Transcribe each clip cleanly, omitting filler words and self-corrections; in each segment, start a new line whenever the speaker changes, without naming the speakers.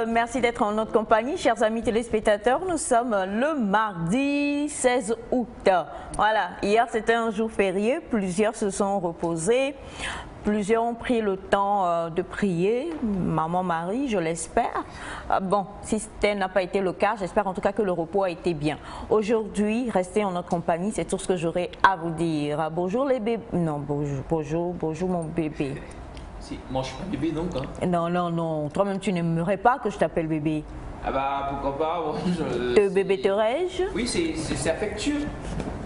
merci d'être en notre compagnie, chers amis téléspectateurs. Nous sommes le mardi 16 août. Voilà, hier c'était un jour férié, plusieurs se sont reposés, plusieurs ont pris le temps de prier, maman Marie, je l'espère. Bon, si tel n'a pas été le cas, j'espère en tout cas que le repos a été bien. Aujourd'hui, restez en notre compagnie, c'est tout ce que j'aurai à vous dire. Bonjour les bébés, non, bonjour mon bébé.
Si, moi je suis pas bébé donc. Hein.
Non, toi-même tu n'aimerais pas que je t'appelle bébé.
Ah bah pourquoi pas,
Te bébé te-je?
Oui, c'est affectueux.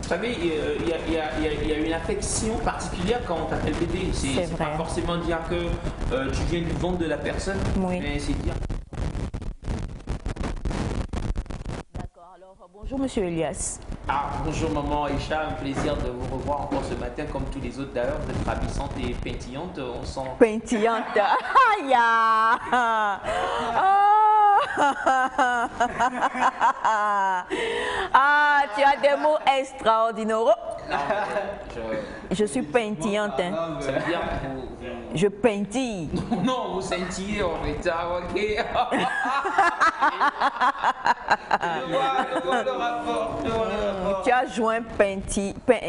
Vous savez, il y a une affection particulière quand on t'appelle bébé. C'est pas forcément dire que tu viens du ventre de la personne,
oui.
Mais c'est dire...
D'accord, alors bonjour monsieur Elias.
Ah, bonjour maman Aïcha, un plaisir de vous revoir encore ce matin comme tous les autres d'ailleurs. Vous êtes ravissante et pétillante, on sent...
Pétillante, aïe Ah, tu as des mots extraordinaires. Je suis pétillante. Hein.
Ça veut dire
je pétille.
Non, vous scintillez en fait, ok. Je vois le rapport.
Tu as joint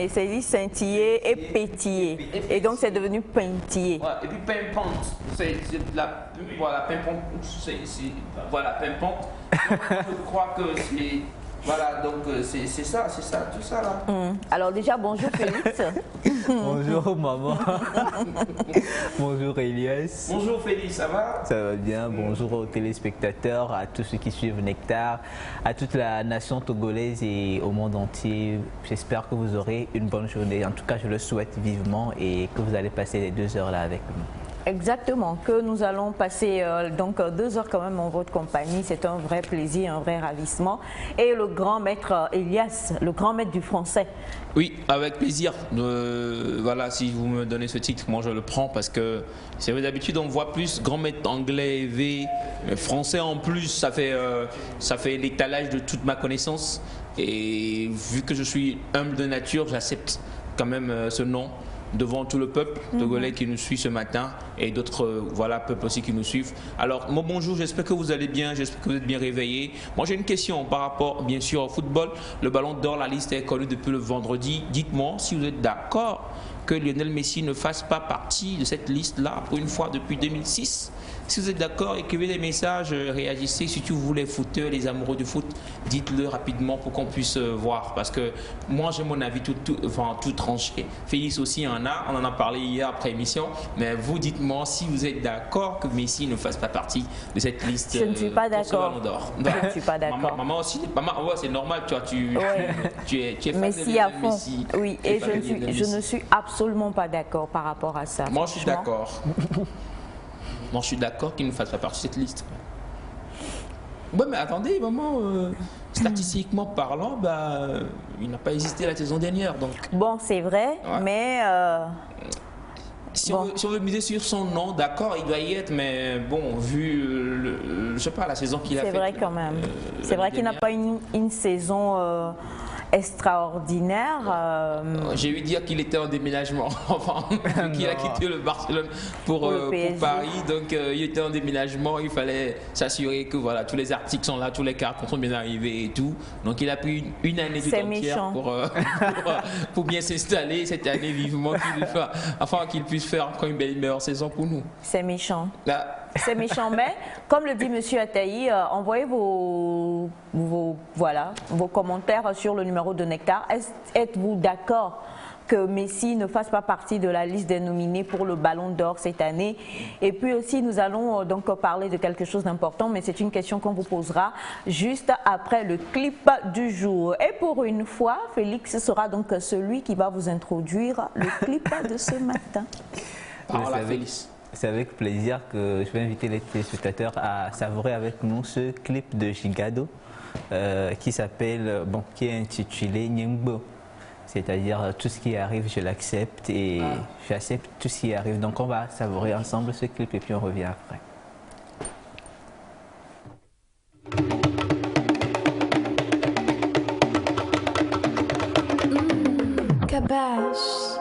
c'est dit scintiller et pétiller. Et donc c'est devenu pétiller.
Ouais, et puis pimpante, c'est la... Voilà, pimpante, voilà, pimpante. Je crois que c'est... Voilà, donc c'est ça, tout ça là.
Alors déjà, bonjour Félix.
Bonjour maman. Bonjour Elias.
Bonjour Félix, ça va?
Ça va bien, bonjour aux téléspectateurs, à tous ceux qui suivent Nectar, à toute la nation togolaise et au monde entier. J'espère que vous aurez une bonne journée. En tout cas, je le souhaite vivement et que vous allez passer les 2 heures là avec nous.
Exactement, que nous allons passer donc 2 heures quand même en votre compagnie. C'est un vrai plaisir, un vrai ravissement. Et le grand maître Elias, le grand maître du français.
Oui, avec plaisir. Voilà, si vous me donnez ce titre, moi je le prends parce que c'est vrai, d'habitude on voit plus grand maître anglais, V, français en plus, ça fait l'étalage de toute ma connaissance. Et vu que je suis humble de nature, j'accepte quand même ce nom devant tout le peuple togolais qui nous suit ce matin et d'autres voilà, peuples aussi qui nous suivent. Alors, mon bonjour, j'espère que vous allez bien, j'espère que vous êtes bien réveillés. Moi, j'ai une question par rapport, bien sûr, au football. Le Ballon d'Or, la liste est connue depuis le vendredi. Dites-moi si vous êtes d'accord que Lionel Messi ne fasse pas partie de cette liste-là pour une fois depuis 2006. Si vous êtes d'accord, écrivez des messages, réagissez. Si tu vous les footeurs, les amoureux du foot, dites-le rapidement pour qu'on puisse voir. Parce que moi, j'ai mon avis tout tranché. Félix aussi en a, on en a parlé hier après émission. Mais vous, dites-moi si vous êtes d'accord que Messi ne fasse pas partie de cette liste.
Je ne suis pas d'accord. Je ne suis pas d'accord.
Maman aussi, ouais, c'est normal, tu es fan
Messi
de
à fond.
Messi.
Oui, et je ne suis absolument pas d'accord par rapport à ça.
Moi, je suis d'accord. Moi, je suis d'accord qu'il ne fasse pas partie de cette liste. Ouais, mais attendez, maman, statistiquement parlant, bah, il n'a pas existé la saison dernière. Donc...
Bon, c'est vrai, ouais. Mais...
Si on veut miser sur son nom, d'accord, il doit y être, mais bon, vu, je sais pas, la saison qu'il a faite.
C'est vrai quand même. C'est vrai qu'il n'a pas une saison... extraordinaire.
J'ai eu dire qu'il était en déménagement, enfin, qu'il a quitté le Barcelone pour Paris, donc il était en déménagement, il fallait s'assurer que voilà, tous les articles sont là, tous les cartes sont bien arrivés et tout, donc il a pris une année tout entière pour bien s'installer cette année vivement qu'il puisse faire encore une meilleure saison pour nous.
C'est méchant.
Là,
c'est méchant, mais comme le dit Monsieur Ataï, envoyez vos commentaires sur le numéro de Nectar. Êtes-vous d'accord que Messi ne fasse pas partie de la liste des nominés pour le Ballon d'Or cette année? Et puis aussi, nous allons donc parler de quelque chose d'important, mais c'est une question qu'on vous posera juste après le clip du jour. Et pour une fois, Félix sera donc celui qui va vous introduire le clip de ce matin.
C'est avec plaisir que je vais inviter les téléspectateurs à savourer avec nous ce clip de Gigado qui est intitulé Nyengbo. C'est-à-dire tout ce qui arrive, je l'accepte et j'accepte tout ce qui arrive. Donc on va savourer ensemble ce clip et puis on revient après.
Cabache.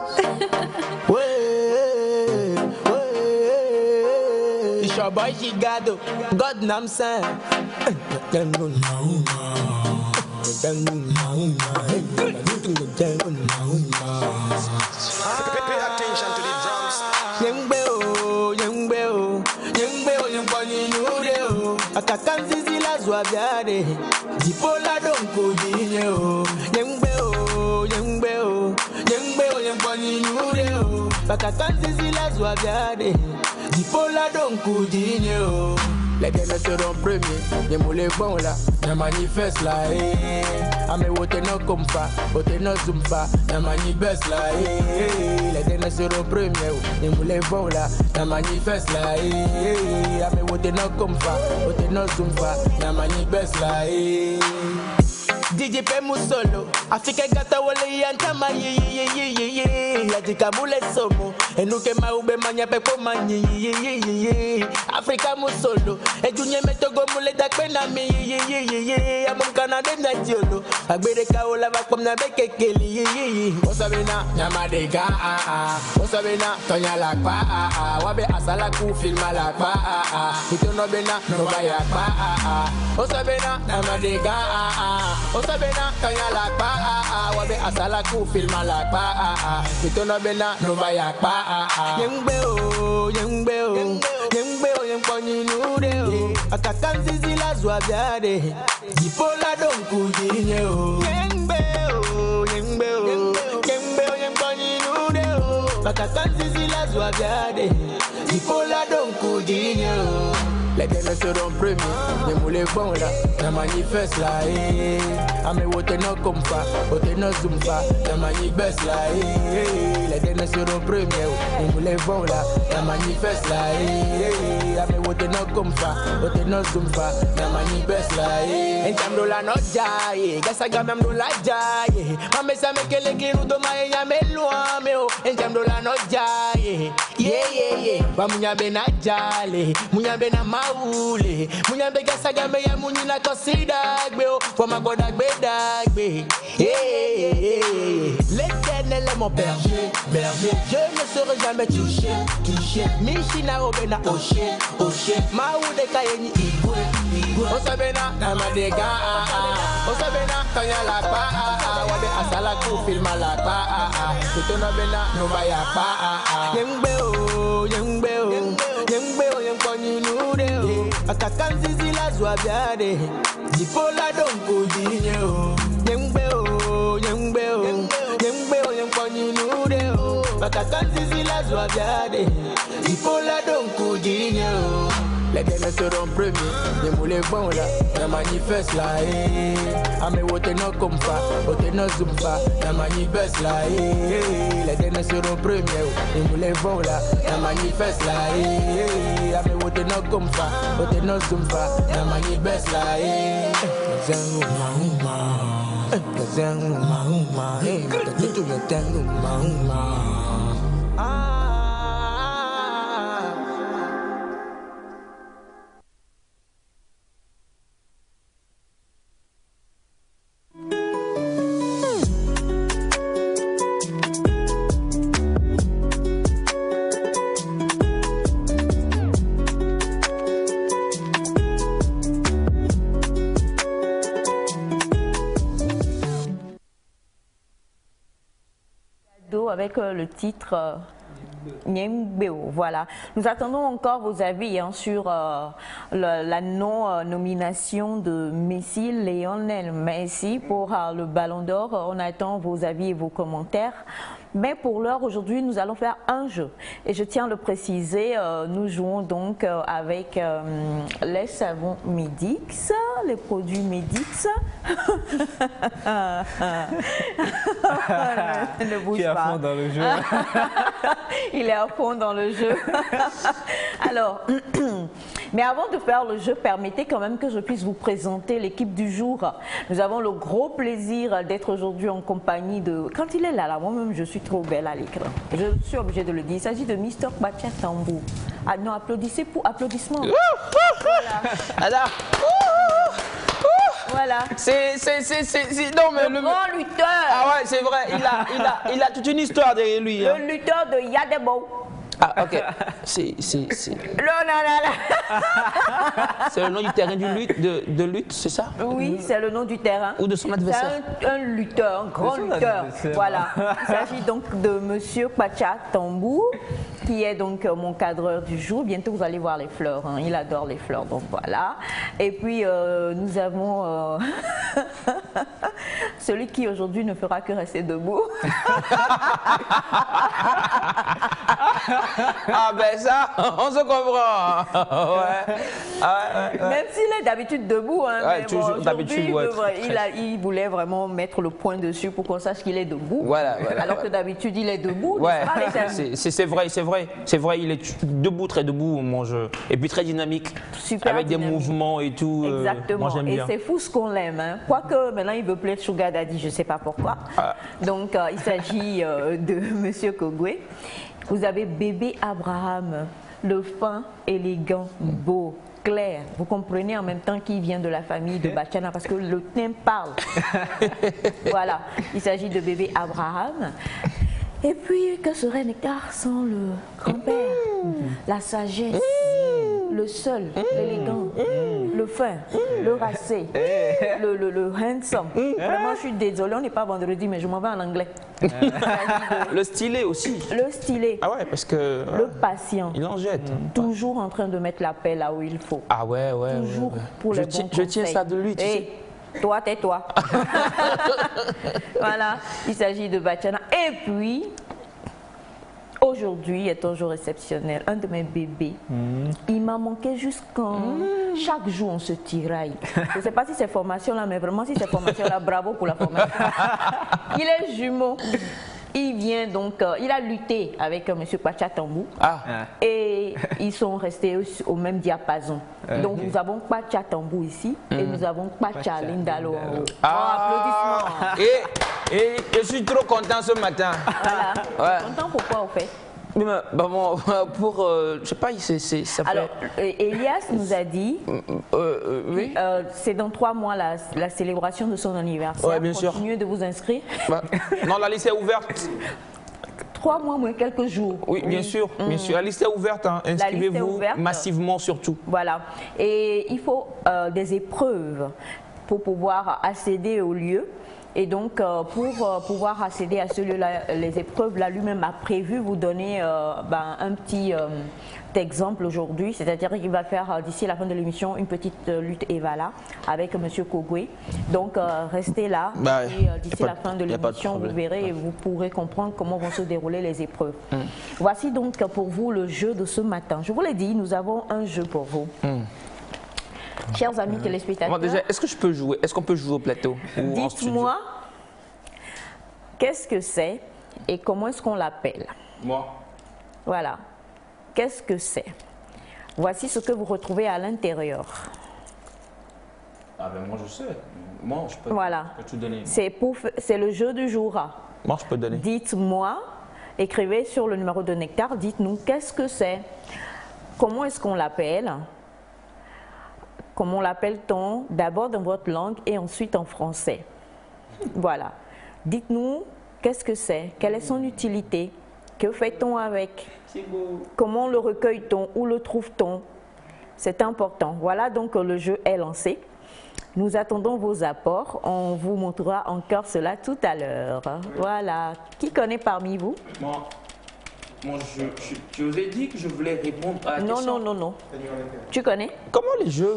your boy Gigado. God nam san.
Pay attention to the drums.
Young Beo, young Beo, young Beo, young Bonnie Nudo. Akakanzi la Zuaviade. Dipola don't go dinero. Young Beo, young Beo, young Beo, young Bonnie Nudo. Akakanzi la Zuaviade. Dipola don't go dinero. Les gens seront premiers, les moulins bons là, les manifestes là, Ame wote no kompa, wote no zumpa, les manifestes là, Les gens seront premiers, les moulins bons là, les manifestes là, Ame wote no kompa, wote no zumpa, les manifestes là, DJ Pemu solo, Afrika gata wale yantama ye Yadika mule somo, enuke maube manya pepo manye Afrika mu solo, ejunye metogo mule dakpena mi ye Amon kanade na diolo, agbere kaola vakom na bekekeli Osabena nyamadega Osabena tonya lakpa Wabe asala ku filma lakpa Itono bena nobaya kpa Osabena nyamadega Osabena kanya lakpa Wabe asala ku filma lakpa Itono bena nobaya kpa Yengbeo, yengbeo, yengbeo, yengboni nude Akakanzi zila zwabiade Jipola donku jinye Yengbeo, yengbeo, yengbeo, yengboni nude Akakanzi zila zwabiade Jipola donku jinye Les gens seront premiers, les moulins bons là, les manifestes là, Ame wote no kompa, wote no zumpa, les manifestes là, Les gens seront premiers, les moulins bons là, les manifestes là, Ame wote no kompa, wote no zumpa, les manifestes là, Enjamdo la no jaye, gasaga memdo la jaye, Mame sa mekele kiru do maye ya melua meo, Enjamdo la no jaye, yeah, Ba munyambe na jale, munyambe na maule, munyambe gasaga me ya munyina kosidagbe o, Foma godagbe dagbe, L'Éternel est mon berger, berger, je ne serai jamais touché, Michina obena oche, Maoude kayeni igwe, Osabena namadega, Osabena kanya lakpa, Wabe asala ku filma lakpa, Tutono bena nubaya pa, Yengbeo, yengbeo, yengbeo, yenkoni nude, Akakanzi zila zwabiade, Jipola donku jinye, Yengbeo, yengbeo, yengbeo, yenkoni nude, Akakanzi zila zwabiade, Jipola donku jinye. Les gens seront premiers, les moulins bons là, les manifestes là, Ame wote no kompa, wote no zumpa, les manifestes là, Les gens seront premiers, les moulins bons là, les manifestes là, Ame wote no kompa, wote no zumpa, les manifestes là,
avec le titre Nyembeo. Voilà. Nous attendons encore vos avis sur la non-nomination de Messi, Lionel Messi pour le Ballon d'Or. On attend vos avis et vos commentaires. Mais pour l'heure, aujourd'hui, nous allons faire un jeu. Et je tiens à le préciser, nous jouons donc avec les savons Medix, les produits Medix. Ne bouge pas.
Tu es à fond dans le jeu.
Il est à fond dans le jeu. Alors, mais avant de faire le jeu, permettez quand même que je puisse vous présenter l'équipe du jour. Nous avons le gros plaisir d'être aujourd'hui en compagnie de... Quand il est là, moi-même, je suis trop belle à l'écran. Je suis obligée de le dire. Il s'agit de Mr. Batia Tambou. Ah non, applaudissez pour applaudissements.
Voilà.
Voilà.
Non, mais
le grand lutteur.
Ah ouais, c'est vrai. Il a toute une histoire derrière lui.
Le lutteur de Yadebo.
Ah, Ah, ok. C'est le nom du terrain de lutte, c'est ça?
Oui, c'est le nom du terrain.
Ou de son adversaire?
C'est un lutteur, un grand lutteur. Voilà. Il s'agit donc de Monsieur Pacha Tambou, qui est donc mon cadreur du jour. Bientôt, vous allez voir les fleurs. Hein. Il adore les fleurs, donc voilà. Et puis, nous avons celui qui aujourd'hui ne fera que rester debout.
Ah ben ça, on se comprend. Ouais.
Même s'il est d'habitude debout, hein,
Ouais,
mais
toujours
bon,
d'habitude,
il voulait vraiment mettre le point dessus pour qu'on sache qu'il est debout.
Voilà,
alors que d'habitude, il est debout.
Ouais, c'est vrai, il est debout, très debout, mon jeu. Et puis très dynamique,
super
avec
dynamique.
Des mouvements et tout.
Exactement.
Moi, j'aime bien.
Et c'est fou ce qu'on l'aime. Hein. Quoique maintenant, il veut plus être Sugar Daddy, je ne sais pas pourquoi.
Ah.
Donc, il s'agit de Monsieur Kogwe. Vous avez bébé Abraham, le fin, élégant, beau, clair. Vous comprenez en même temps qu'il vient de la famille de Bachana parce que le thème parle. Voilà, il s'agit de bébé Abraham. Et puis, que serait Nectar sans le grand-père? La sagesse, le seul, l'élégant, le fin, le racé, le handsome. Vraiment, je suis désolée, on n'est pas vendredi, mais je m'en vais en anglais.
Le stylé aussi.
Le stylé.
Ah ouais, parce que...
Le patient.
Il en jette.
Toujours en train de mettre la paix là où il faut.
Ah ouais.
Toujours pour les bons conseils.
Je tiens ça de lui, tu sais.
Toi, tais-toi. Voilà, il s'agit de Bachana. Et puis, aujourd'hui est un jour exceptionnel. Un de mes bébés, il m'a manqué jusqu'en... Chaque jour, on se tiraille. Je ne sais pas si c'est formation-là, mais vraiment, si c'est formation-là, bravo pour la formation. Il est jumeau. Il vient donc, il a lutté avec M. Pacha Tambou et ils sont restés au même diapason. Donc nous avons Pacha Tambou ici et nous avons Pacha Lindalo en haut. Applaudissements.
Et je suis trop content ce matin.
Voilà. Content pourquoi au fait?
Pour, je sais pas, ça fait...
Alors, Elias nous a dit,
oui.
C'est dans 3 mois la célébration de son anniversaire.
Ouais, bien sûr.
Continuez de vous inscrire.
Non, la liste est ouverte.
3 mois moins quelques jours.
Oui, bien sûr, bien sûr. La liste est ouverte, hein. Inscrivez-vous massivement surtout. Voilà.
Et il faut des épreuves pour pouvoir accéder au lieu. Et donc, pour pouvoir accéder à ce lieu-là, les épreuves, là, lui-même a prévu vous donner un petit exemple aujourd'hui. C'est-à-dire qu'il va faire d'ici la fin de l'émission une petite lutte Evala avec M. Kogwe. Donc, restez là. Et d'ici la fin de l'émission, vous verrez et vous pourrez comprendre comment vont se dérouler les épreuves. Voici donc pour vous le jeu de ce matin. Je vous l'ai dit, nous avons un jeu pour vous. Chers amis téléspectateurs,
bon, déjà, est-ce que je peux jouer? Est-ce qu'on peut jouer au plateau?
Dites-moi, qu'est-ce que c'est et comment est-ce qu'on l'appelle?
Moi.
Voilà. Qu'est-ce que c'est? Voici ce que vous retrouvez à l'intérieur.
Ah ben moi je sais. Moi je peux,
voilà.
Je peux tout donner.
C'est le jeu du jour.
Moi je peux donner.
Dites-moi, écrivez sur le numéro de Nectar, dites-nous qu'est-ce que c'est? Comment est-ce qu'on l'appelle? Comment l'appelle-t-on? D'abord dans votre langue et ensuite en français. Voilà. Dites-nous qu'est-ce que c'est? Quelle est son utilité? Que fait-on avec? Comment le recueille-t-on? Où le trouve-t-on? C'est important. Voilà donc le jeu est lancé. Nous attendons vos apports. On vous montrera encore cela tout à l'heure. Voilà. Qui connaît parmi vous?
Moi, je vous ai dit que je voulais répondre à la question.
Non. Tu connais?
Comment les jeux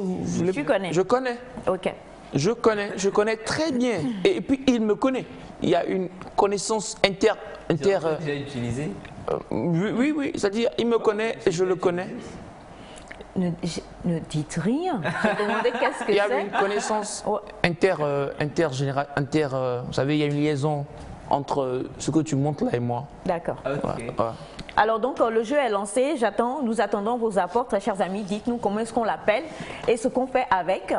Tu connais?
Je connais.
Ok.
Je connais très bien. Et puis, il me connaît. Il y a une connaissance inter...
Déjà utilisé?
Oui. C'est-à-dire, il me connaît et je le connais.
Ne dites rien. J'ai demandé qu'est-ce que c'est.
Il y a une connaissance intergénérale. Vous savez, il y a une liaison entre ce que tu montres là et moi.
D'accord.
Okay.
Ouais.
Alors donc le jeu est lancé, nous attendons vos apports, très chers amis. Dites-nous comment est-ce qu'on l'appelle et ce qu'on fait avec,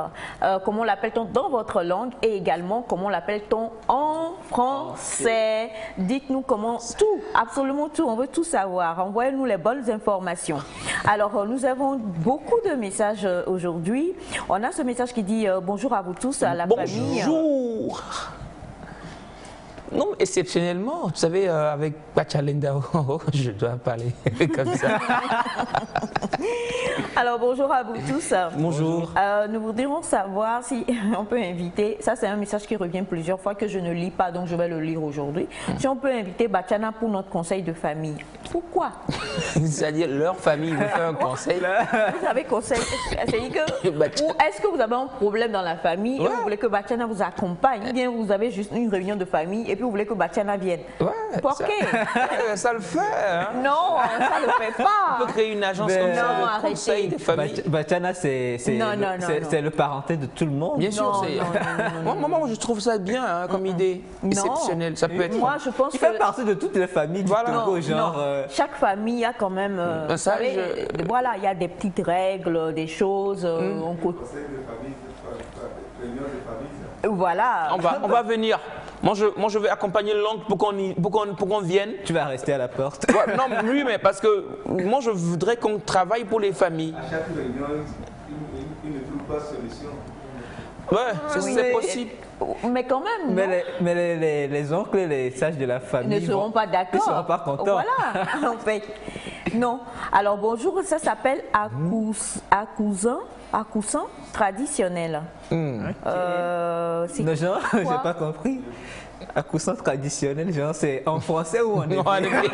comment l'appelle-t-on dans votre langue et également comment l'appelle-t-on en français. Dites-nous comment, tout, absolument tout, on veut tout savoir. Envoyez-nous les bonnes informations. Alors nous avons beaucoup de messages aujourd'hui. On a ce message qui dit bonjour à vous tous, à la famille.
Bonjour.
Non, exceptionnellement, vous savez, avec Pachalenda, je dois parler comme ça.
Alors bonjour à vous tous.
Bonjour.
Nous voudrions savoir si on peut inviter, ça c'est un message qui revient plusieurs fois que je ne lis pas, donc je vais le lire aujourd'hui. Si on peut inviter Bachana pour notre conseil de famille. Pourquoi?
C'est-à-dire leur famille vous fait un conseil.
Vous avez conseil, c'est-à-dire que, ou est-ce que vous avez un problème dans la famille et vous voulez que Bachana vous accompagne, ou bien vous avez juste une réunion de famille et puis vous voulez que Bachana vienne? Pourquoi?
Ça le fait. Hein?
Non, ça ne le fait pas.
On peut créer une agence comme ça de conseil des familles.
Bachana, c'est le parenté de tout le monde.
Bien sûr, moi, je trouve ça bien hein, comme idée exceptionnelle. Ça peut être.
Moi, je pense
Il fait partie de toutes les familles du Togo, genre.
Chaque famille a quand même.
Un sage.
Voilà, il y a des petites règles, des choses. Voilà.
On va venir. Moi, je vais accompagner l'oncle pour qu'on vienne.
Tu vas rester à la porte.
Ouais, non, oui, mais parce que moi, je voudrais qu'on travaille pour les familles.
À chaque réunion, il ne trouve pas de solution.
Ouais, c'est possible.
Mais quand même.
Mais les oncles et les sages de la famille
ne seront pas d'accord.
Ils ne seront pas contents.
Voilà, en fait. Non. Alors bonjour, ça s'appelle accousin traditionnel.
Non, genre, j'ai pas compris. Accousin traditionnel, genre c'est en français ou en anglais?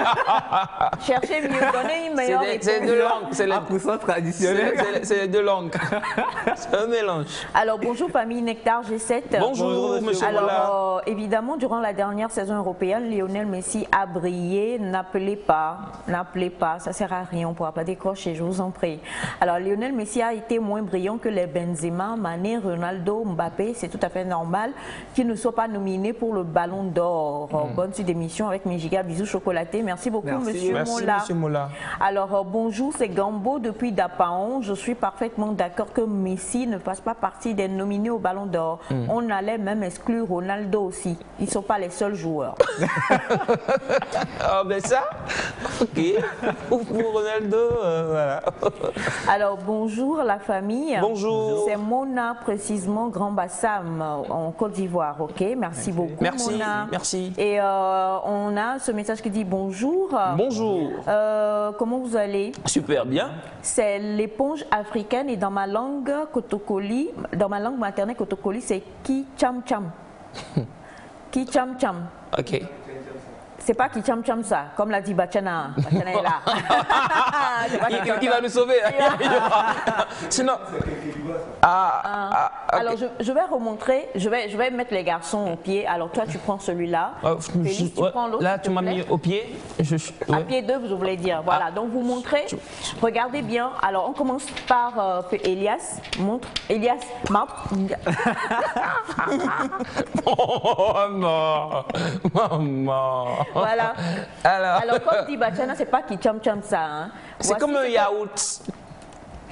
Cherchez mieux, donnez une meilleure réponse.
C'est deux langues. C'est
accousin traditionnel.
C'est les deux langues. C'est un mélange.
Alors bonjour famille Nectar G7.
Bonjour monsieur.
Alors évidemment durant la dernière saison européenne, Lionel Messi a brillé. N'appelez pas, ça sert à rien, on ne pourra pas décrocher, je vous en prie. Alors Lionel Messi a été moins brillant que les Benzema, Mané, Ronaldo, Mbappé. C'est tout à fait normal qu'il ne soit pas nominé pour le Ballon d'Or. Bonne suite d'émission avec mes giga bisous chocolatés. Merci beaucoup, monsieur Mola. Alors, bonjour, c'est Gambo depuis Dapaon. Je suis parfaitement d'accord que Messi ne fasse pas partie des nominés au Ballon d'Or. On allait même exclure Ronaldo aussi. Ils ne sont pas les seuls joueurs.
Ah, ben ça, ok. Pour Ronaldo, voilà.
Alors, bonjour la famille.
Bonjour.
C'est Mona, précisément, Grand Bassam, en Côte d'Ivoire. Ok, merci beaucoup.
Merci.
Mona.
Merci.
Et on a ce message qui dit bonjour.
Bonjour.
Comment vous allez?
Super bien.
C'est l'éponge africaine et dans ma langue kotokoli, dans ma langue maternelle kotokoli, c'est ki cham cham. Ki cham cham.
Ok.
C'est pas qui cham cham ça, comme l'a dit Bachana. Bachana est là.
Il va nous sauver. Sinon. Okay.
Alors je vais remontrer, je vais mettre les garçons au pied. Alors toi tu prends celui-là. Félix, tu prends l'autre.
Là tu m'as mis au pied.
À pied 2 vous voulez dire. Voilà, donc vous montrez. Regardez bien. Alors on commence par Elias. Montre. Elias, map.
Maman.
Voilà. Alors comme dit Bachana, c'est pas qui cham cham ça. Hein.
C'est comme un yaourt.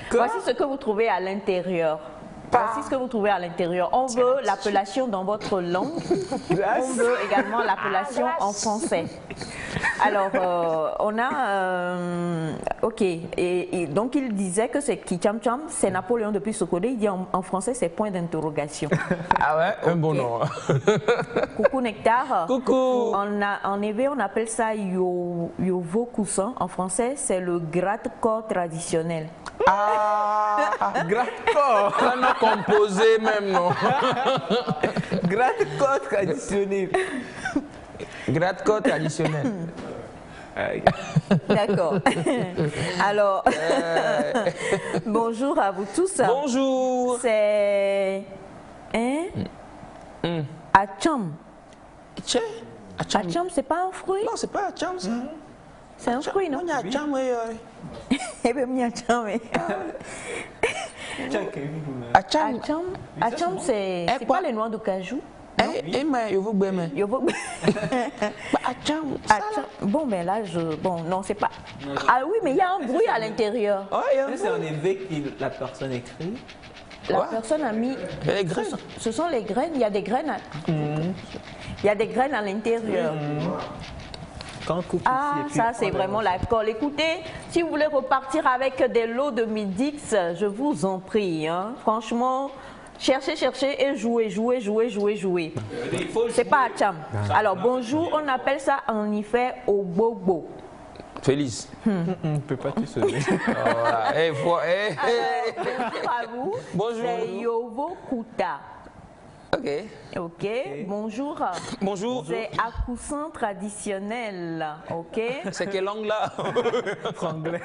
Voici ce que vous trouvez à l'intérieur. Voici ce que vous trouvez à l'intérieur. On veut l'appellation dans votre langue. On veut également l'appellation en français. Alors, on a... ok. Et donc, il disait que c'est Kicham Cham, c'est Napoléon depuis Sokodé. Il dit en français, c'est point d'interrogation.
Ah ouais, okay. Un bon nom.
Coucou Nectar.
Coucou.
En éveil, on appelle ça Yovo Coussin. En français, c'est le gratte-corps traditionnel.
Gratte-corps.
On a composé même, non?
Gratte-corps traditionnel.
Gratte-corps traditionnel.
D'accord. Alors, bonjour à vous tous.
Bonjour.
C'est... Acham. Acham, c'est pas un fruit?
Non, c'est pas acham, ça.
C'est un fruit, non?
Acham, oui.
Eh bien, acham, oui. Acham, c'est pas les noix de cajou? Bon, mais là, bon, non, c'est pas... Ah oui, mais il y a un bruit à l'intérieur.
C'est en éveil que la personne écrit.
La personne a mis...
Les graines.
Ce sont les graines, il y a des graines Il y a des graines à l'intérieur. Ça c'est vraiment l'alcool. Écoutez, si vous voulez repartir avec des lots de Midix, je vous en prie. Hein. Franchement, Cherchez, cherchez et jouez. C'est pas Acham. Alors bonjour, on appelle ça en effet Obobo.
Félix.
On ne peut pas tout sauver.
Bonjour à vous.
Bonjour.
C'est Yovo Kuta. Ok. Bonjour.
Bonjour.
C'est accoussant traditionnel. Ok.
C'est quelle langue là?
Anglais.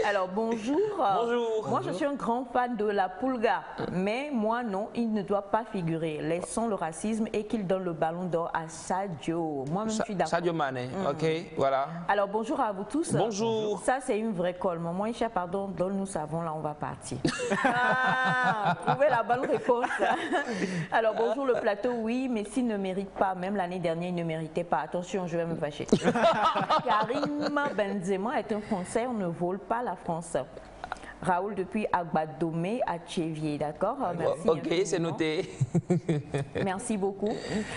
Alors bonjour.
Bonjour.
Moi je suis un grand fan de la Pulga, mais moi non, il ne doit pas figurer. Laissons le racisme et qu'il donne le ballon d'or à Sadio. Moi-même je suis d'accord.
Sadio Mané. Ok, voilà.
Alors bonjour à vous tous.
Bonjour.
Ça c'est une vraie colle. Maman Isha, pardon, donne-nous savon là, on va partir. Trouvez la bonne réponse. Alors bonjour le plateau, oui, mais s'il ne mérite pas, même l'année dernière il ne méritait pas. Attention, je vais me fâcher. Karim Benzema est un Français, on ne vole pas la France. Raoul depuis Agbadomé à Tchévier, d'accord? Merci.
Ok, c'est noté.
Merci beaucoup.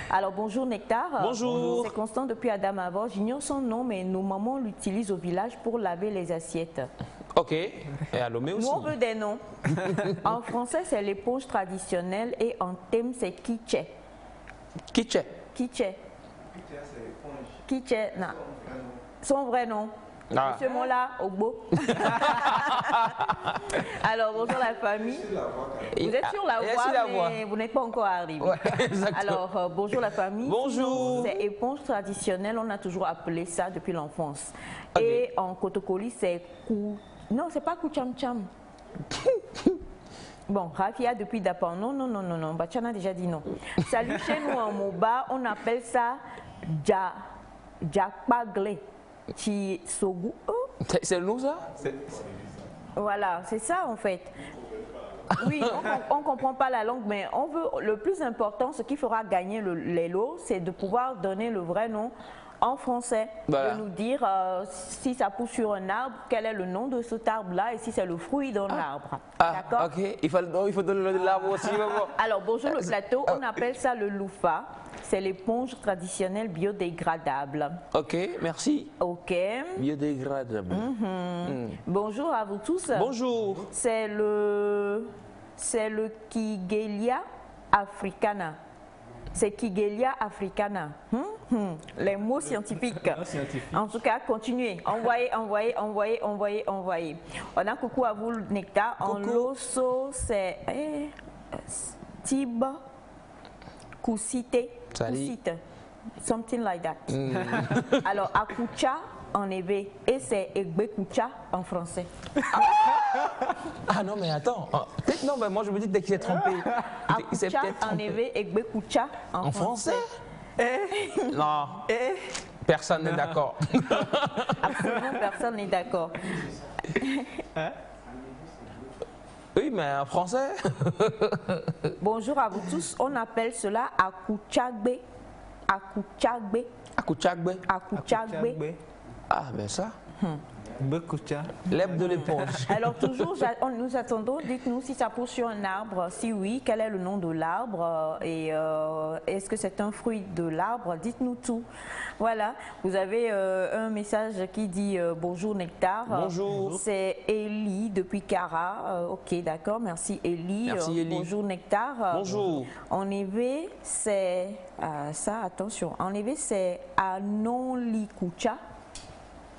Alors bonjour Nectar.
Bonjour.
C'est Constant depuis Adamavor. J'ignore son nom, mais nos mamans l'utilisent au village pour laver les assiettes.
Ok. Et à Lomé aussi.
Nous on veut des noms. En français c'est l'éponge traditionnelle et en thème c'est Kiché.
Kiché.
Kiché. Kiché, non. Son vrai nom.
Ah.
Monsieur Mola, Ogbo. Alors bonjour la famille. Vous êtes sur la voie, mais vous n'êtes pas encore arrivé.
Ouais, exactement.
Alors bonjour la famille.
Bonjour.
C'est éponge traditionnelle, on a toujours appelé ça depuis l'enfance.
Okay.
Et en Kotokoli c'est kou. Non, c'est pas Koucham-cham. Bon, Rafia depuis Dapan. Non. Bachana a déjà dit non. Salut, chez nous en Moba, on appelle ça Djakpagle. Sogu.
C'est nous ça?
Voilà, c'est ça en fait. Oui, on ne comprend pas la langue, mais on veut. Le plus important, ce qui fera gagner les lots, c'est de pouvoir donner le vrai nom en français,
voilà.
De nous dire si ça pousse sur un arbre, quel est le nom de cet arbre-là et si c'est le fruit d'un arbre. D'accord?
Ok, il faut donner l'arbre aussi.
Alors bonjour le plateau, on appelle ça le loufa. C'est l'éponge traditionnelle biodégradable.
Ok, merci.
Ok.
Biodégradable.
Bonjour à vous tous.
Bonjour.
C'est le Kigelia africana. C'est Kigelia africana. Les mots scientifiques. En tout cas, continuez. Envoyez. On a coucou à vous, Nectar. En Loso, c'est Tib Kousite. Something like that. Alors, Akucha en éve et c'est Egbe Kucha en français.
Ah non, mais attends. Non, mais moi je me dis que tu es trompé.
Akucha en éve, Egbe Kucha en français.
Non. Personne n'est d'accord.
Absolument personne n'est d'accord.
Oui, mais en français.
Bonjour à vous tous. On appelle cela Akuchagbe. Akuchagbe.
Ah, ben ça.
L'herbe
de l'éponge.
Alors toujours, nous attendons, dites-nous si ça pousse sur un arbre, si oui, quel est le nom de l'arbre et est-ce que c'est un fruit de l'arbre, dites-nous tout. Voilà, vous avez un message qui dit bonjour Nectar.
Bonjour.
C'est Elie depuis Cara. Ok, d'accord, merci Elie.
Merci Elie.
Bonjour Nectar.
Bonjour.
En éve, c'est ça, attention, en éve c'est Anonlikucha.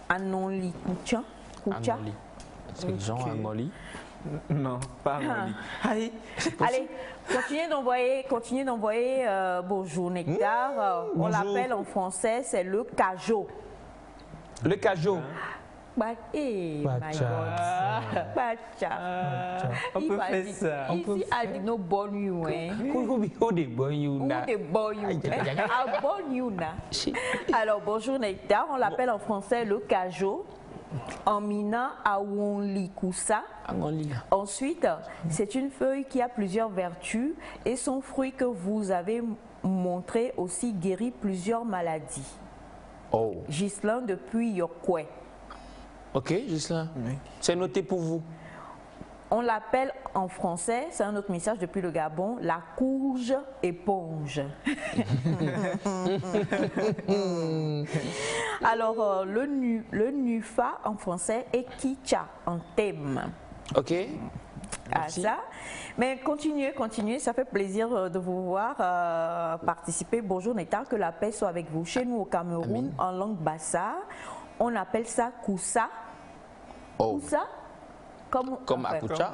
Anonli Kucha.
C'est Jean Amoli?
Non, pas Amoli.
Allez, continuez d'envoyer bonjour Nectar. On l'appelle en français, c'est le Cajo.
Le Cajo.
My God. Bacha.
On peut faire ça.
Ici, I did not born you,
Who they born you now?
Who they born you? I born you now. Alors, bonjour Nectar, on l'appelle en français le Cajo. En mina Awonlikusa. Ensuite, c'est une feuille qui a plusieurs vertus et son fruit que vous avez montré aussi guérit plusieurs maladies.
Oh.
Ghislain depuis Yokwe.
Ok, Ghislain. Oui. C'est noté pour vous.
On l'appelle en français, c'est un autre message depuis le Gabon, la courge éponge. Alors, le nufa en français est kicha en thème.
Ok.
à ça. Mais continuez, ça fait plaisir de vous voir participer. Bonjour Nectar, que la paix soit avec vous. Chez nous au Cameroun, en langue bassa, on appelle ça koussa. Koussa
comme Akucha.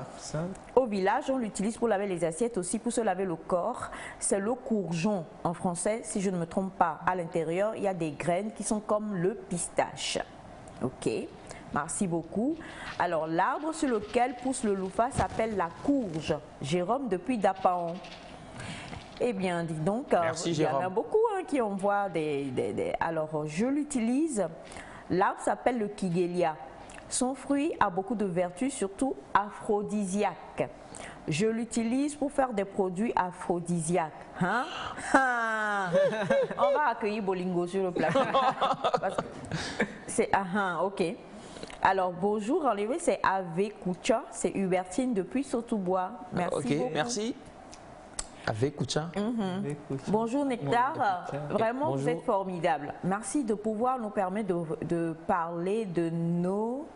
Au village, on l'utilise pour laver les assiettes, aussi pour se laver le corps. C'est le courgeon en français, si je ne me trompe pas. À l'intérieur, il y a des graines qui sont comme le pistache. Ok, merci beaucoup. Alors, l'arbre sur lequel pousse le louffa s'appelle la courge. Jérôme depuis Dapaon. Eh bien, dis donc,
merci,
il y en a beaucoup qui envoient Alors, je l'utilise. L'arbre s'appelle le kigelia. Son fruit a beaucoup de vertus, surtout aphrodisiaques. Je l'utilise pour faire des produits aphrodisiaques. Hein? On va accueillir Bolingo sur le plateau. C'est ok. Alors bonjour, enlevé, c'est Ave Koucha, c'est Hubertine depuis Sautobois. Merci beaucoup.
Merci. Ave Koucha.
Bonjour Nectar, vraiment vous êtes formidable. Merci de pouvoir nous permettre de parler de nos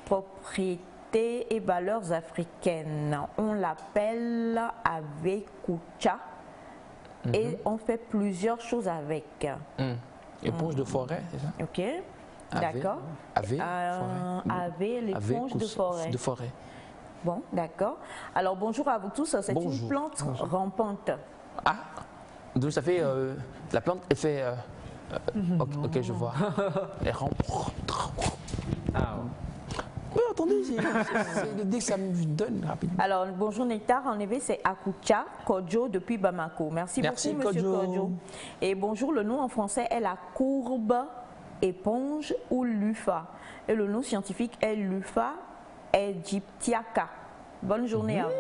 propriétés et valeurs africaines. On l'appelle Ave Koucha et on fait plusieurs choses avec.
Éponge de forêt, c'est ça?
Ok, d'accord. Ave, l'éponge de forêt. Bon, d'accord. Alors bonjour à vous tous, c'est une plante rampante.
Ah, donc ça fait, la plante, elle fait, ok, je vois. Elle rampe. Mais attendez, c'est l'idée que ça me donne rapidement.
Alors, bonjour Nectar, en effet, c'est Akucha Kodjo depuis Bamako. Merci beaucoup, monsieur Kodjo. Et bonjour, le nom en français est la courbe éponge ou Luffa. Et le nom scientifique est Luffa aegyptiaca. Bonne journée à vous.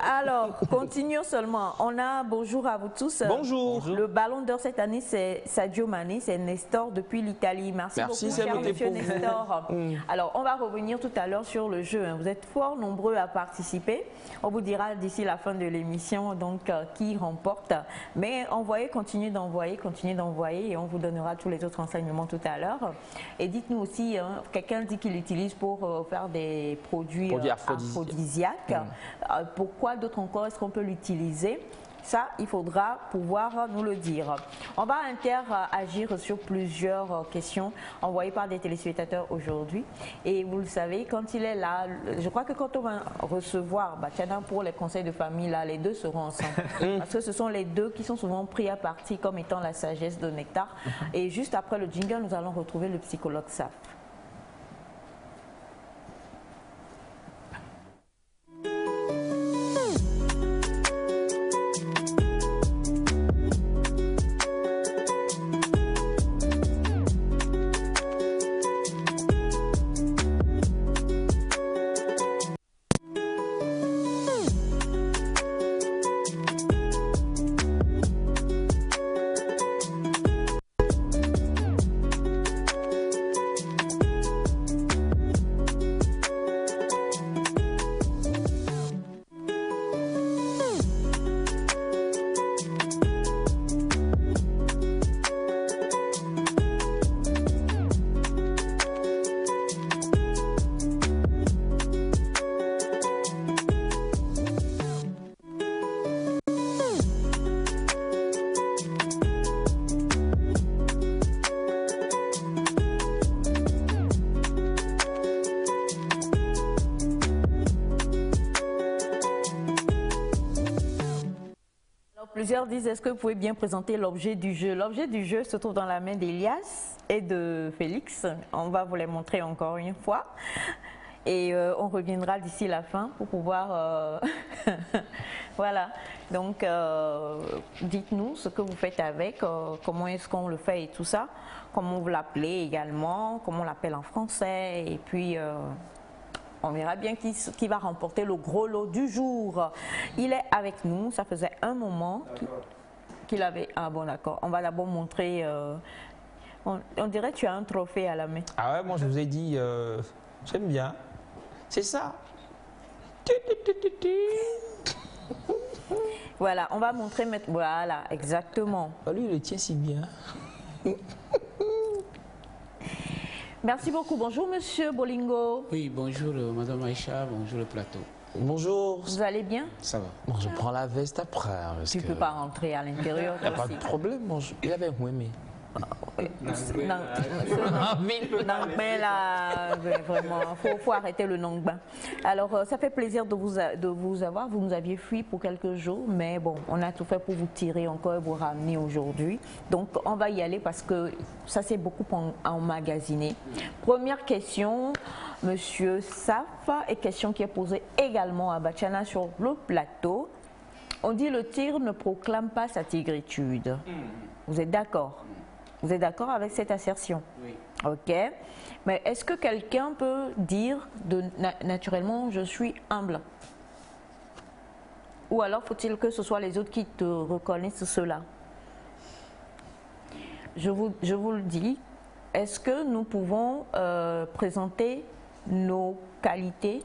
Alors, continuons seulement. On a bonjour à vous tous.
Bonjour.
Le ballon d'or cette année, c'est Sadio Mané, c'est Nestor depuis l'Italie. Merci beaucoup, cher monsieur Nestor. Alors, on va revenir tout à l'heure sur le jeu. Vous êtes fort nombreux à participer. On vous dira d'ici la fin de l'émission donc qui remporte. Mais envoyez, continuez d'envoyer et on vous donnera tous les autres renseignements tout à l'heure. Et dites-nous aussi, quelqu'un dit qu'il l'utilise pour faire des produits aphrodisiaques. Pourquoi d'autres encore est-ce qu'on peut l'utiliser? Ça, il faudra pouvoir nous le dire. On va interagir sur plusieurs questions envoyées par des téléspectateurs aujourd'hui. Et vous le savez, quand il est là, je crois que quand on va recevoir pour les conseils de famille, là, les deux seront ensemble. Parce que ce sont les deux qui sont souvent pris à partie comme étant la sagesse de Nectar. Et juste après le jingle, nous allons retrouver le psychologue Saf. Plusieurs disent, est-ce que vous pouvez bien présenter l'objet du jeu? L'objet du jeu se trouve dans la main d'Elias et de Félix. On va vous les montrer encore une fois. Et on reviendra d'ici la fin pour pouvoir... voilà. Donc, dites-nous ce que vous faites avec, comment est-ce qu'on le fait et tout ça. Comment vous l'appelez également, comment on l'appelle en français. Et puis... on verra bien qui va remporter le gros lot du jour. Il est avec nous, ça faisait un moment qu'il avait... Ah bon, d'accord. On va d'abord montrer... on dirait que tu as un trophée à la main.
Ah ouais, moi je vous ai dit, j'aime bien. C'est ça.
Voilà, on va montrer... Voilà, exactement.
Lui, il le tient si bien.
Merci beaucoup. Bonjour, monsieur Bolingo.
Oui, bonjour, madame Aïcha, bonjour le plateau.
Bonjour.
Vous allez bien?
Ça va.
Bon, je prends la veste après.
Tu ne peux pas rentrer à l'intérieur.
Il n'y a pas de problème. Bon, il avait aimé.
Mais là, vraiment, faut arrêter le nangba. Alors, ça fait plaisir de vous avoir. Vous nous aviez fui pour quelques jours, mais bon, on a tout fait pour vous tirer encore et vous ramener aujourd'hui. Donc, on va y aller parce que ça s'est beaucoup emmagasiné. Première question, monsieur Saf, et question qui est posée également à Bachana sur le plateau. On dit le tigre ne proclame pas sa tigritude. Vous êtes d'accord? Vous êtes d'accord avec cette assertion?
Oui.
Ok. Mais est-ce que quelqu'un peut dire naturellement je suis humble? Ou alors faut-il que ce soit les autres qui te reconnaissent cela? Je vous le dis, est-ce que nous pouvons présenter nos qualités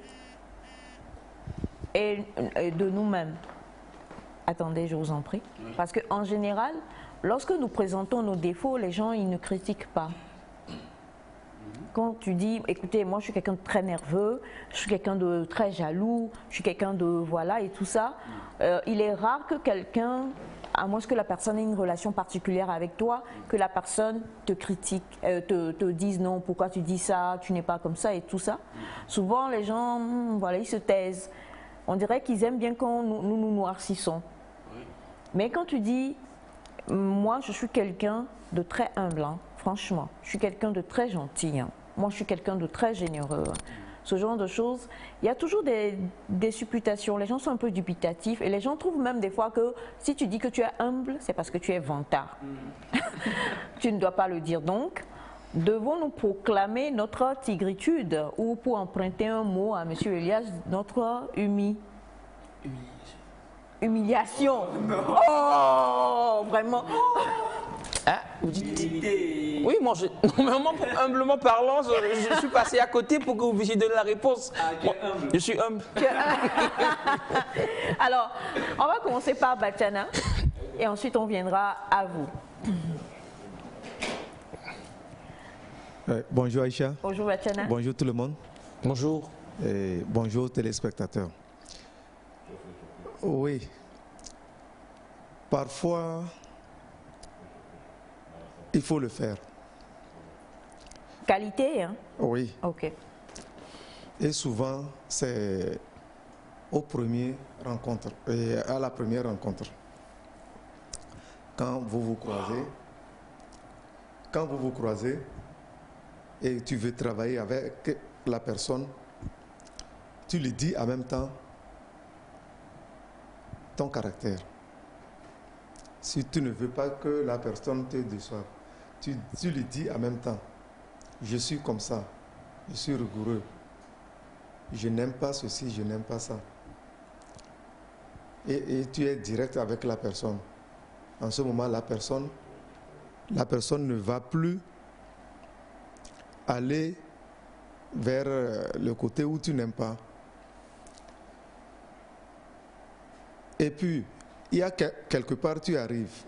et de nous-mêmes? Attendez, je vous en prie. Oui. Parce qu'en général, lorsque nous présentons nos défauts, les gens, ils ne critiquent pas. Quand tu dis, écoutez, moi je suis quelqu'un de très nerveux, je suis quelqu'un de très jaloux, je suis quelqu'un de voilà et tout ça, il est rare que quelqu'un, à moins que la personne ait une relation particulière avec toi, que la personne te critique, te dise non, pourquoi tu dis ça, tu n'es pas comme ça et tout ça. Souvent les gens, voilà, ils se taisent. On dirait qu'ils aiment bien quand nous noircissons. Mais quand tu dis, moi je suis quelqu'un de très humble, hein, franchement, je suis quelqu'un de très gentil, hein, moi je suis quelqu'un de très généreux, hein, ce genre de choses, il y a toujours des supputations, les gens sont un peu dubitatifs et les gens trouvent même des fois que si tu dis que tu es humble, c'est parce que tu es vantard. Tu ne dois pas le dire donc. Devons-nous proclamer notre tigritude ou pour emprunter un mot à M. Elias, notre humiliation. Oh, vraiment.
Hein, vous dites... Oui, moi, humblement parlant, je suis passé à côté pour que vous puissiez donner la réponse. Moi, je suis humble.
Alors, on va commencer par Bachana et ensuite on viendra à vous.
Bonjour Aïcha.
Bonjour Bachana.
Bonjour tout le monde.
Bonjour.
Et bonjour téléspectateurs. Oui. Parfois, il faut le faire.
Qualité, hein?
Oui.
Ok.
Et souvent, c'est aux premières rencontres, à la première rencontre. Quand vous vous croisez, et tu veux travailler avec la personne, tu lui dis en même temps ton caractère. Si tu ne veux pas que la personne te déçoive, tu lui dis en même temps, je suis comme ça, je suis rigoureux, je n'aime pas ceci, je n'aime pas ça. Et tu es direct avec la personne. En ce moment, la personne ne va plus aller vers le côté où tu n'aimes pas. Et puis, il y a quelque part, tu arrives.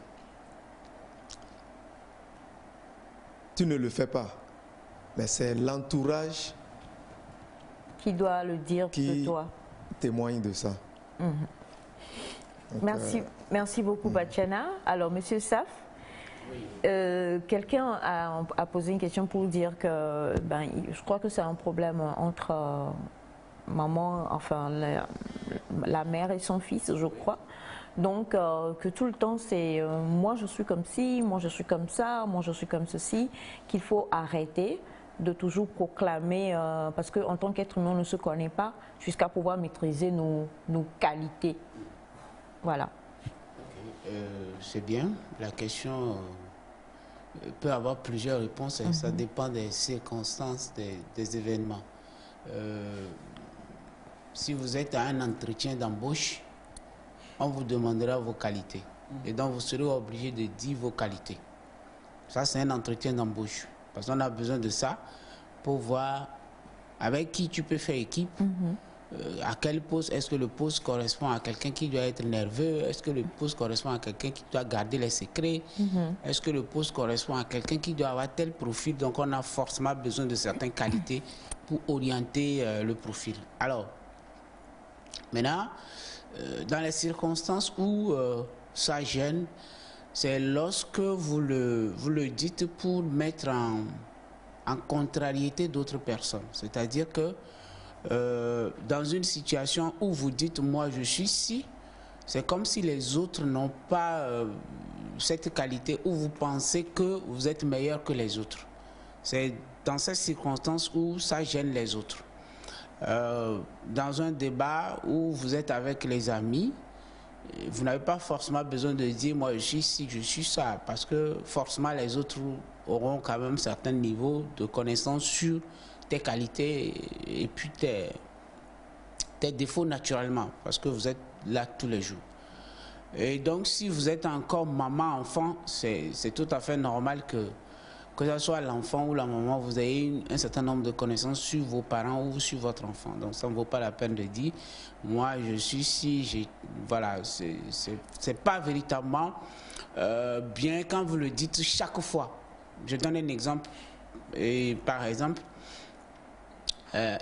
Tu ne le fais pas. Mais c'est l'entourage
qui doit le dire de toi.
Témoigne de ça.
Donc, merci beaucoup Bachana. Alors, Monsieur Saf, quelqu'un a posé une question pour dire que je crois que c'est un problème entre maman, enfin la mère et son fils, je crois. Donc que tout le temps c'est moi je suis comme ci, moi je suis comme ça, moi je suis comme ceci, qu'il faut arrêter de toujours proclamer, parce qu'en tant qu'être humain on ne se connaît pas jusqu'à pouvoir maîtriser nos qualités. Voilà.
C'est bien, la question peut avoir plusieurs réponses, et ça dépend des circonstances, des événements. Si vous êtes à un entretien d'embauche, on vous demandera vos qualités. Et donc vous serez obligé de dire vos qualités. Ça, c'est un entretien d'embauche. Parce qu'on a besoin de ça pour voir avec qui tu peux faire équipe, À quel poste? Est-ce que le poste correspond à quelqu'un qui doit être nerveux? Est-ce que le poste correspond à quelqu'un qui doit garder les secrets? Est-ce que le poste correspond à quelqu'un qui doit avoir tel profil? Donc on a forcément besoin de certaines qualités pour orienter le profil. Alors, maintenant, dans les circonstances où ça gêne, c'est lorsque vous le dites pour mettre en contrariété d'autres personnes. C'est-à-dire que dans une situation où vous dites moi je suis ci, c'est comme si les autres n'ont pas cette qualité, où vous pensez que vous êtes meilleur que les autres. C'est dans ces circonstances où ça gêne les autres. Dans un débat où vous êtes avec les amis, vous n'avez pas forcément besoin de dire moi je suis ci, je suis ça, parce que forcément les autres auront quand même certains niveaux de connaissance sur tes qualités et puis tes défauts naturellement, parce que vous êtes là tous les jours. Et donc si vous êtes encore maman, enfant, c'est tout à fait normal que ce soit l'enfant ou la maman, vous ayez un certain nombre de connaissances sur vos parents ou sur votre enfant. Donc ça ne vaut pas la peine de dire moi je suis si, voilà, c'est pas véritablement bien quand vous le dites chaque fois. Je donne un exemple. Et par exemple,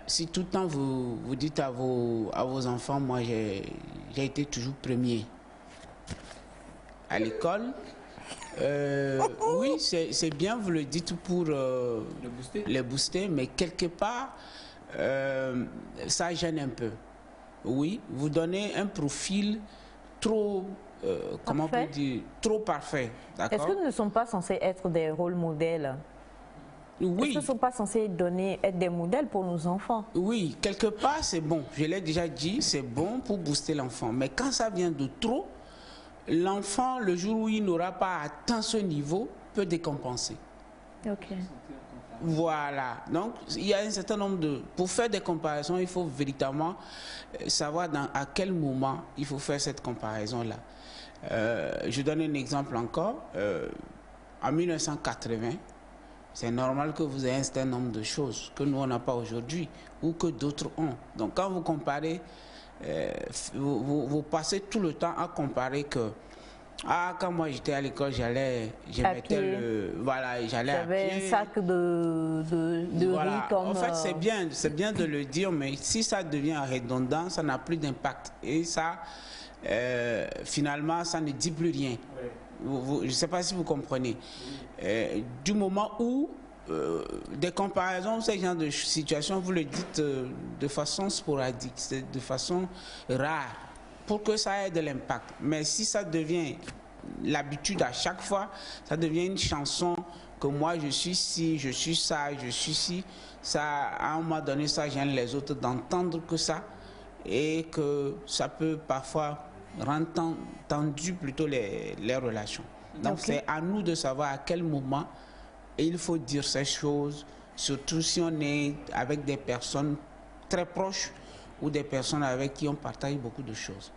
si tout le temps vous dites à vos enfants, moi j'ai été toujours premier à l'école, oui, c'est bien, vous le dites pour les booster, mais quelque part, ça gêne un peu. Oui, vous donnez un profil trop, comment on peut dire, trop parfait.
Est-ce que nous ne sommes pas censés être des rôles modèles?
Oui.
Est-ce que nous ne sommes pas censés être des modèles pour nos enfants?
Oui, quelque part c'est bon. Je l'ai déjà dit, c'est bon pour booster l'enfant. Mais quand ça vient de trop, l'enfant, le jour où il n'aura pas atteint ce niveau, peut décompenser.
Ok.
Voilà. Donc, il y a un certain nombre de... Pour faire des comparaisons, il faut véritablement savoir à quel moment il faut faire cette comparaison-là. Je donne un exemple encore. En 1980, c'est normal que vous ayez un certain nombre de choses que nous, on n'a pas aujourd'hui ou que d'autres ont. Donc, quand vous comparez, vous passez tout le temps à comparer que quand moi j'étais à l'école, j'allais à pied.
J'avais un sac de
voilà.
riz comme...
En fait, c'est bien de le dire, mais si ça devient redondant, ça n'a plus d'impact. Et ça, finalement, ça ne dit plus rien. Je ne sais pas si vous comprenez. Du moment où des comparaisons, ce genre de situations, vous le dites de façon sporadique, de façon rare, pour que ça ait de l'impact. Mais si ça devient l'habitude à chaque fois, ça devient une chanson que moi je suis ci, je suis ça, je suis ci, ça, à un moment donné, ça gêne les autres d'entendre que ça, et que ça peut parfois rendre tendu plutôt les relations. Donc c'est à nous de savoir à quel moment il faut dire ces choses, surtout si on est avec des personnes très proches ou des personnes avec qui on partage beaucoup de choses.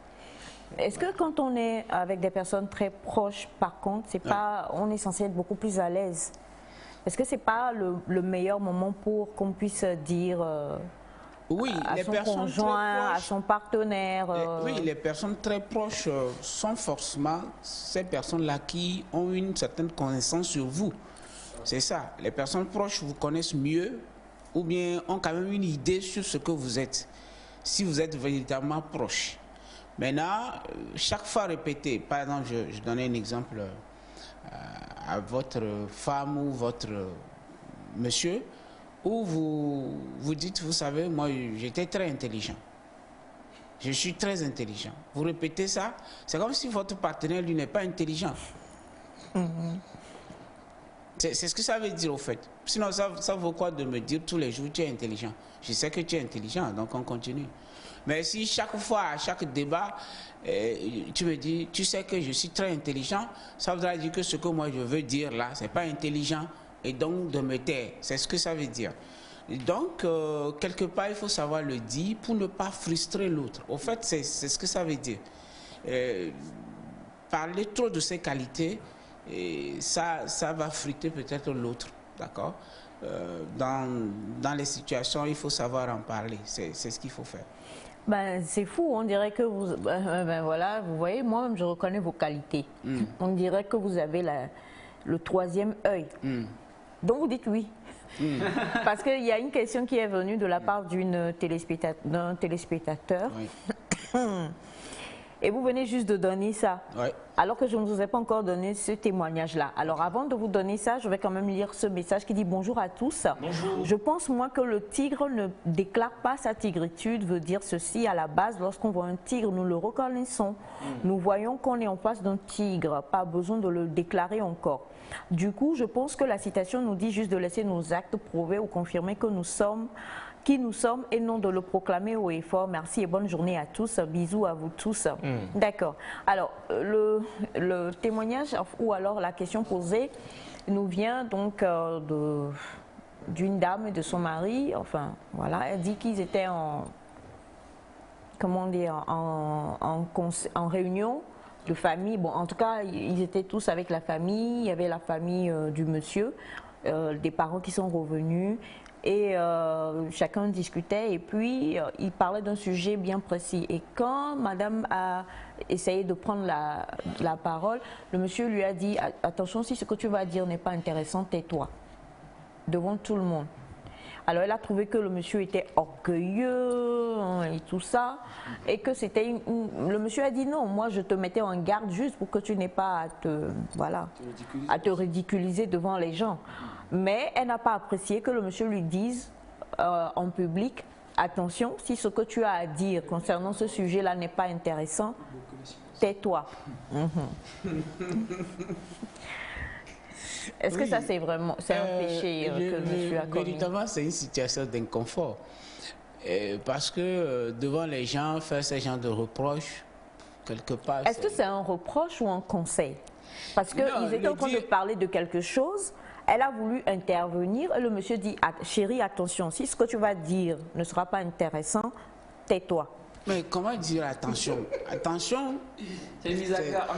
Est-ce que quand on est avec des personnes très proches, par contre, on est censé être beaucoup plus à l'aise? Est-ce que c'est pas le meilleur moment pour qu'on puisse dire
oui,
à son conjoint, à son partenaire?
Oui, les personnes très proches sont forcément ces personnes-là qui ont une certaine connaissance sur vous. C'est ça. Les personnes proches vous connaissent mieux ou bien ont quand même une idée sur ce que vous êtes, si vous êtes véritablement proche. Maintenant, chaque fois répéter, par exemple, je donne un exemple à votre femme ou votre monsieur, où vous dites, vous savez, moi j'étais très intelligent. Je suis très intelligent. Vous répétez ça, c'est comme si votre partenaire, lui, n'est pas intelligent. C'est ce que ça veut dire au fait. Sinon, ça vaut quoi de me dire tous les jours tu es intelligent? Je sais que tu es intelligent, donc on continue. Mais si chaque fois, à chaque débat, tu me dis, tu sais que je suis très intelligent, ça voudra dire que ce que moi je veux dire là, c'est pas intelligent, et donc de me taire. C'est ce que ça veut dire. Et donc, quelque part, il faut savoir le dire pour ne pas frustrer l'autre. Au fait, c'est ce que ça veut dire. Parler trop de ses qualités, et ça va frustrer peut-être l'autre. d'accord? Dans les situations, il faut savoir en parler. C'est ce qu'il faut faire.
Ben, c'est fou, on dirait que vous... Ben, voilà, vous voyez, moi-même, je reconnais vos qualités. On dirait que vous avez le troisième œil. Donc, vous dites oui. Parce qu'il y a une question qui est venue de la part d'un téléspectateur.
Oui.
Et vous venez juste de donner ça,
Ouais.
alors que je ne vous ai pas encore donné ce témoignage-là. Alors avant de vous donner ça, je vais quand même lire ce message qui dit « Bonjour à tous.
Bonjour.
Je pense moi que le tigre ne déclare pas sa tigritude, veut dire ceci à la base. Lorsqu'on voit un tigre, nous le reconnaissons. Nous voyons qu'on est en face d'un tigre, pas besoin de le déclarer encore. Du coup, je pense que la citation nous dit juste de laisser nos actes prouver ou confirmer que nous sommes qui nous sommes et non de le proclamer haut et fort. Merci et bonne journée à tous. Bisous à vous tous. D'accord. Alors, le témoignage ou alors la question posée nous vient donc d'une dame et de son mari. Enfin, voilà, elle dit qu'ils étaient en réunion de famille. Bon, en tout cas, ils étaient tous avec la famille. Il y avait la famille du monsieur, des parents qui sont revenus. Et chacun discutait et puis il parlait d'un sujet bien précis. Et quand madame a essayé de prendre la parole, le monsieur lui a dit « Attention, si ce que tu vas dire n'est pas intéressant, tais-toi » devant tout le monde. Alors elle a trouvé que le monsieur était orgueilleux et tout ça, et que c'était le monsieur a dit non, moi je te mettais en garde juste pour que tu n'aies pas à te ridiculiser devant les gens. Mais elle n'a pas apprécié que le monsieur lui dise en public, attention, si ce que tu as à dire concernant ce sujet-là n'est pas intéressant, tais-toi. Est-ce que ça c'est vraiment un péché que le monsieur a commis?
Véritablement, c'est une situation d'inconfort. Parce que devant les gens, faire ce genre de reproches, quelque part...
Est-ce que c'est un reproche ou un conseil? Parce qu'ils étaient en train de parler de quelque chose, elle a voulu intervenir et le monsieur dit « Chérie, attention, si ce que tu vas dire ne sera pas intéressant, tais-toi ».
Mais comment dire attention? Attention,
c'est mise à garde.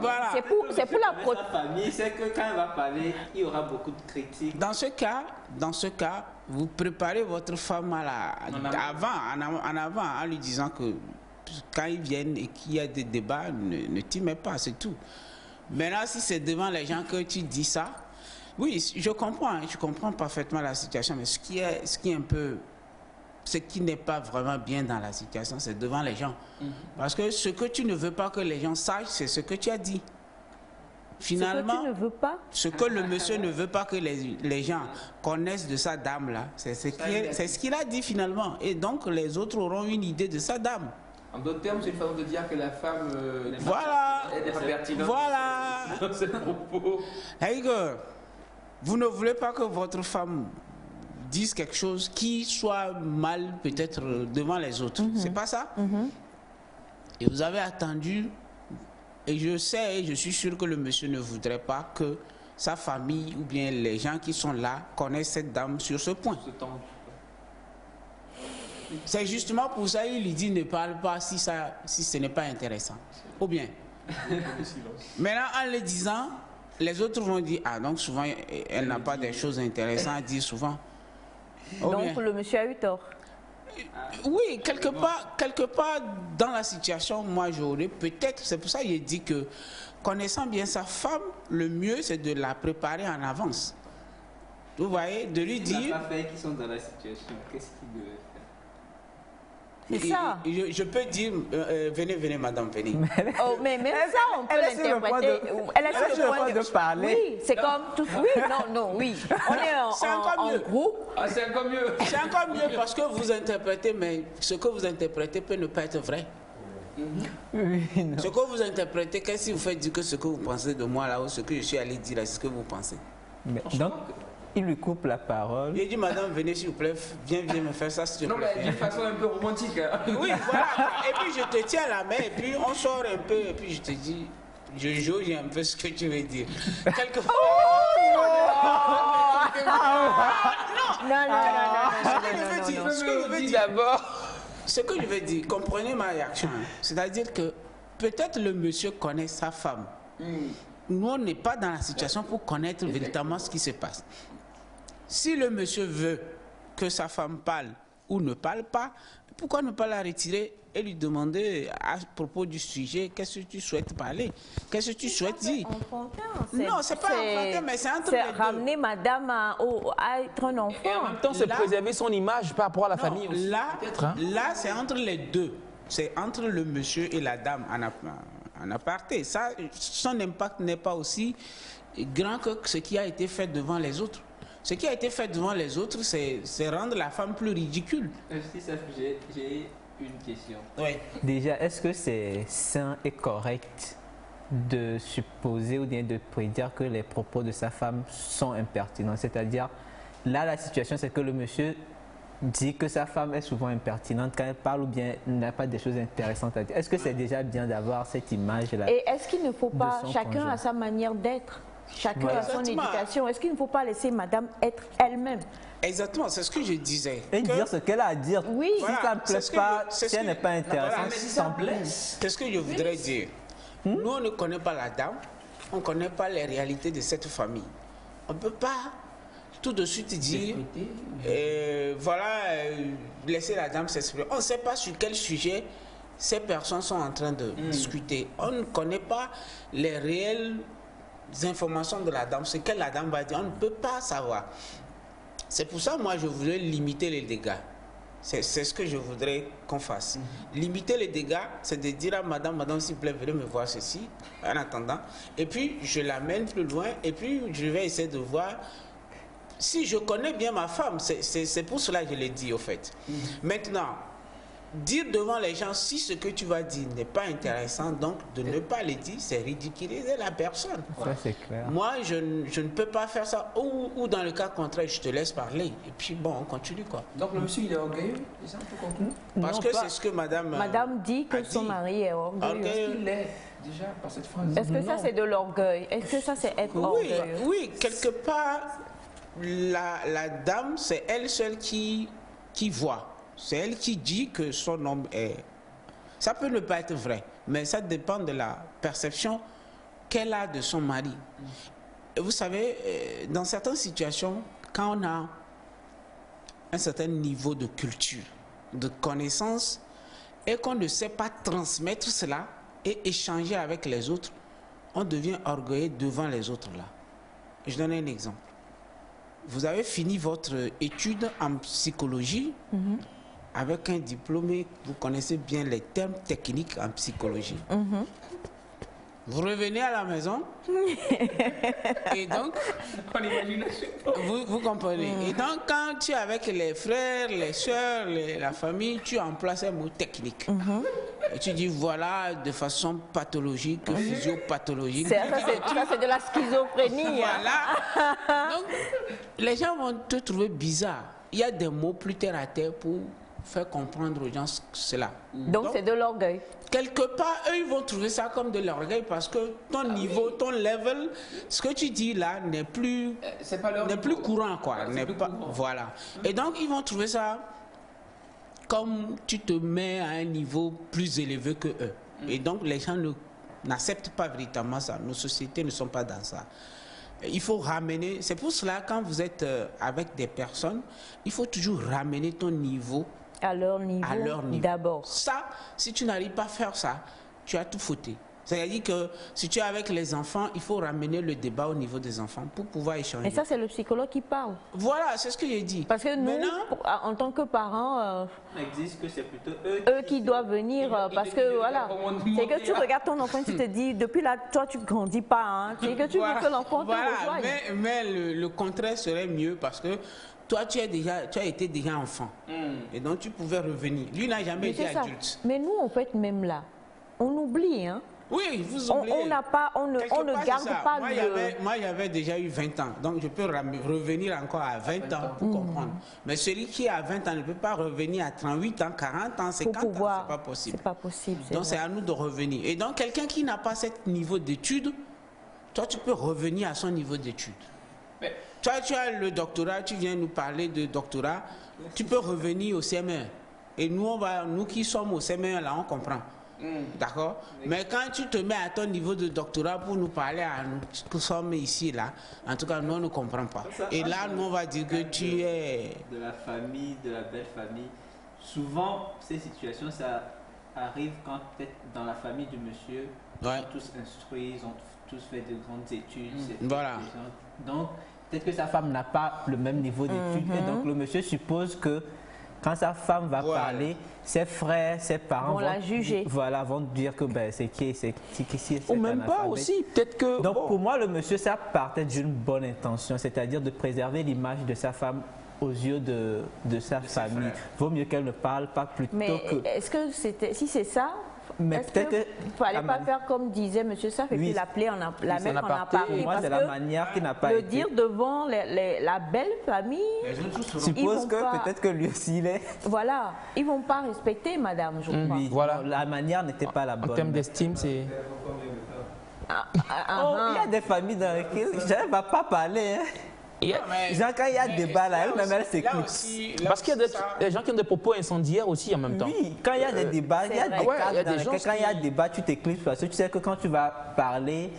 Voilà.
C'est pour la
famille, c'est que quand elle va parler, il y aura beaucoup de critiques.
Dans ce cas, vous préparez votre femme en avant, en lui disant que quand ils viennent et qu'il y a des débats, ne t'y mets pas, c'est tout. Maintenant, si c'est devant les gens que tu dis ça, oui, je comprends parfaitement la situation, mais ce qui est un peu... Ce qui n'est pas vraiment bien dans la situation, c'est devant les gens. Parce que ce que tu ne veux pas que les gens sachent, c'est ce que tu as dit. Finalement,
ce que tu ne veux pas?
Ce que le monsieur ne veut pas que les gens connaissent de sa dame-là, c'est ce qu'il a dit finalement. Et donc, les autres auront une idée de sa dame.
En d'autres termes, c'est une façon de dire que la femme n'est pas pertinente.
Voilà.
Dans ses propos.
Vous ne voulez pas que votre femme dise quelque chose qui soit mal peut-être devant les autres. C'est pas ça? Et vous avez attendu, et je sais et je suis sûr que le monsieur ne voudrait pas que sa famille ou bien les gens qui sont là connaissent cette dame sur ce point. C'est justement pour ça qu'il lui dit ne parle pas si ce n'est pas intéressant. Ou bien. Maintenant, en le disant, les autres vont dire, ah donc souvent elle n'a pas des choses intéressantes à dire souvent.
Donc le monsieur a eu tort.
Oui, quelque part dans la situation, moi j'aurais peut-être, c'est pour ça qu'il dit que connaissant bien sa femme, le mieux c'est de la préparer en avance. Vous voyez, de lui dire...
Les affaires qui sont dans la situation, qu'est-ce qu'il devait faire?
C'est ça.
Je peux dire, venez madame, venez.
Oh, mais même ça, on peut l'interpréter. Elle est sur le point de parler. Oui, c'est comme tout. Oui, oui. On est en groupe.
Ah, c'est encore mieux.
C'est encore mieux parce que vous interprétez, mais ce que vous interprétez peut ne pas être vrai. Ce que vous interprétez, qu'est-ce que vous faites dire que ce que vous pensez de moi là, ou ce que je suis allé dire là, c'est ce que vous pensez.
Mais, donc, il lui coupe la parole.
Il dit, madame, venez s'il vous plaît, viens me faire ça s'il te plaît.
Non, mais d'une façon un peu romantique. Hein.
Oui, voilà. Et puis je te tiens la main, et puis on sort un peu, et puis je te dis, je jauge un peu ce que tu veux dire. Quelquefois. Non. Ce que je veux dire d'abord. Ce que je veux dire, comprenez ma réaction. C'est-à-dire que peut-être le monsieur connaît sa femme. Nous, on n'est pas dans la situation pour connaître véritablement ce qui se passe. Si le monsieur veut que sa femme parle ou ne parle pas, pourquoi ne pas la retirer et lui demander à propos du sujet, qu'est-ce que tu souhaites parler? Qu'est-ce que tu souhaites dire? Non, c'est pas enfantin, mais c'est entre les deux.
Ramener madame à être un enfant.
Et en même temps, c'est préserver son image par rapport à la famille aussi.
Là, c'est entre les deux. C'est entre le monsieur et la dame en aparté. Ça, son impact n'est pas aussi grand que ce qui a été fait devant les autres. Ce qui a été fait devant les autres, c'est rendre la femme plus ridicule.
J'ai une question.
Oui.
Déjà, est-ce que c'est sain et correct de supposer ou bien de prédire que les propos de sa femme sont impertinents? C'est-à-dire, là, la situation, c'est que le monsieur dit que sa femme est souvent impertinente quand elle parle ou bien n'a pas des choses intéressantes à dire. Est-ce que c'est déjà bien d'avoir cette image-là?
Et est-ce qu'il ne faut pas, chacun a sa manière d'être, chacun a son éducation, est-ce qu'il ne faut pas laisser madame être elle-même?
Exactement, c'est ce que je disais.
Et dire ce qu'elle a à dire.
Oui.
Si ça ne plaît pas, si elle n'est pas intéressante,
si ça blesse. C'est ce que je voudrais dire. Nous, on ne connaît pas la dame, on ne connaît pas les réalités de cette famille. On ne peut pas tout de suite dire, laisser la dame s'exprimer. On ne sait pas sur quel sujet ces personnes sont en train de discuter. On ne connaît pas les réelles informations de la dame, ce que la dame va dire. On ne peut pas savoir. C'est pour ça, moi, je voudrais limiter les dégâts. C'est ce que je voudrais qu'on fasse. Limiter les dégâts, c'est de dire à madame, s'il vous plaît, venez me voir ceci, en attendant. Et puis, je l'amène plus loin, et puis, je vais essayer de voir si je connais bien ma femme. C'est pour cela que je l'ai dit, au fait. Maintenant, dire devant les gens, si ce que tu vas dire n'est pas intéressant, donc de ne pas le dire, c'est ridiculiser la personne.
Ça, c'est clair.
Moi, je ne peux pas faire ça. Ou dans le cas contraire, je te laisse parler. Et puis, bon, on continue, quoi.
Donc, le monsieur, il est orgueilleux, c'est ça, pour conclure?
Parce que c'est ce que madame...
Madame dit que son mari est orgueilleux.
Est-ce qu'il l'est, déjà, par cette phrase?
Est-ce que ça, c'est de l'orgueil? Est-ce que ça, c'est être orgueilleux?
Oui, quelque part, la dame, c'est elle seule qui voit. C'est elle qui dit que son homme est... Ça peut ne pas être vrai, mais ça dépend de la perception qu'elle a de son mari. Et vous savez, dans certaines situations, quand on a un certain niveau de culture, de connaissance, et qu'on ne sait pas transmettre cela et échanger avec les autres, on devient orgueilleux devant les autres là. Je donne un exemple. Vous avez fini votre étude en psychologie, avec un diplômé, vous connaissez bien les termes techniques en psychologie. Vous revenez à la maison et donc, vous comprenez. Et donc, quand tu es avec les frères, les soeurs, la famille, tu emploies un mot technique. Et tu dis, voilà, de façon pathologique, physiopathologique.
Ça, c'est de la schizophrénie.
Voilà. Donc, les gens vont te trouver bizarre. Il y a des mots plus terre à terre pour faire comprendre aux gens cela.
Donc c'est de l'orgueil.
Quelque part, eux, ils vont trouver ça comme de l'orgueil parce que ton niveau, ton level, ce que tu dis là n'est plus, courant, quoi. Voilà. Et donc, ils vont trouver ça comme tu te mets à un niveau plus élevé que eux. Et donc, les gens n'acceptent pas véritablement ça. Nos sociétés ne sont pas dans ça. Il faut ramener, c'est pour cela quand vous êtes avec des personnes, il faut toujours ramener ton niveau
à leur niveau d'abord.
Ça, si tu n'arrives pas à faire ça, tu as tout fauté. C'est-à-dire que si tu es avec les enfants, il faut ramener le débat au niveau des enfants pour pouvoir échanger.
Et ça, c'est le psychologue qui parle.
Voilà, c'est ce que j'ai dit.
Parce que nous, en tant que parents,
que c'est plutôt
eux qui doivent venir, parce que voilà, c'est que tu regardes ton enfant, tu te dis, depuis là, toi, tu ne grandis pas. Hein, c'est que tu veux que l'enfant te rejoigne.
Mais le contraire serait mieux parce que toi, tu as été déjà enfant. Et donc, tu pouvais revenir. Lui n'a jamais été adulte.
Mais nous, en fait, même là, on oublie, hein.
Oui, vous oubliez.
On ne garde pas
Moi, j'avais déjà eu 20 ans. Donc, je peux revenir encore à 20 ans pour comprendre. Mais celui qui a 20 ans ne peut pas revenir à 38 ans, 40 ans, 50 ans. C'est pas possible.
C'est pas possible.
Donc, c'est à nous de revenir. Et donc, quelqu'un qui n'a pas ce niveau d'études, toi, tu peux revenir à son niveau d'études. Toi, tu as le doctorat, tu viens nous parler de doctorat, tu peux revenir au CM1. Et nous qui sommes au CM1, là, on comprend. D'accord. Mais quand tu te mets à ton niveau de doctorat pour nous parler à nous qui sommes ici, là, en tout cas, nous, on ne comprend pas. Et là, nous, on va dire que tu es...
De la famille, de la belle famille. Souvent, ces situations, ça arrive quand peut-être dans la famille du monsieur, ils sont tous instruits, ils ont tous fait de grandes études.
Voilà.
Donc, peut-être que sa femme n'a pas le même niveau d'études. Et donc, le monsieur suppose que quand sa femme va parler, ses frères, ses parents
vont la juger.
Voilà, vont dire que ben, c'est qui
Ou même pas aussi, peut-être que...
Donc pour moi, le monsieur, ça partait d'une bonne intention, c'est-à-dire de préserver l'image de sa femme aux yeux de sa famille. Vaut mieux qu'elle ne parle pas plutôt que...
Mais est-ce que c'était... Si c'est ça...
Mais peut-être que...
Il ne fallait pas faire comme disait M. Saf et puis l'appeler, la mettre en aparté.
Pour moi, c'est la manière qui n'a pas été...
Le dire devant la belle famille...
Suppose que peut-être que lui aussi, il est...
Voilà. Ils ne vont pas respecter, madame, je crois.
Oui, voilà. La manière n'était pas la bonne.
En termes d'estime, c'est...
Il y a des familles dans lesquelles je ne vais pas parler. Genre quand il y a débat là, elle-même elle s'écoute.
Parce qu'il y a des gens qui ont des propos incendiaires aussi en même temps.
Oui, quand il y a des débats, il y a des cas dans lesquels quand il y a débat, tu t'éclipses parce que tu sais que quand tu vas parler,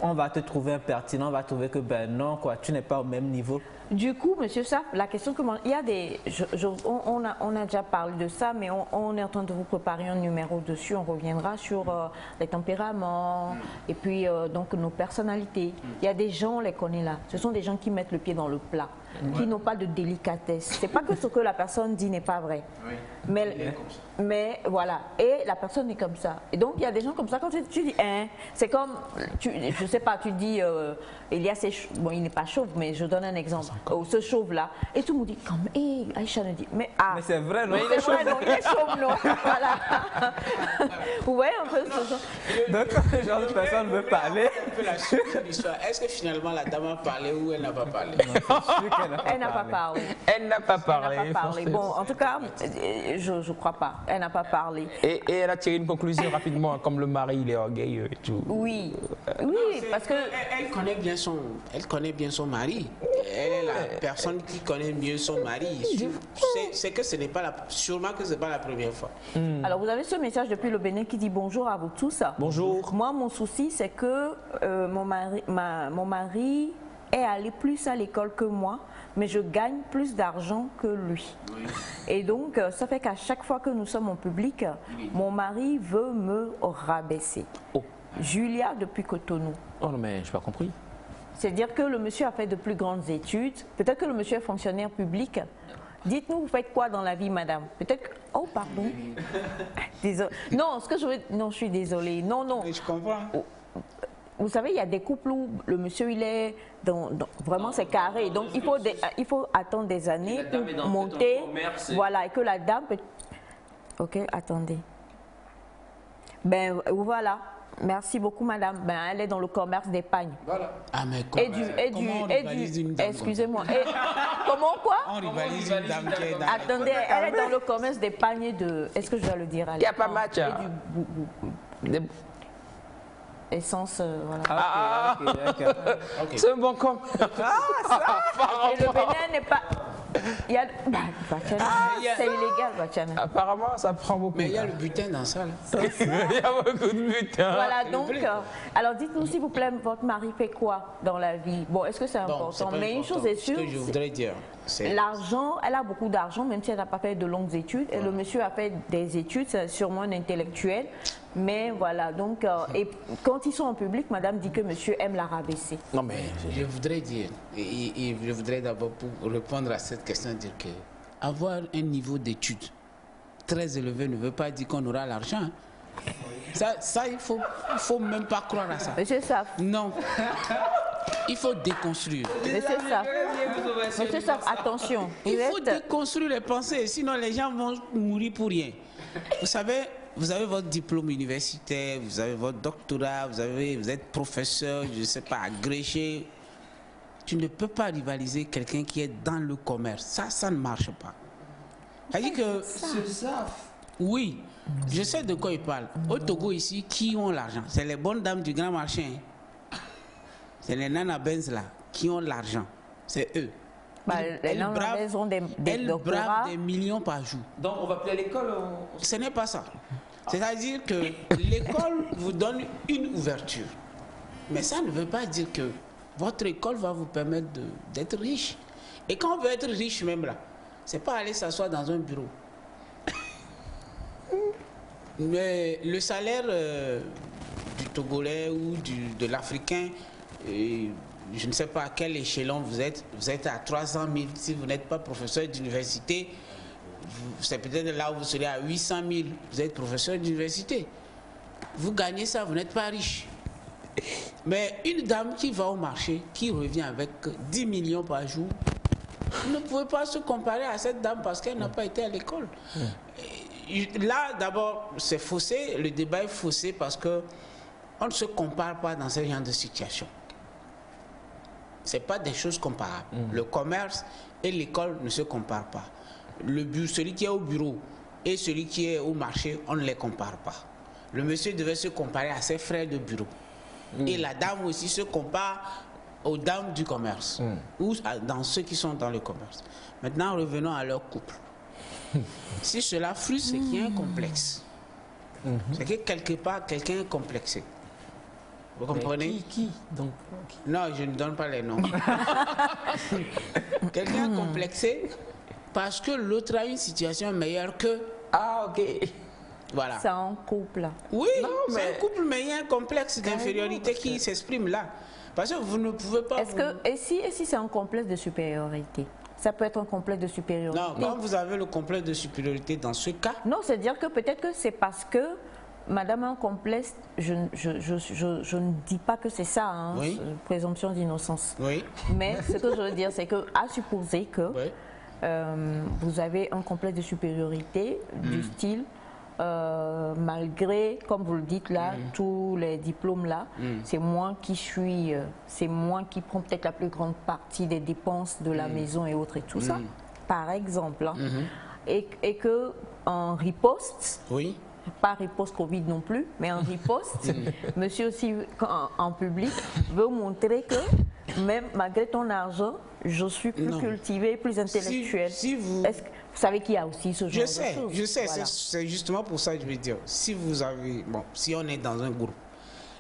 on va te trouver impertinent, on va trouver que ben non, quoi, tu n'es pas au même niveau.
Du coup, monsieur Saf, la question que il y a des, on a déjà parlé de ça, mais on est en train de vous préparer un numéro dessus. On reviendra sur les tempéraments et puis donc nos personnalités. Il y a des gens, on les connaît là. Ce sont des gens qui mettent le pied dans le plat, qui n'ont pas de délicatesse. C'est pas que ce que la personne dit n'est pas vrai, mais voilà. Et la personne est comme ça. Et donc il y a des gens comme ça. Quand tu dis, hein, c'est comme, je sais pas, tu dis, il y a ces, bon, il n'est pas chauve, mais je donne un exemple. Ce chauve là, et tout le monde dit comme, Aïcha nous dit, mais
c'est vrai, non?
C'est vrai, non, il est chauve, non. Voilà. Vous voyez un peu ce genre.
Donc, quand ce genre de personne veut parler.
Un peu la suite de l'histoire. Est-ce que finalement la dame a parlé ou elle n'a pas parlé?
Elle n'a pas parlé.
Elle n'a pas parlé.
Elle n'a pas parlé. Bon, en tout cas, je ne crois pas. Elle n'a pas parlé.
Et elle a tiré une conclusion rapidement, comme le mari, il est orgueilleux et tout.
Oui, oui, parce que...
Elle connaît bien son mari. Elle est la personne qui connaît mieux son mari. C'est que ce n'est pas sûrement que ce n'est pas la première fois.
Alors, vous avez ce message depuis le Bénin qui dit bonjour à vous tous.
Bonjour.
Moi, mon souci, c'est que mon mari est allé plus à l'école que moi, mais je gagne plus d'argent que lui. Oui. Et donc, ça fait qu'à chaque fois que nous sommes en public, mon mari veut me rabaisser.
Oh.
Julia depuis Cotonou.
Oh non, mais je n'ai pas compris.
C'est-à-dire que le monsieur a fait de plus grandes études. Peut-être que le monsieur est fonctionnaire public. Dites-nous, vous faites quoi dans la vie, madame? Peut-être que... Oh, pardon. Désolé. Non, ce que je veux... Non, je suis désolée. Non, non.
Mais je comprends.
Vous savez, il y a des couples où le monsieur, il est vraiment c'est carré. Donc, il faut attendre des années pour monter. Voilà, et que la dame peut... Ok, attendez. Ben, voilà. Merci beaucoup, madame. Ben, elle est dans le commerce des pagnes. Voilà.
Ah, mais
excusez-moi. Comment quoi?
On rivalise une dame qui est dans...
Attendez, elle est dans le commerce des pagnes de... Est-ce que je dois le dire?
Il n'y a pas match.
Essence, voilà.
Okay. C'est un bon com.
Et le Bénin n'est pas... Il y a... c'est illégal, Bachana.
Apparemment, ça prend beaucoup.
Mais il y a le butin dans ça, là.
Il y a beaucoup de butin.
Voilà, donc... alors, dites-nous, s'il vous plaît, votre mari fait quoi dans la vie? Bon, est-ce que c'est important? Mais une chose est sûre...
Ce que je voudrais dire...
L'argent, elle a beaucoup d'argent, même si elle n'a pas fait de longues études. Et le monsieur a fait des études, c'est sûrement un intellectuel. Mais voilà, donc... et quand ils sont en public, madame dit que monsieur aime la rabaisser.
Non, mais...
Je voudrais dire, et je voudrais d'abord, pour répondre à cette question, dire que avoir un niveau d'études très élevé ne veut pas dire qu'on aura l'argent. Ça, il faut même pas croire à ça.
Monsieur Saf.
Non. Il faut déconstruire.
Monsieur Saf, attention.
Il faut déconstruire les pensées, sinon les gens vont mourir pour rien. Vous savez, vous avez votre diplôme universitaire, vous avez votre doctorat, vous êtes professeur, je ne sais pas, agrégé. Tu ne peux pas rivaliser quelqu'un qui est dans le commerce. Ça ne marche pas. C'est-à-dire que...
C'est ça.
Oui, je sais de quoi il parle. Au Togo ici, qui ont l'argent? C'est les bonnes dames du grand marché. C'est les Nana Benz là, qui ont l'argent. C'est eux.
Les Nana Benz ont des doctorats.
Bravent des millions par jour.
Donc on va plus à l'école?
Ce n'est pas ça. C'est-à-dire que l'école vous donne une ouverture. Mais ça ne veut pas dire que votre école va vous permettre d'être riche. Et quand on veut être riche même là, c'est pas aller s'asseoir dans un bureau. Mais le salaire du Togolais ou de l'Africain, je ne sais pas à quel échelon vous êtes à 300 000. Si vous n'êtes pas professeur d'université, c'est peut-être là où vous serez à 800 000. Vous êtes professeur d'université. Vous gagnez ça, vous n'êtes pas riche. Mais une dame qui va au marché, qui revient avec 10 millions par jour, vous ne pouvez pas se comparer à cette dame parce qu'elle n'a pas été à l'école. Là, d'abord, c'est faussé, le débat est faussé parce qu'on ne se compare pas dans ce genre de situation. Ce n'est pas des choses comparables. Le commerce et l'école ne se comparent pas. Celui qui est au bureau et celui qui est au marché, on ne les compare pas. Le monsieur devait se comparer à ses frères de bureau. Et la dame aussi se compare aux dames du commerce ou dans ceux qui sont dans le commerce. Maintenant, revenons à leur couple. Si cela frustre, c'est qu'il y a un complexe. C'est que quelque part, quelqu'un est complexé. Vous comprenez?
Qui donc?
Non, je ne donne pas les noms. Quelqu'un est complexé parce que l'autre a une situation meilleure que...
Ah, ok.
Voilà.
C'est un couple.
Oui, c'est un couple, mais il y a un complexe d'infériorité qui s'exprime là. Parce que vous ne pouvez pas...
Et si c'est un complexe de supériorité? Ça peut être un complexe de supériorité.
Non, quand vous avez le complexe de supériorité dans ce cas...
Non, c'est-à-dire que peut-être que c'est parce que madame a un complexe, je ne dis pas que c'est ça, hein,
oui.
Présomption d'innocence.
Oui.
Mais ce que je veux dire, c'est que à supposer que
oui.
Vous avez un complexe de supériorité du style... malgré, comme vous le dites là, tous les diplômes là, c'est moi qui suis, c'est moi qui prends peut-être la plus grande partie des dépenses de la maison et autres et tout ça, par exemple. Hein. Et que en riposte,
oui.
Pas riposte Covid non plus, mais en riposte, monsieur aussi en public veut montrer que même malgré ton argent, je suis plus cultivé, plus intellectuel. Est-ce que vous savez qu'il y a aussi ce genre de choses?
Je sais,
Voilà.
c'est justement pour ça que je veux dire. Si vous avez, si on est dans un groupe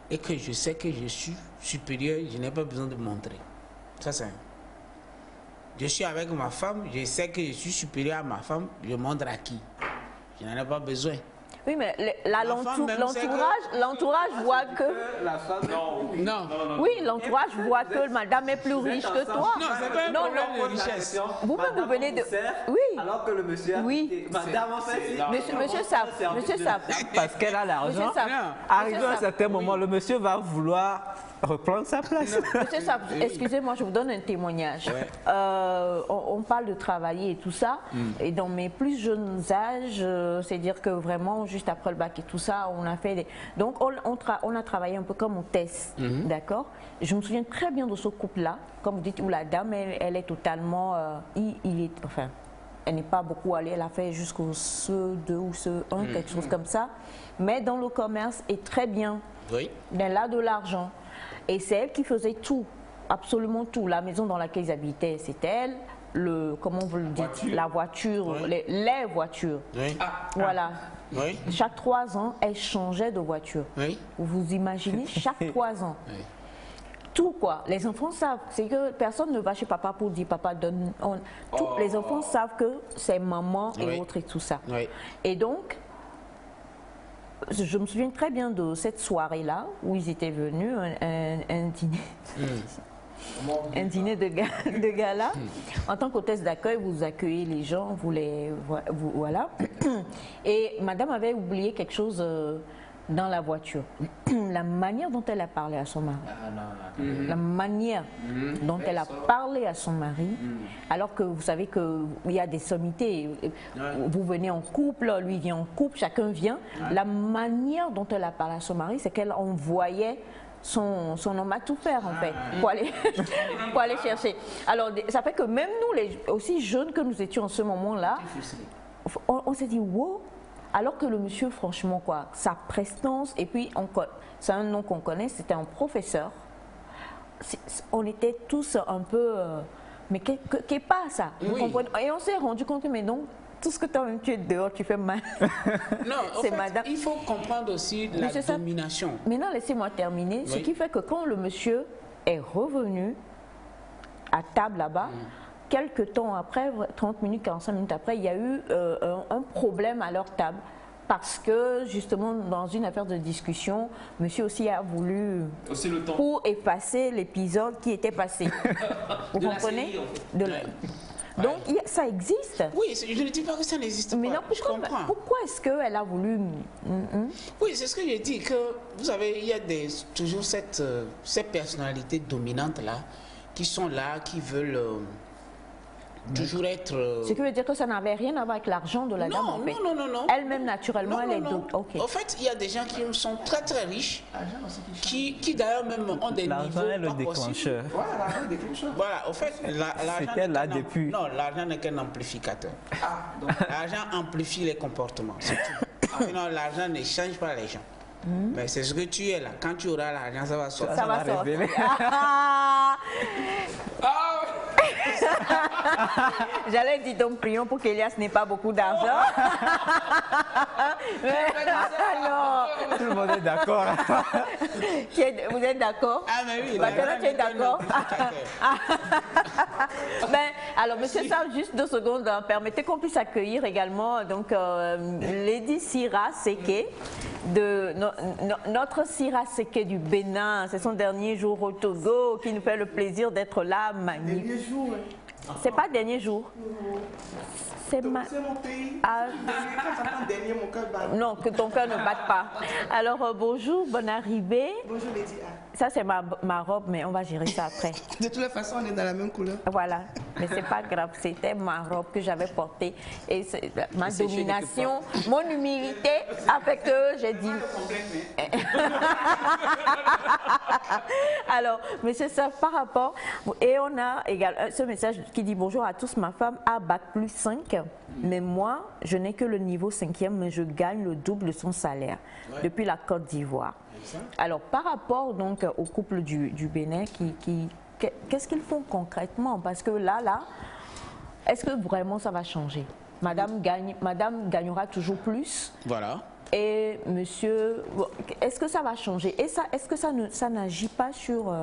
et que je sais que je suis supérieur, je n'ai pas besoin de montrer. Ça c'est. Je suis avec ma femme, je sais que je suis supérieur à ma femme, je montre à qui? Je n'en ai pas besoin.
Oui, mais l'entourage voit que...
Non.
Oui, l'entourage voit que madame est plus riche que toi.
Non, c'est pas un problème de richesse.
Vous-même, vous venez de... Oui.
Alors que le monsieur a
oui.
madame en fait...
Monsieur Sap.
Parce qu'elle a l'argent. Arrivé à un certain moment, le monsieur va vouloir reprendre sa place.
Monsieur Sap, excusez-moi, je vous donne un témoignage.
Ouais.
On parle de travailler et tout ça. Et dans mes plus jeunes âges, c'est-à-dire que vraiment, juste après le bac et tout ça, on a fait des... Donc, on a travaillé un peu comme hôtesse, d'accord? Je me souviens très bien de ce couple-là, comme vous dites, où la dame, elle est totalement... enfin, elle n'est pas beaucoup allée, elle a fait jusqu'au CE2 ou CE1, quelque chose comme ça. Mais dans le commerce, est très bien.
Oui.
Elle a de l'argent. Et c'est elle qui faisait tout, absolument tout. La maison dans laquelle ils habitaient, c'était elle. Comment vous le dites, la voiture, oui. les voitures. Oui. Voilà. Oui. Chaque 3 ans, elle changeait de voiture. Oui. Vous imaginez, chaque 3 ans. Oui. Tout quoi. Les enfants savent. C'est que personne ne va chez papa pour dire papa donne. Les enfants savent que c'est maman et autres et tout ça. Oui. Et donc, je me souviens très bien de cette soirée-là où ils étaient venus, un dîner. Un dîner de gala. En tant qu'hôtesse d'accueil, vous accueillez les gens, voilà. Et madame avait oublié quelque chose dans la voiture. La manière dont elle a parlé à son mari. La manière dont elle a parlé à son mari, alors que vous savez qu'il y a des sommités. Vous venez en couple, lui vient en couple, chacun vient. La manière dont elle a parlé à son mari, c'est qu'elle envoyait son homme à tout faire en fait pour aller chercher. Alors ça fait que même nous, aussi jeunes que nous étions en ce moment-là, on s'est dit wow. Alors que le monsieur, franchement quoi, sa prestance, et puis c'est un nom qu'on connaît, c'était un professeur. On était tous un peu mais qu'est-ce pas ça, vous comprenez? Et on s'est rendu compte que mais non, tout ce que toi-même tu es dehors, tu fais mal.
Non, en fait,
madame.
il faut comprendre aussi la domination.
Maintenant, laissez-moi terminer. Oui. Ce qui fait que quand le monsieur est revenu à table là-bas, quelques temps après, 30 minutes, 45 minutes après, il y a eu un problème à leur table. Parce que justement, dans une affaire de discussion, monsieur aussi a voulu
aussi le temps
pour effacer l'épisode qui était passé. Vous comprenez? Donc, ça existe.
Oui, je ne dis pas que ça n'existe pas.
Mais non, pourquoi est-ce qu'elle a voulu...
Oui, c'est ce que j'ai dit, que vous savez, il y a toujours ces personnalités dominantes-là, qui sont là, qui veulent... toujours être...
Ce qui veut dire que ça n'avait rien à voir avec l'argent de la dame, en fait.
Non.
Elle-même, naturellement, elle est...
Okay. En fait, il y a des gens qui sont très très riches, qui d'ailleurs même ont des niveaux...
L'argent est le déclencheur.
Voilà, l'argent déclencheur. Voilà, en fait, l'argent n'est qu'un amplificateur. L'argent amplifie les comportements, c'est tout. Sinon, l'argent ne change pas les gens. Mais c'est ce que tu es là. Quand tu auras l'argent, ça va sortir.
Ça va sortir. J'allais dire donc prions pour qu'Elias n'ait pas beaucoup d'argent.
Non. Tout le monde est d'accord.
Vous êtes d'accord?
Ah mais oui.
Maintenant tu es d'accord? Alors monsieur Sam, juste 2 secondes, permettez qu'on puisse accueillir également donc Lady Sira Seke de notre Sira Seke du Bénin. C'est son dernier jour au Togo qui nous fait le plaisir d'être là. Magnifique. C'est pas dernier jour. C'est mon pays. Dernier, mon cœur bat. Non, que ton cœur ne batte pas. Alors bonjour, bonne arrivée.
Bonjour Lady A.
Ça c'est ma robe, mais on va gérer ça après.
De toutes les façons, on est dans la même couleur.
Voilà, mais c'est pas grave, c'était ma robe que j'avais portée. Et ma domination, mon humilité a fait que j'ai dit... Alors, monsieur Saf, par rapport... Et on a également ce message qui dit « Bonjour à tous, ma femme a bac plus 5, mais moi, je n'ai que le niveau 5e, mais je gagne le double de son salaire depuis la Côte d'Ivoire. » Alors, par rapport donc au couple du Bénin, qu'est-ce qu'ils font concrètement? Parce que là, est-ce que vraiment ça va changer? Madame gagnera toujours plus.
Voilà.
Et monsieur, est-ce que ça va changer? Et ça, est-ce que ça n'agit pas sur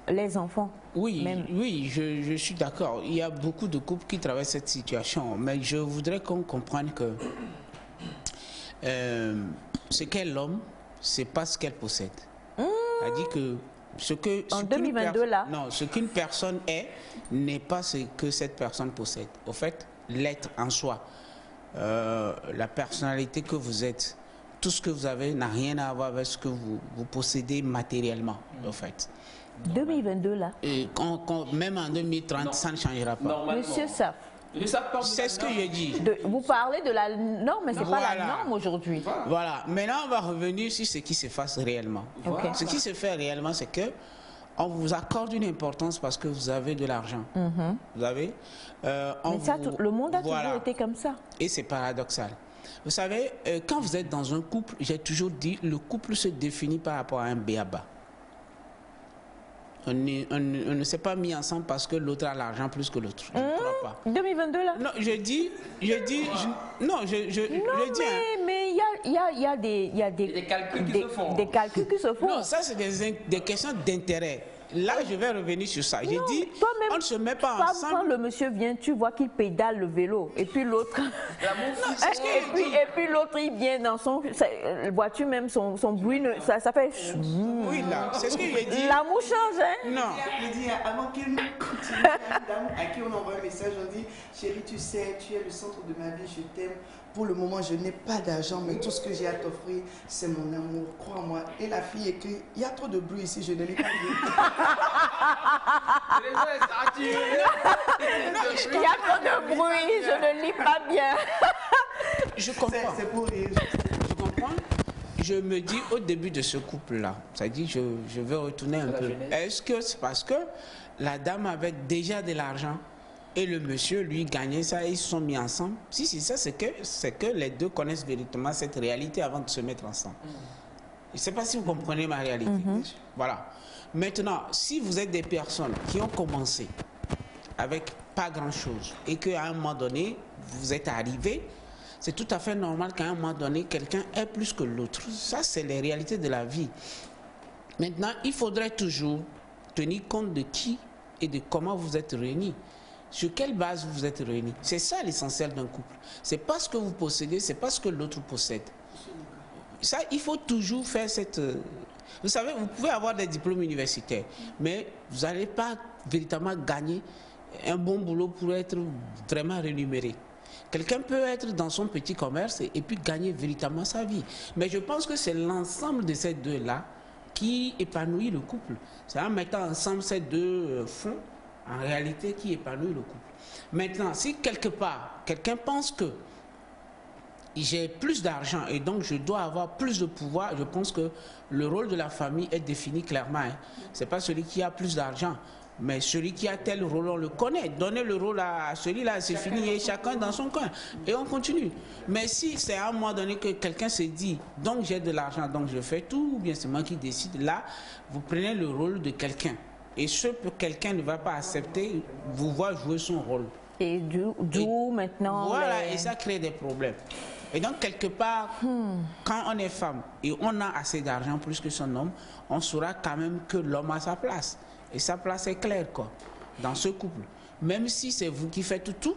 les enfants?
Oui,
même?
Oui, je suis d'accord. Il y a beaucoup de couples qui traversent cette situation. Mais je voudrais qu'on comprenne que ce qu'est l'homme, c'est pas ce qu'elle possède. C'est-à-dire que
en 2022 là.
Non, ce qu'une personne est n'est pas ce que cette personne possède. Au fait, l'être en soi, la personnalité que vous êtes, tout ce que vous avez n'a rien à voir avec ce que vous possédez matériellement, au fait.
2022 là.
Et même en 2030, non, ça ne changera pas.
Monsieur Saf.
C'est ce que je dis.
Vous parlez de la norme, mais ce n'est pas la norme aujourd'hui.
Voilà. Maintenant, on va revenir sur ce qui se passe réellement.
Okay.
Ce qui se fait réellement, c'est que on vous accorde une importance parce que vous avez de l'argent. Vous avez.
Mais ça, le monde a toujours été comme ça.
Et c'est paradoxal. Vous savez, quand vous êtes dans un couple, j'ai toujours dit, le couple se définit par rapport à un b.a.-ba. On ne s'est pas mis ensemble parce que l'autre a l'argent plus que l'autre. Je ne crois pas.
2022 là.
Non, je dis. Non,
mais il y a des calculs qui se font. Des calculs qui se font.
Non, ça c'est des questions d'intérêt. Là, je vais revenir sur ça. J'ai dit, on ne se met pas ensemble.
Quand le monsieur vient, tu vois qu'il pédale le vélo. Et puis l'autre... et puis l'autre, il vient dans son... Vois-tu même son bruit, ça fait...
Oui, là, c'est ce que j'ai dit.
L'amour change, hein?
Non.
Il dit, avant qu'il continue, il y a une dame à qui on envoie un message, on dit, chérie, tu sais, tu es le centre de ma vie, je t'aime. Pour le moment, je n'ai pas d'argent, mais tout ce que j'ai à t'offrir, c'est mon amour, crois-moi. Et la fille écrit, il y a trop de bruit ici, je ne lis pas bien.
Il y a trop de bruit, je ne lis pas bien.
Je comprends.
C'est pour rire.
Je comprends. Je me dis au début de ce couple-là, c'est-à-dire je veux retourner un peu. Est-ce que c'est parce que la dame avait déjà de l'argent et le monsieur, lui, gagnait ça et ils se sont mis ensemble? Si c'est ça, c'est que les deux connaissent véritablement cette réalité avant de se mettre ensemble. Je ne sais pas si vous comprenez ma réalité. Voilà. Maintenant, si vous êtes des personnes qui ont commencé avec pas grand-chose et qu'à un moment donné, vous êtes arrivé, c'est tout à fait normal qu'à un moment donné, quelqu'un ait plus que l'autre. Ça, c'est les réalités de la vie. Maintenant, il faudrait toujours tenir compte de qui et de comment vous êtes réunis. Sur quelle base vous êtes réunis. C'est ça l'essentiel d'un couple. C'est pas ce que vous possédez, c'est pas ce que l'autre possède. Ça, il faut toujours faire cette... Vous savez, vous pouvez avoir des diplômes universitaires, mais vous n'allez pas véritablement gagner un bon boulot pour être vraiment rémunéré. Quelqu'un peut être dans son petit commerce et puis gagner véritablement sa vie. Mais je pense que c'est l'ensemble de ces deux-là qui épanouit le couple. C'est en mettant ensemble ces deux fonds, en réalité, qui épanouit le couple. Maintenant, si quelque part, quelqu'un pense que j'ai plus d'argent et donc je dois avoir plus de pouvoir, je pense que le rôle de la famille est défini clairement. Hein. Ce n'est pas celui qui a plus d'argent, mais celui qui a tel rôle, on le connaît. Donner le rôle à celui-là, c'est fini, et chacun dans son coin. Et on continue. Mais si c'est à un moment donné que quelqu'un se dit, donc j'ai de l'argent, donc je fais tout, ou bien c'est moi qui décide, là, vous prenez le rôle de quelqu'un. Et ce que quelqu'un ne va pas accepter, vous voit jouer son rôle.
Et d'où maintenant...
Voilà, et ça crée des problèmes. Et donc, quelque part, quand on est femme et on a assez d'argent plus que son homme, on saura quand même que l'homme a sa place. Et sa place est claire, quoi, dans ce couple. Même si c'est vous qui faites tout,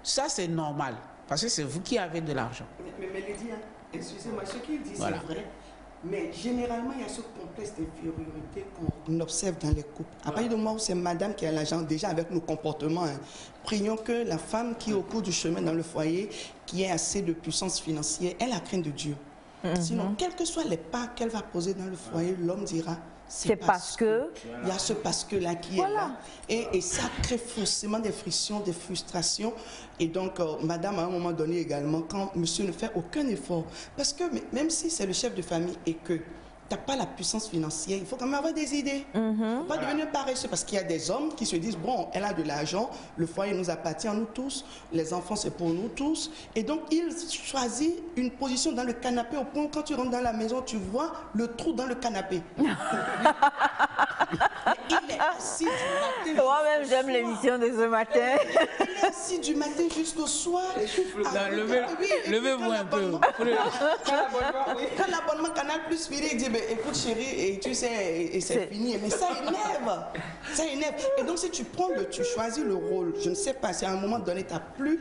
ça c'est normal. Parce que c'est vous qui avez de l'argent.
Mais Lydie, excusez-moi, ce qu'il dit,
voilà.
C'est vrai. Mais généralement, il y a ce complexe d'infériorité qu'on observe dans les couples. À partir du moment où c'est madame qui a l'argent, déjà avec nos comportements, hein, prions que la femme qui est au cours du chemin dans le foyer, qui ait assez de puissance financière, elle a crainte de Dieu. Sinon, quels que soient les pas qu'elle va poser dans le foyer, l'homme dira...
C'est parce que...
Il y a ce parce que là qui est là. Et ça crée forcément des frictions, des frustrations. Et donc, madame, à un moment donné également, quand monsieur ne fait aucun effort, parce que même si c'est le chef de famille et que tu n'as pas la puissance financière, il faut quand même avoir des idées. Il ne faut pas devenir paresseux, parce qu'il y a des hommes qui se disent, bon, elle a de l'argent, le foyer nous appartient à nous tous, les enfants c'est pour nous tous. Et donc, il choisit une position dans le canapé au point où quand tu rentres dans la maison, tu vois le trou dans le canapé. Il est assis du matin.
Moi-même, j'aime l'émission de ce matin.
Il est assis du matin jusqu'au soir.
Levez-vous un peu.
Quand l'abonnement Canal Plus finit, il dit, écoute chérie, et tu sais, et c'est fini. Mais ça énerve. Ça énerve. Et donc, si tu choisis le rôle, je ne sais pas, si à un moment donné, tu n'as plus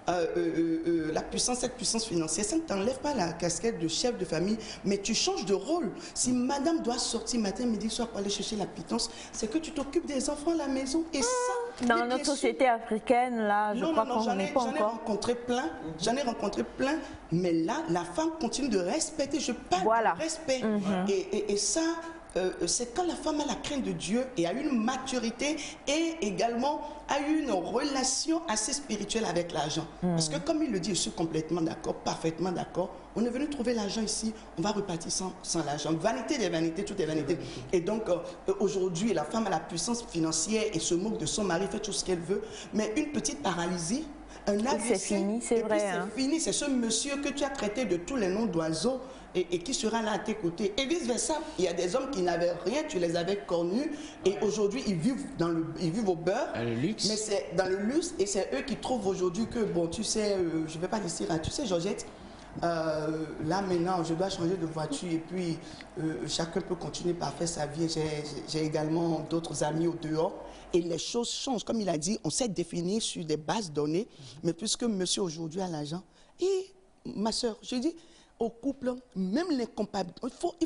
la puissance, cette puissance financière, ça ne t'enlève pas la casquette de chef de famille, mais tu changes de rôle. Si madame doit sortir matin, midi, soir pour aller chercher la pitance, c'est que tu t'occupes des enfants à la maison. Et ça,
dans notre société africaine, là, je crois qu'on n'est pas encore.
J'en ai rencontré plein, mais là, la femme continue de respecter. Je parle de respect. Et ça, c'est quand la femme a la crainte de Dieu et a une maturité et également a une relation assez spirituelle avec l'argent. Parce que comme il le dit, je suis complètement d'accord, parfaitement d'accord. On est venu trouver l'argent ici, on va repartir sans l'argent. Vanité des vanités, tout est vanité. Et donc aujourd'hui, la femme a la puissance financière et se moque de son mari, fait tout ce qu'elle veut. Mais une petite paralysie, un AVC,
c'est fini, c'est vrai.
C'est fini, c'est ce monsieur que tu as traité de tous les noms d'oiseaux et qui sera là à tes côtés. Et vice-versa, il y a des hommes qui n'avaient rien, tu les avais connus, et aujourd'hui, ils vivent au beurre.
Le luxe.
Mais c'est dans le luxe, et c'est eux qui trouvent aujourd'hui que, bon, tu sais, je ne vais pas dire, tu sais, Georgette, là maintenant, je dois changer de voiture, et puis chacun peut continuer par faire sa vie. J'ai également d'autres amis au dehors. Et les choses changent. Comme il a dit, on s'est défini sur des bases données, mais puisque monsieur aujourd'hui a l'argent, et ma soeur, je dis, au couple, même il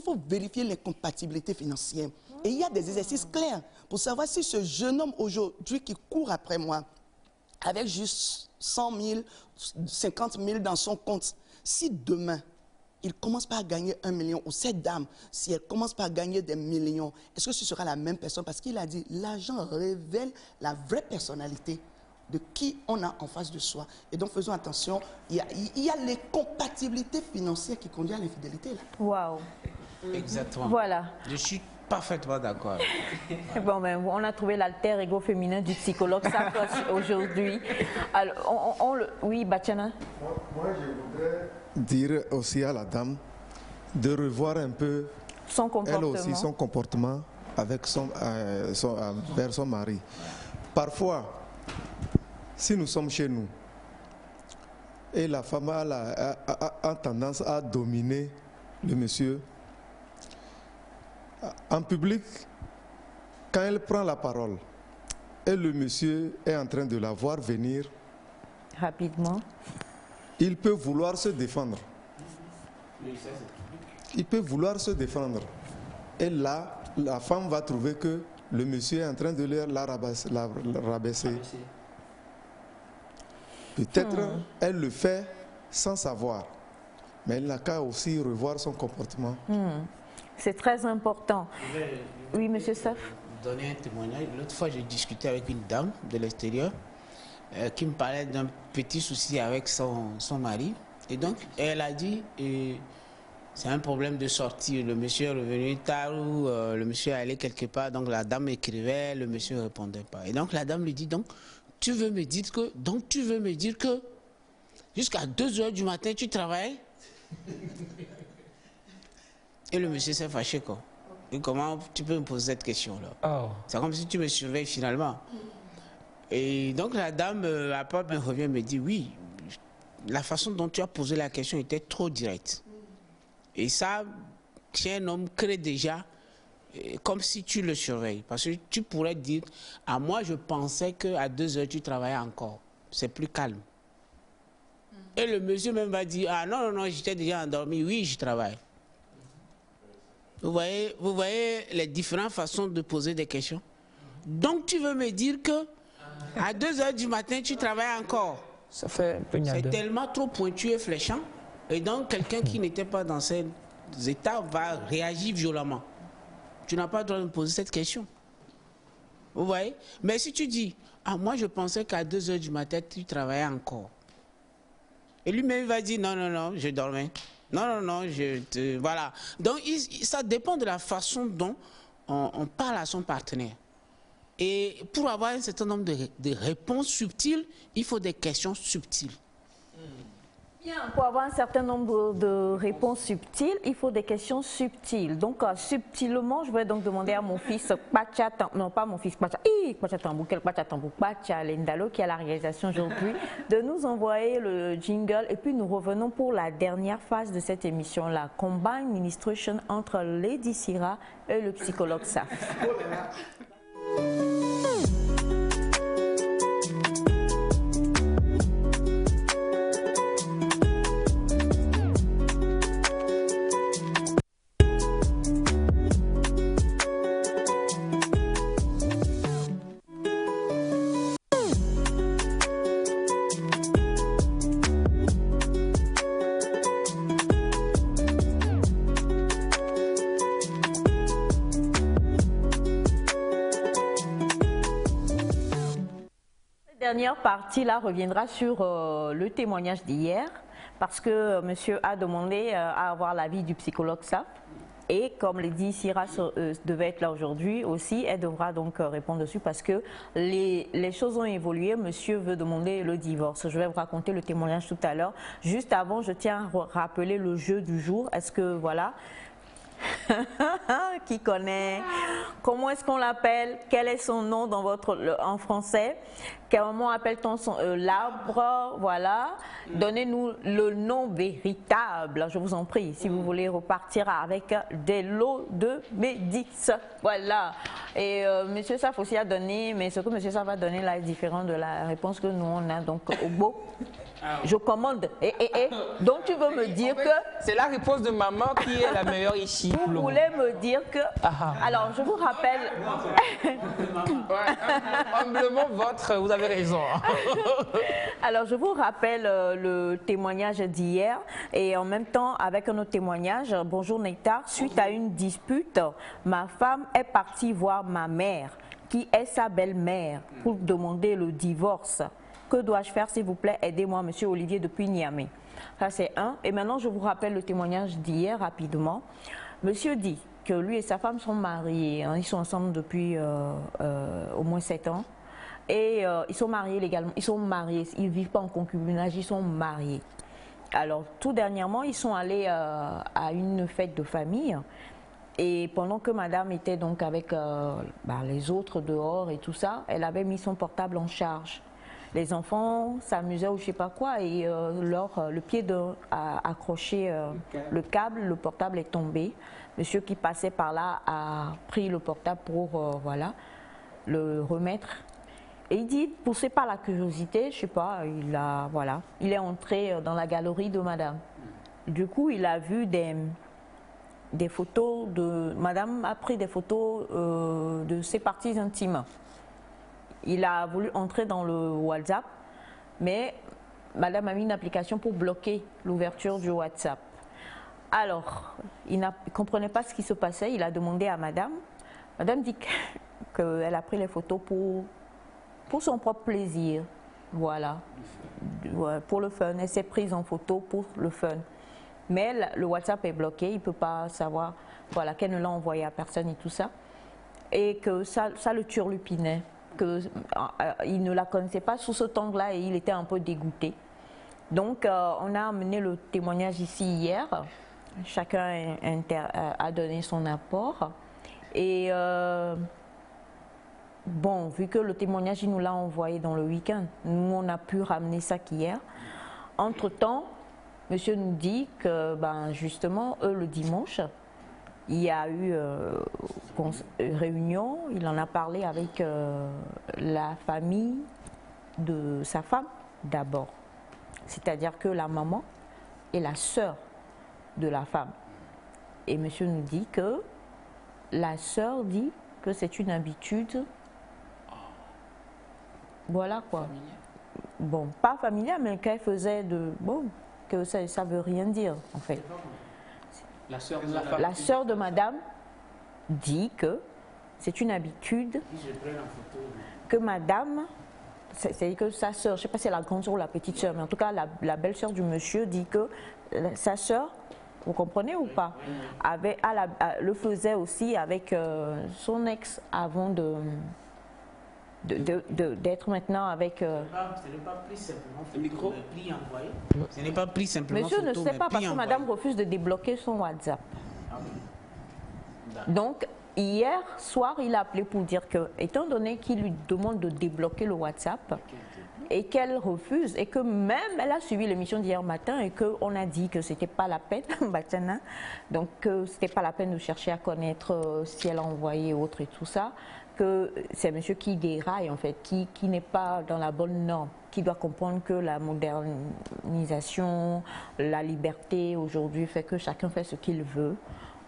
faut vérifier les compatibilités financières. Et il y a des exercices clairs pour savoir si ce jeune homme aujourd'hui qui court après moi, avec juste 100 000, 50 000 dans son compte, si demain, il commence par gagner 1 million, ou cette dame, si elle commence par gagner des millions, est-ce que ce sera la même personne? Parce qu'il a dit, l'argent révèle la vraie personnalité de qui on a en face de soi. Et donc, faisons attention, il y a les compatibilités financières qui conduisent à l'infidélité.
Waouh.
Exactement.
Voilà.
Je suis parfaitement d'accord.
Bon, ben, on a trouvé l'alter ego féminin du psychologue Sarkos aujourd'hui. Alors, oui, Batiana.
Moi, je voudrais dire aussi à la dame de revoir un peu
son comportement.
Elle aussi, son comportement avec vers son mari. Parfois, si nous sommes chez nous et la femme a tendance à dominer le monsieur, en public, quand elle prend la parole et le monsieur est en train de la voir venir
rapidement,
il peut vouloir se défendre. Il peut vouloir se défendre. Et là, la femme va trouver que le monsieur est en train de la rabaisser. Peut-être elle le fait sans savoir, mais elle n'a qu'à aussi revoir son comportement.
C'est très important. Oui, monsieur Saf.
Donner un témoignage. L'autre fois, j'ai discuté avec une dame de l'extérieur qui me parlait d'un petit souci avec son mari. Et donc, elle a dit, c'est un problème de sortie. Le monsieur est revenu tard ou le monsieur est allé quelque part. Donc, la dame écrivait, le monsieur ne répondait pas. Et donc, la dame lui dit, donc, tu veux me dire que jusqu'à 2 heures du matin, tu travailles? Et le monsieur s'est fâché, quoi. Et comment tu peux me poser cette question-là? C'est comme si tu me surveilles finalement. Et donc la dame, après, me revient et me dit, oui, la façon dont tu as posé la question était trop directe. Et ça, chez un homme, crée déjà comme si tu le surveilles. Parce que tu pourrais dire, moi je pensais qu'à 2 heures tu travaillais encore. C'est plus calme. Et le monsieur même va dire, non, j'étais déjà endormi, oui, je travaille. Vous voyez les différentes façons de poser des questions. Donc tu veux me dire que à 2 heures du matin tu travailles encore?
Ça fait un peu
c'est tellement trop pointu et fléchant. Et donc quelqu'un qui n'était pas dans ces états va réagir violemment. Tu n'as pas le droit de me poser cette question. Vous voyez? Mais si tu dis, moi je pensais qu'à 2 heures du matin tu travaillais encore. Et lui-même va dire, non, je dormais. Non, voilà. Donc, ça dépend de la façon dont on parle à son partenaire. Et pour avoir un certain nombre de réponses subtiles, il faut des questions subtiles.
Bien, pour avoir un certain nombre de réponses subtiles, il faut des questions subtiles. Donc, subtilement, je vais donc demander à mon fils Pacha, non pas mon fils Pacha, Pacha Lendalo, qui a la réalisation aujourd'hui, de nous envoyer le jingle. Et puis, nous revenons pour la dernière phase de cette émission, la Combine Ministration entre Lady Sira et le psychologue Saf. Dernière partie là reviendra sur le témoignage d'hier parce que monsieur a demandé à avoir l'avis du psychologue SAP et comme l'a dit Sira devait être là aujourd'hui aussi, elle devra donc répondre dessus parce que les choses ont évolué. Monsieur veut demander le divorce. Je vais vous raconter le témoignage tout à l'heure. Juste avant, je tiens à rappeler le jeu du jour. Est-ce que voilà qui connaît? Comment est-ce qu'on l'appelle? Quel est son nom dans en français? Comment appelle-t-on l'arbre? Voilà. Donnez-nous le nom véritable, je vous en prie, si vous voulez repartir avec des lots de médix. Voilà. Et monsieur Saf aussi a donné, mais ce que monsieur Saf va donner là est différent de la réponse que nous on a donc au beau. Je commande. Donc tu veux me dire que...
C'est la réponse de maman qui est la meilleure ici.
Vous voulez me dire que... Alors je vous rappelle...
Humblement votre, vous avez raison.
Alors je vous rappelle le témoignage d'hier et en même temps avec un autre témoignage. Bonjour Nectar, suite à une dispute, ma femme est partie voir ma mère qui est sa belle-mère pour demander le divorce. Que dois-je faire, s'il vous plaît? Aidez-moi, monsieur Olivier, depuis Niamey. Ça, c'est un. Et maintenant, je vous rappelle le témoignage d'hier rapidement. Monsieur dit que lui et sa femme sont mariés. Hein, ils sont ensemble depuis au moins 7 ans. Et ils sont mariés légalement. Ils sont mariés. Ils ne vivent pas en concubinage, ils sont mariés. Alors, tout dernièrement, ils sont allés à une fête de famille. Et pendant que madame était donc avec les autres dehors et tout ça, elle avait mis son portable en charge. les enfants s'amusaient ou je sais pas quoi et le pied a accroché le câble, le portable est tombé. Monsieur qui passait par là a pris le portable pour voilà, le remettre. Et il dit, poussé par la curiosité, je sais pas, il est entré dans la galerie de madame. Du coup, il a vu des photos de... Madame a pris des photos de ses parties intimes. Il a voulu entrer dans le WhatsApp, mais madame a mis une application pour bloquer l'ouverture du WhatsApp. Alors, il ne comprenait pas ce qui se passait, il a demandé à madame. Madame dit qu'elle a pris les photos pour son propre plaisir, voilà, pour le fun. Elle s'est prise en photo pour le fun. Mais le WhatsApp est bloqué, il ne peut pas savoir voilà, qu'elle ne l'a envoyé à personne et tout ça. Et que ça le turlupinait, qu'il ne la connaissait pas sous ce angle-là et il était un peu dégoûté. Donc on a amené le témoignage ici hier, chacun a donné son apport. Et bon, vu que le témoignage, il nous l'a envoyé dans le week-end, nous on a pu ramener ça qu'hier. Entre-temps, monsieur nous dit que justement, le dimanche, il y a eu réunion, il en a parlé avec la famille de sa femme d'abord. C'est-à-dire que la maman est la sœur de la femme. Et monsieur nous dit que la sœur dit que c'est une habitude, voilà quoi. Bon, pas familiale, mais qu'elle faisait de... Bon, que ça ne veut rien dire en fait.
La sœur de la femme.
La sœur de madame dit que c'est une habitude que madame, c'est que sa sœur, je ne sais pas si c'est la grande sœur ou la petite sœur, mais en tout cas la belle-sœur du monsieur dit que sa sœur, vous comprenez ou pas, le faisait aussi avec son ex avant d'être maintenant avec...
Ce n'est pas pris simplement photo, micro. Mais pris envoyé. Ce n'est pas pris simplement
Monsieur
photo,
ne sait pas parce que
envoyé.
madame refuse de débloquer son WhatsApp. Donc, hier soir, il a appelé pour dire que, étant donné qu'il lui demande de débloquer le WhatsApp, et qu'elle refuse, et que même elle a suivi l'émission d'hier matin, et qu'on a dit que c'était pas la peine, donc que c'était pas la peine de chercher à connaître si elle a envoyé autre et tout ça, que c'est monsieur qui déraille en fait, qui n'est pas dans la bonne norme, qui doit comprendre que la modernisation, la liberté aujourd'hui fait que chacun fait ce qu'il veut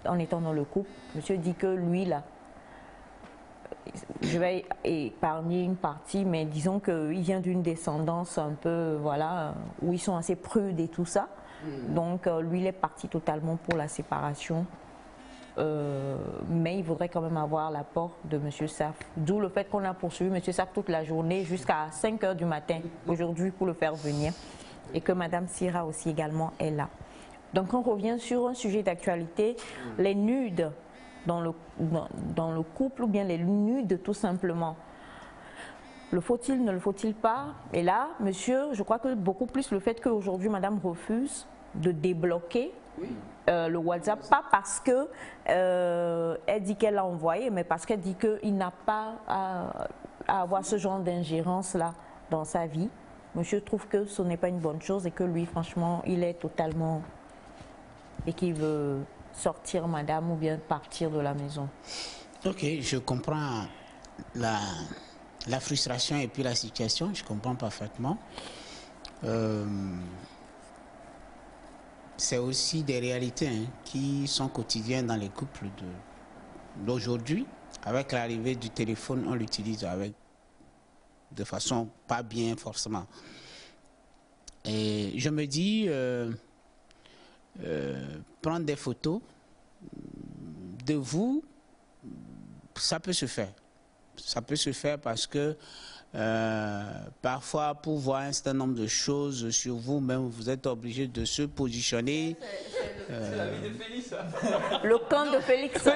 en étant dans le couple. Monsieur dit que lui là, je vais épargner une partie, mais disons qu'il vient d'une descendance un peu, voilà, où ils sont assez prudes et tout ça. Donc lui, il est parti totalement pour la séparation. Mais il voudrait quand même avoir l'apport de M. Saf. D'où le fait qu'on a poursuivi M. Saf toute la journée jusqu'à 5 h du matin aujourd'hui pour le faire venir. Et que Mme Sira aussi également est là. Donc on revient sur un sujet d'actualité, les nudes dans le couple ou bien les nudes tout simplement. Le faut-il, ne le faut-il pas? Et là, monsieur, je crois que beaucoup plus le fait qu'aujourd'hui madame refuse de débloquer le WhatsApp, pas parce que elle dit qu'elle l'a envoyé, mais parce qu'elle dit qu'il n'a pas à avoir ce genre d'ingérence là dans sa vie. Monsieur trouve que ce n'est pas une bonne chose et que lui, franchement, il est totalement... et qu'il veut sortir madame ou bien partir de la maison.
Ok, je comprends la frustration et puis la situation, je comprends parfaitement. C'est aussi des réalités qui sont quotidiennes dans les couples d'aujourd'hui. Avec l'arrivée du téléphone, on l'utilise de façon pas bien forcément. Et je me dis, prendre des photos de vous, ça peut se faire. Ça peut se faire parce que parfois, pour voir un certain nombre de choses sur vous-même, vous êtes obligé de se positionner.
C'est la vie de Félix.
Le camp de Félix.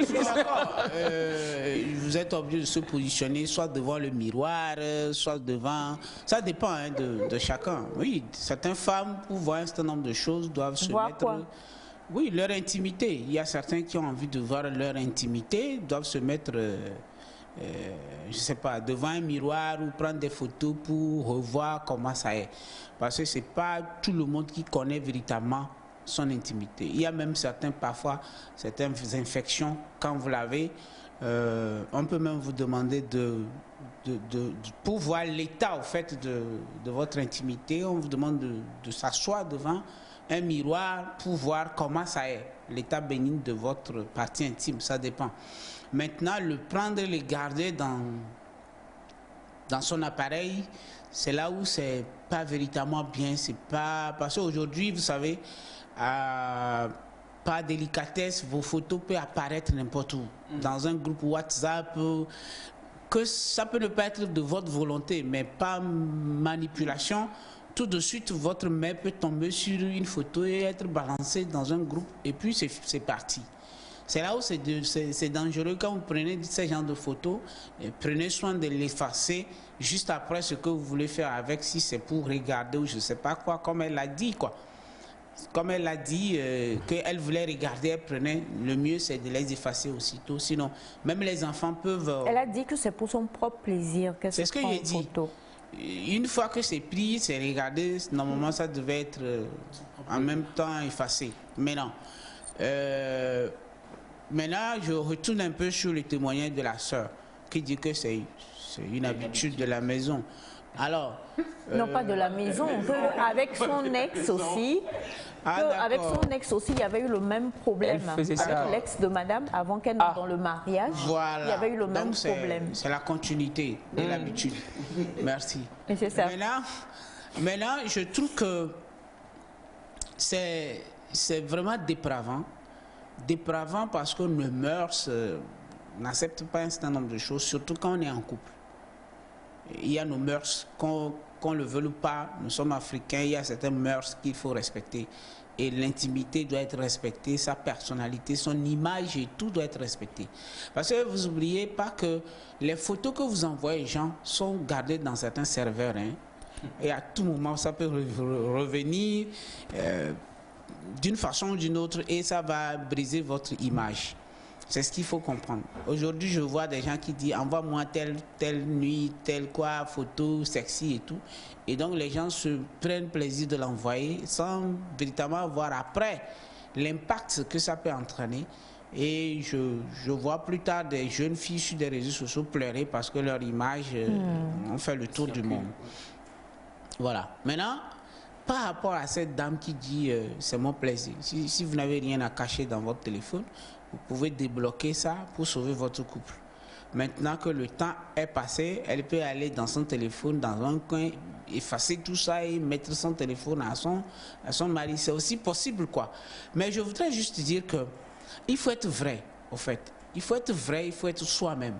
Vous êtes obligé de se positionner soit devant le miroir, soit devant... Ça dépend de chacun. Oui, certaines femmes, pour voir un certain nombre de choses, doivent se mettre... Quoi? Oui, leur intimité. Il y a certains qui ont envie de voir leur intimité, doivent se mettre... je ne sais pas, devant un miroir ou prendre des photos pour revoir comment ça est. Parce que ce n'est pas tout le monde qui connaît véritablement son intimité. Il y a même parfois, certaines infections, quand vous l'avez, on peut même vous demander pour voir l'état au fait de votre intimité, on vous demande de s'asseoir devant un miroir pour voir comment ça est, l'état bénigne de votre partie intime, ça dépend. Maintenant, le prendre et le garder dans son appareil, c'est là où c'est pas véritablement bien. C'est pas parce qu'aujourd'hui, vous savez, par délicatesse, vos photos peuvent apparaître n'importe où, dans un groupe WhatsApp, que ça peut ne pas être de votre volonté, mais par manipulation. Tout de suite, votre main peut tomber sur une photo et être balancée dans un groupe, et puis c'est parti. C'est là où c'est dangereux quand vous prenez ce genre de photos, prenez soin de l'effacer juste après ce que vous voulez faire avec, si c'est pour regarder ou je ne sais pas quoi, comme elle l'a dit, quoi. Comme elle l'a dit, qu'elle voulait regarder, elle prenait, le mieux c'est de les effacer aussitôt, sinon même les enfants peuvent...
Elle a dit que c'est pour son propre plaisir qu'elle se prend en photo. C'est ce que j'ai
dit. Une fois que c'est pris, c'est regardé, normalement ça devait être en même temps effacé. Mais non. Maintenant, je retourne un peu sur le témoignage de la sœur qui dit que c'est une habitude de la maison. Alors,
non, pas de la maison, avec son ex aussi. Avec son ex aussi, il y avait eu le même problème avec l'ex de madame avant qu'elle n'entre dans le mariage.
Voilà.
Il y avait eu le même problème.
C'est la continuité de l'habitude. Merci.
Et c'est ça.
Maintenant, je trouve que c'est vraiment dépravant. Dépravant parce que nos mœurs n'acceptent pas un certain nombre de choses, surtout quand on est en couple. Il y a nos mœurs, qu'on le veuille ou pas, nous sommes africains, il y a certaines mœurs qu'il faut respecter. Et l'intimité doit être respectée, sa personnalité, son image et tout doit être respecté. Parce que vous n'oubliez pas que les photos que vous envoyez aux gens sont gardées dans certains serveurs. Hein, et à tout moment, ça peut revenir d'une façon ou d'une autre et ça va briser votre image. C'est ce qu'il faut comprendre. Aujourd'hui, je vois des gens qui disent envoie-moi telle nuit, telle quoi, photo sexy et tout. Et donc, les gens se prennent plaisir de l'envoyer sans véritablement voir après l'impact que ça peut entraîner. Et je vois plus tard des jeunes filles sur des réseaux sociaux pleurer parce que leur image ont fait le tour du monde. Voilà. Maintenant, par rapport à cette dame qui dit c'est mon plaisir, si vous n'avez rien à cacher dans votre téléphone, vous pouvez débloquer ça pour sauver votre couple. Maintenant que le temps est passé, elle peut aller dans son téléphone, dans un coin, effacer tout ça et mettre son téléphone à son mari. C'est aussi possible, quoi. Mais je voudrais juste dire que il faut être vrai, au fait. Il faut être vrai, il faut être soi-même.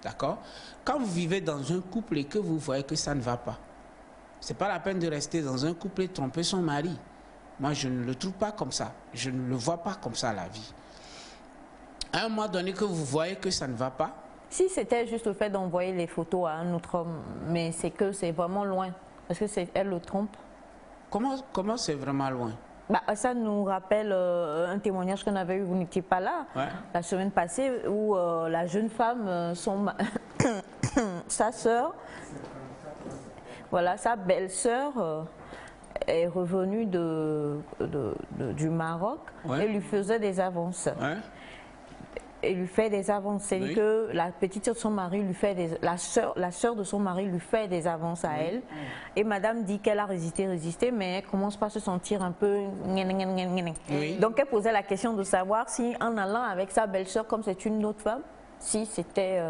D'accord? Quand vous vivez dans un couple et que vous voyez que ça ne va pas, c'est pas la peine de rester dans un couple et tromper son mari. Moi, je ne le trouve pas comme ça. Je ne le vois pas comme ça, la vie. À un moment donné que vous voyez que ça ne va pas.
Si c'était juste le fait d'envoyer les photos à un autre homme, mais c'est que c'est vraiment loin. Parce que elle le trompe.
Comment c'est vraiment loin?
Bah, ça nous rappelle un témoignage qu'on avait eu, vous n'étiez pas là, la semaine passée, où la jeune femme, sa sœur, voilà, sa belle-sœur est revenue du Maroc et lui faisait des avances. Et lui fait des avances. C'est-à-dire que la petite sœur de son mari lui fait la sœur de son mari lui fait des avances à elle. Et madame dit qu'elle a résisté, mais elle commence pas à se sentir un peu... Donc elle posait la question de savoir si en allant avec sa belle-sœur, comme c'est une autre femme, si c'était...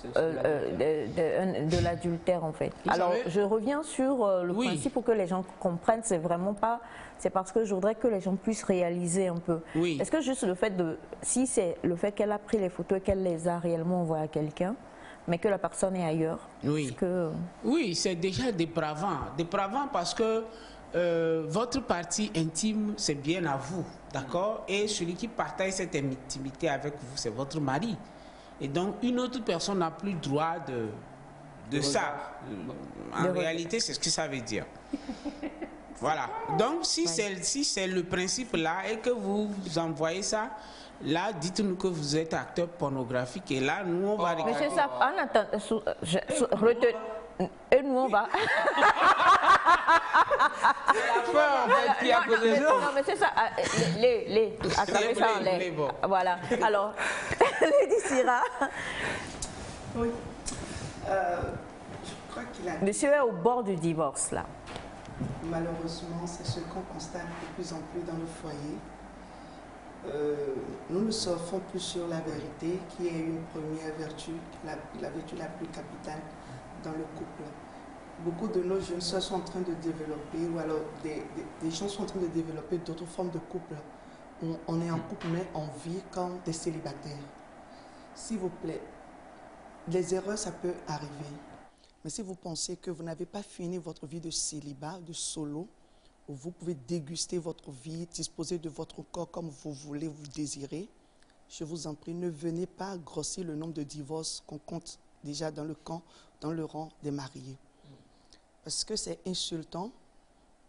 de l'adultère en fait. Alors je reviens sur le principe pour que les gens comprennent, c'est vraiment pas, c'est parce que je voudrais que les gens puissent réaliser un peu. Est-ce que juste le fait si c'est le fait qu'elle a pris les photos et qu'elle les a réellement envoyées à quelqu'un, mais que la personne est ailleurs,
oui, c'est déjà dépravant parce que votre partie intime, c'est bien à vous, d'accord? Et celui qui partage cette intimité avec vous, c'est votre mari. Et donc, une autre personne n'a plus droit de ça. En réalité, c'est ce que ça veut dire. Voilà. Donc, si c'est le principe là et que vous envoyez ça, là, dites-nous que vous êtes acteur pornographique et là, nous, on va regarder.
Monsieur Sap, en attendant, et nous, on va... Non, mais c'est ça. Attrapez ça en l'air. Voilà. Alors, Lady Sira.
Oui. Je crois qu'il a...
Monsieur est au bord du divorce, là.
Malheureusement, c'est ce qu'on constate de plus en plus dans le foyer. Nous nous surfons plus sur la vérité, qui est une première vertu, la vertu la plus capitale dans le couple. Beaucoup de nos jeunes sœurs sont en train de développer, ou alors des gens sont en train de développer d'autres formes de couple. On est en couple, mais on vit comme des célibataires. S'il vous plaît, les erreurs, ça peut arriver. Mais si vous pensez que vous n'avez pas fini votre vie de célibat, de solo, où vous pouvez déguster votre vie, disposer de votre corps comme vous voulez, vous désirez, je vous en prie, ne venez pas grossir le nombre de divorces qu'on compte déjà dans le rang des mariés. Parce que c'est insultant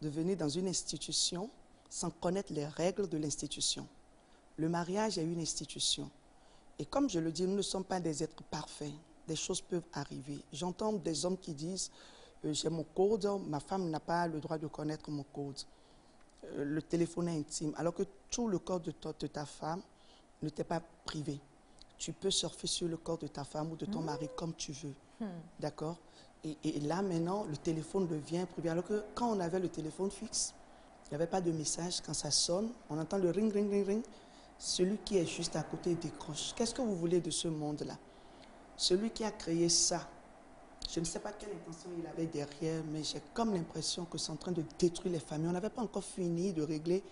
de venir dans une institution sans connaître les règles de l'institution. Le mariage est une institution. Et comme je le dis, nous ne sommes pas des êtres parfaits. Des choses peuvent arriver. J'entends des hommes qui disent j'ai mon code, ma femme n'a pas le droit de connaître mon code. Le téléphone est intime, alors que tout le corps de ta femme ne t'est pas privé. Tu peux surfer sur le corps de ta femme ou de ton mari comme tu veux. D'accord? Et là, maintenant, le téléphone devient privé. Alors que quand on avait le téléphone fixe, il n'y avait pas de message. Quand ça sonne, on entend le ring, ring, ring, ring. Celui qui est juste à côté décroche. Qu'est-ce que vous voulez de ce monde-là? Celui qui a créé ça, je ne sais pas quelle intention il avait derrière, mais j'ai comme l'impression que c'est en train de détruire les familles. On n'avait pas encore fini de régler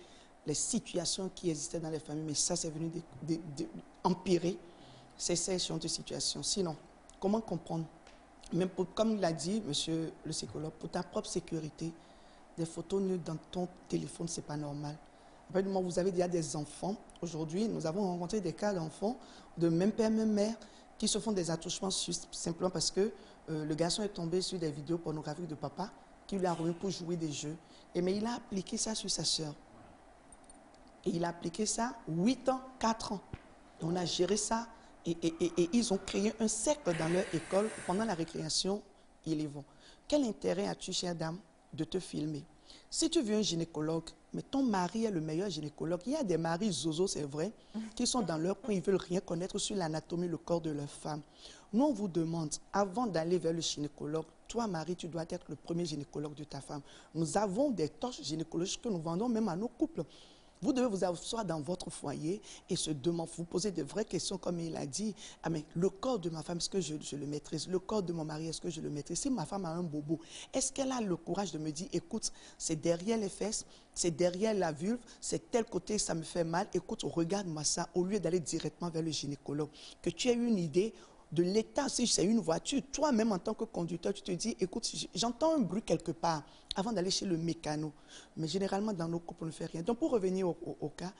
les situations qui existaient dans les familles, mais ça, c'est venu empirer ces genre de situations. Sinon, comment comprendre? Même comme l'a dit monsieur le psychologue, pour ta propre sécurité, des photos nudes dans ton téléphone, ce n'est pas normal. Après, vous avez déjà des enfants. Aujourd'hui, nous avons rencontré des cas d'enfants de même père, même mère, qui se font des attouchements simplement parce que le garçon est tombé sur des vidéos pornographiques de papa qui lui a remis pour jouer des jeux. Mais il a appliqué ça sur sa sœur. Et il a appliqué ça 8 ans, 4 ans. Et on a géré ça. Et ils ont créé un cercle dans leur école. Pendant la récréation, ils y vont. Quel intérêt as-tu, chère dame, de te filmer? Si tu veux un gynécologue, mais ton mari est le meilleur gynécologue. Il y a des maris zozo, c'est vrai, qui sont dans leur coin, ils ne veulent rien connaître sur l'anatomie, le corps de leur femme. Nous, on vous demande, avant d'aller vers le gynécologue, toi, mari, tu dois être le premier gynécologue de ta femme. Nous avons des torches gynécologiques que nous vendons même à nos couples. Vous devez vous asseoir dans votre foyer et vous poser de vraies questions, comme il a dit. Ah, mais le corps de ma femme, est-ce que je le maîtrise? Le corps de mon mari, est-ce que je le maîtrise? Si ma femme a un bobo, est-ce qu'elle a le courage de me dire, écoute, c'est derrière les fesses, c'est derrière la vulve, c'est tel côté, ça me fait mal, écoute, regarde-moi ça, au lieu d'aller directement vers le gynécologue. Que tu aies une idée de l'état, si c'est une voiture, toi-même en tant que conducteur, tu te dis, écoute, j'entends un bruit quelque part, avant d'aller chez le mécano. Mais généralement, dans nos couples, on ne fait rien. Donc, pour revenir au cas,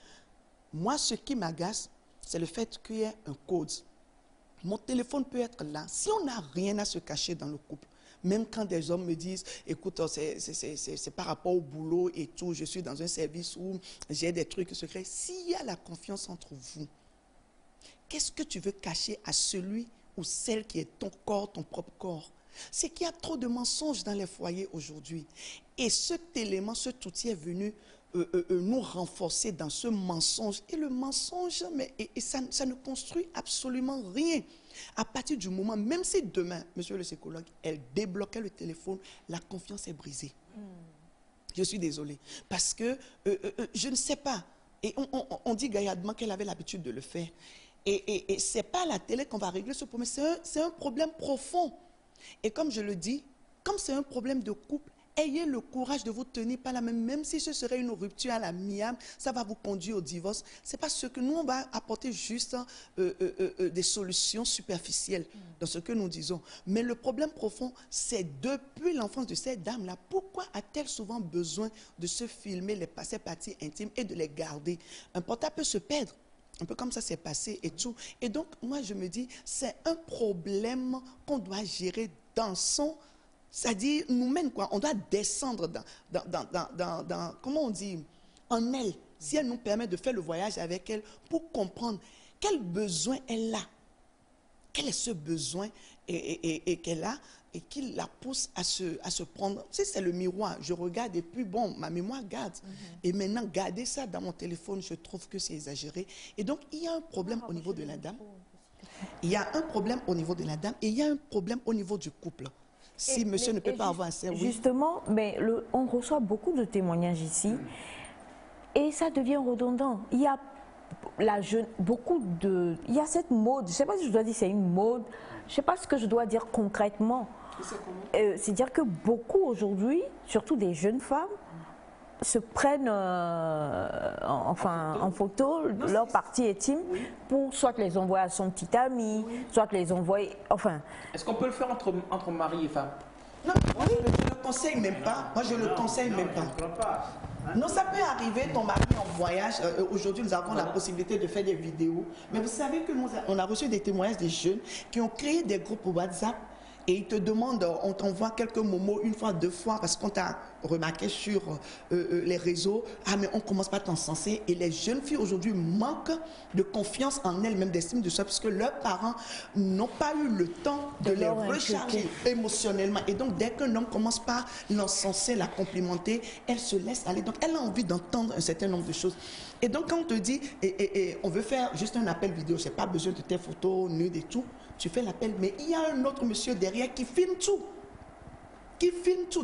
moi, ce qui m'agace, c'est le fait qu'il y ait un code. Mon téléphone peut être là. Si on n'a rien à se cacher dans le couple, même quand des hommes me disent, écoute, c'est par rapport au boulot et tout, je suis dans un service où j'ai des trucs secrets. S'il y a la confiance entre vous, qu'est-ce que tu veux cacher à celui ou celle qui est ton corps, ton propre corps? C'est qu'il y a trop de mensonges dans les foyers aujourd'hui. Et cet élément, cet outil est venu nous renforcer dans ce mensonge. Et le mensonge, ça ne construit absolument rien. À partir du moment, même si demain, monsieur le psychologue, elle débloquait le téléphone, la confiance est brisée. Je suis désolée. Parce que je ne sais pas. Et on dit gaillardement qu'elle avait l'habitude de le faire. Et ce n'est pas à la télé qu'on va régler ce problème. C'est un problème profond. Et comme je le dis, comme c'est un problème de couple, ayez le courage de vous tenir par la main, même si ce serait une rupture à l'amiable, ça va vous conduire au divorce. Ce n'est pas ce que nous, on va apporter juste des solutions superficielles dans ce que nous disons. Mais le problème profond, c'est depuis l'enfance de cette dame-là, pourquoi a-t-elle souvent besoin de se filmer ses parties intimes et de les garder? Un portable peut se perdre. Un peu comme ça s'est passé et tout. Et donc, moi, je me dis, c'est un problème qu'on doit gérer dans son ça dit, nous mène quoi? On doit descendre comment on dit, en elle. Si elle nous permet de faire le voyage avec elle pour comprendre quel besoin elle a. Quel est ce besoin qu'elle a et qui la pousse à se prendre. Tu sais, c'est le miroir. Je regarde et puis bon, ma mémoire garde. Et maintenant, garder ça dans mon téléphone, je trouve que c'est exagéré. Et donc, il y a un problème au niveau de la dame. Il y a un problème au niveau de la dame et il y a un problème au niveau du couple. Si monsieur ne peut pas avoir un cerveau.
Justement, mais on reçoit beaucoup de témoignages ici et ça devient redondant. Il y a il y a cette mode, je ne sais pas si je dois dire c'est une mode, je ne sais pas ce que je dois dire concrètement. C'est-à-dire que beaucoup aujourd'hui, surtout des jeunes femmes, se prennent en photo leur partie intime pour soit les envoyer à son petit ami, soit les envoyer,
Est-ce qu'on peut le faire entre mari et femme?
Non, moi je ne le conseille même pas. Moi je ne le conseille même pas. Non, ça peut arriver, ton mari en voyage. Aujourd'hui, nous avons la possibilité de faire des vidéos. Mais vous savez que on a reçu des témoignages des jeunes qui ont créé des groupes WhatsApp et ils te demandent, on t'envoie quelques momos une fois, deux fois, parce qu'on t'a remarqué sur les réseaux. Ah, mais on ne commence pas à t'encenser. Et les jeunes filles aujourd'hui manquent de confiance en elles-mêmes, d'estime de soi, puisque leurs parents n'ont pas eu le temps de les recharger émotionnellement. Et donc, dès qu'un homme commence par l'encenser, la complimenter, elle se laisse aller. Donc, elle a envie d'entendre un certain nombre de choses. Et donc, quand on te dit, on veut faire juste un appel vidéo, je n'ai pas besoin de tes photos nudes et tout, tu fais l'appel, mais il y a un autre monsieur derrière qui filme tout.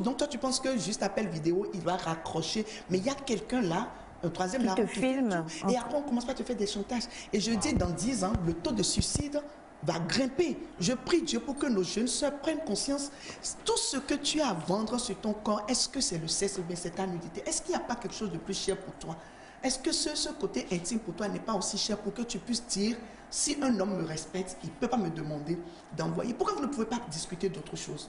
Donc toi, tu penses que juste appel vidéo, il va raccrocher. Mais il y a quelqu'un là, un troisième là,
qui te filme.
Et après, on commence pas à te faire des chantages. Et je dis, dans 10 ans, le taux de suicide va grimper. Je prie Dieu pour que nos jeunes sœurs prennent conscience. Tout ce que tu as à vendre sur ton corps, est-ce que c'est le sexe ou bien c'est ta nudité? Est-ce qu'il n'y a pas quelque chose de plus cher pour toi? Est-ce que ce côté intime pour toi n'est pas aussi cher pour que tu puisses dire, si un homme me respecte, il ne peut pas me demander d'envoyer? Pourquoi vous ne pouvez pas discuter d'autre chose?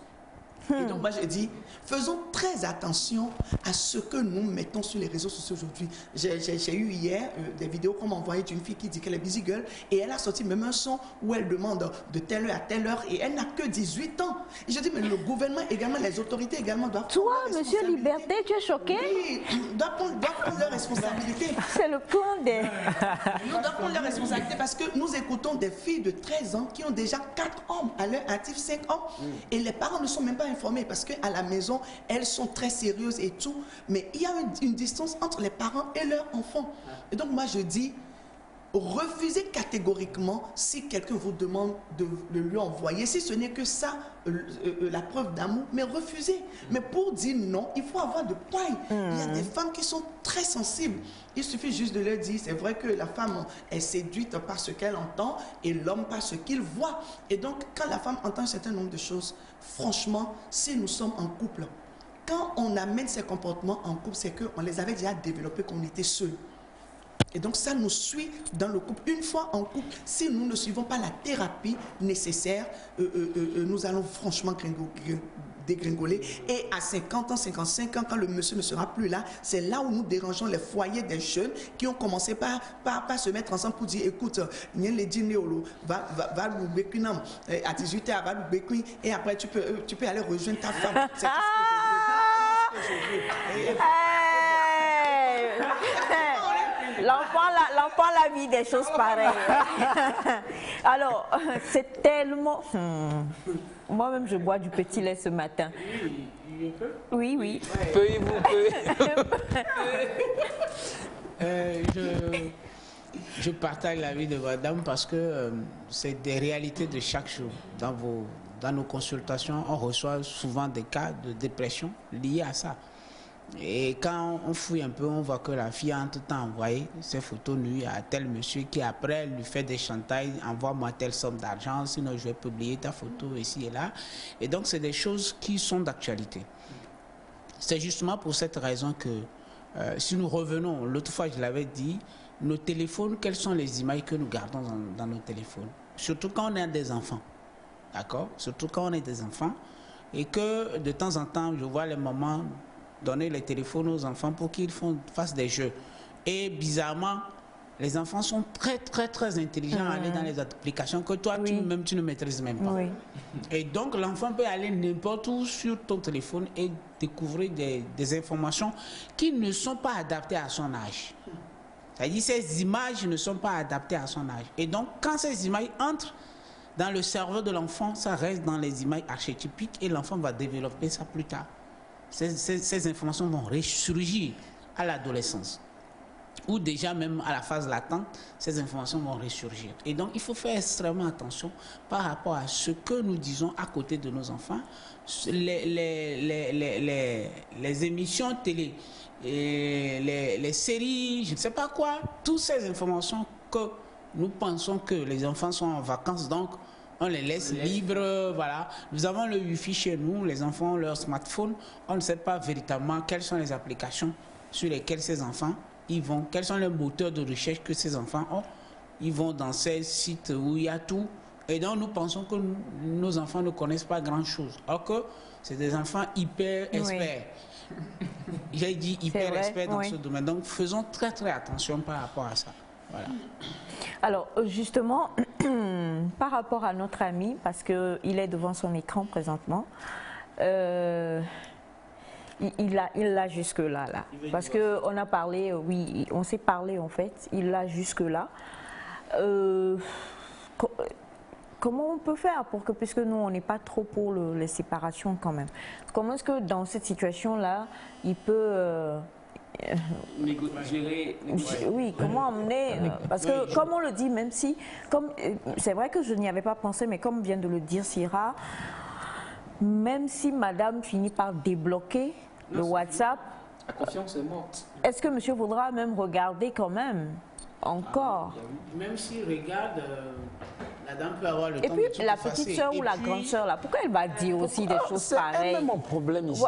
Et donc moi je dis, faisons très attention à ce que nous mettons sur les réseaux sociaux aujourd'hui. J'ai eu hier des vidéos qu'on m'a envoyées d'une fille qui dit qu'elle est busy girl et elle a sorti même un son où elle demande de telle heure à telle heure et elle n'a que 18 ans. Et je dis, mais le gouvernement également, les autorités également doivent prendre
Toi, monsieur Liberté, tu es choqué?
Oui, doivent prendre leurs responsabilités.
C'est le clan des...
Nous devons prendre leurs responsabilités parce que nous écoutons des filles de 13 ans qui ont déjà 4 hommes à leur actif, 5 hommes et les parents ne sont même pas informés parce qu'à la maison, elles sont très sérieuses et tout. Mais il y a une distance entre les parents et leurs enfants. Et donc moi je dis, refusez catégoriquement si quelqu'un vous demande de lui envoyer. Si ce n'est que ça, la preuve d'amour, mais refusez. Mais pour dire non, il faut avoir de poigne. Il y a des femmes qui sont très sensibles. Il suffit juste de leur dire, c'est vrai que la femme est séduite par ce qu'elle entend et l'homme par ce qu'il voit. Et donc, quand la femme entend un certain nombre de choses, franchement, si nous sommes en couple, quand on amène ces comportements en couple, c'est qu'on les avait déjà développés quand on était seuls. Et donc ça nous suit dans le couple. Une fois en couple, si nous ne suivons pas la thérapie nécessaire, nous allons franchement dégringoler. Et à 50 ans, 55 ans, quand le monsieur ne sera plus là, c'est là où nous dérangeons les foyers des jeunes qui ont commencé par se mettre ensemble pour dire, écoute, va à 18h, va et après tu peux aller rejoindre ta femme. C'est tout ce que je veux.
L'enfant la vie des choses pareilles. Alors, c'est tellement... Moi-même, je bois du petit lait ce matin. Oui, oui.
Je partage l'avis de madame parce que c'est des réalités de chaque jour. Dans nos consultations, on reçoit souvent des cas de dépression liés à ça. Et quand on fouille un peu, on voit que la fille a entre-temps envoyé ses photos nues à tel monsieur qui après lui fait des chantages, envoie-moi telle somme d'argent, sinon je vais publier ta photo ici et là. Et donc c'est des choses qui sont d'actualité. C'est justement pour cette raison que si nous revenons, l'autre fois je l'avais dit, nos téléphones, quelles sont les images que nous gardons dans nos téléphones? Surtout quand on est des enfants, d'accord? Surtout quand on est des enfants et que de temps en temps, je vois les mamans donner les téléphones aux enfants pour qu'ils fassent des jeux. Et bizarrement, les enfants sont très intelligents à aller dans les applications que toi, toi-même, tu ne maîtrises même pas. Oui. Et donc, l'enfant peut aller n'importe où sur ton téléphone et découvrir des informations qui ne sont pas adaptées à son âge. C'est-à-dire, ces images ne sont pas adaptées à son âge. Et donc, quand ces images entrent dans le cerveau de l'enfant, ça reste dans les images archétypiques et l'enfant va développer ça plus tard. Ces informations vont ressurgir à l'adolescence. Ou déjà même à la phase latente, ces informations vont ressurgir. Et donc, il faut faire extrêmement attention par rapport à ce que nous disons à côté de nos enfants. Les émissions télé, les séries, je ne sais pas quoi, toutes ces informations que nous pensons que les enfants sont en vacances, donc on les laisse libres, voilà. Nous avons le Wi-Fi chez nous, les enfants ont leur smartphone, on ne sait pas véritablement quelles sont les applications sur lesquelles ces enfants ils vont, quels sont les moteurs de recherche que ces enfants ont. Ils vont dans ces sites où il y a tout. Et donc, nous pensons que nos enfants ne connaissent pas grand-chose. Alors que c'est des enfants hyper experts. Oui. J'ai dit hyper experts dans ce domaine. Donc, faisons très attention par rapport à ça. Voilà.
Alors, justement, par rapport à notre ami, parce qu'il est devant son écran présentement, il l'a jusque-là. Là. Parce qu'on a parlé, oui, on s'est parlé en fait, il l'a jusque-là. Comment on peut faire pour que, puisque nous, on n'est pas trop pour les séparations quand même, comment est-ce que dans cette situation-là, il peut...
gérer.
Oui, comment emmener... Parce que, comme on le dit, même si... C'est vrai que je n'y avais pas pensé, mais comme vient de le dire Syrah, même si madame finit par débloquer le WhatsApp,
la confiance est morte.
Est-ce que monsieur voudra même regarder quand même encore?
Même s'il regarde, la dame peut avoir le temps.
Et puis la petite soeur ou la grande soeur, là, pourquoi elle va dire aussi des choses pareilles?
C'est mon problème ici.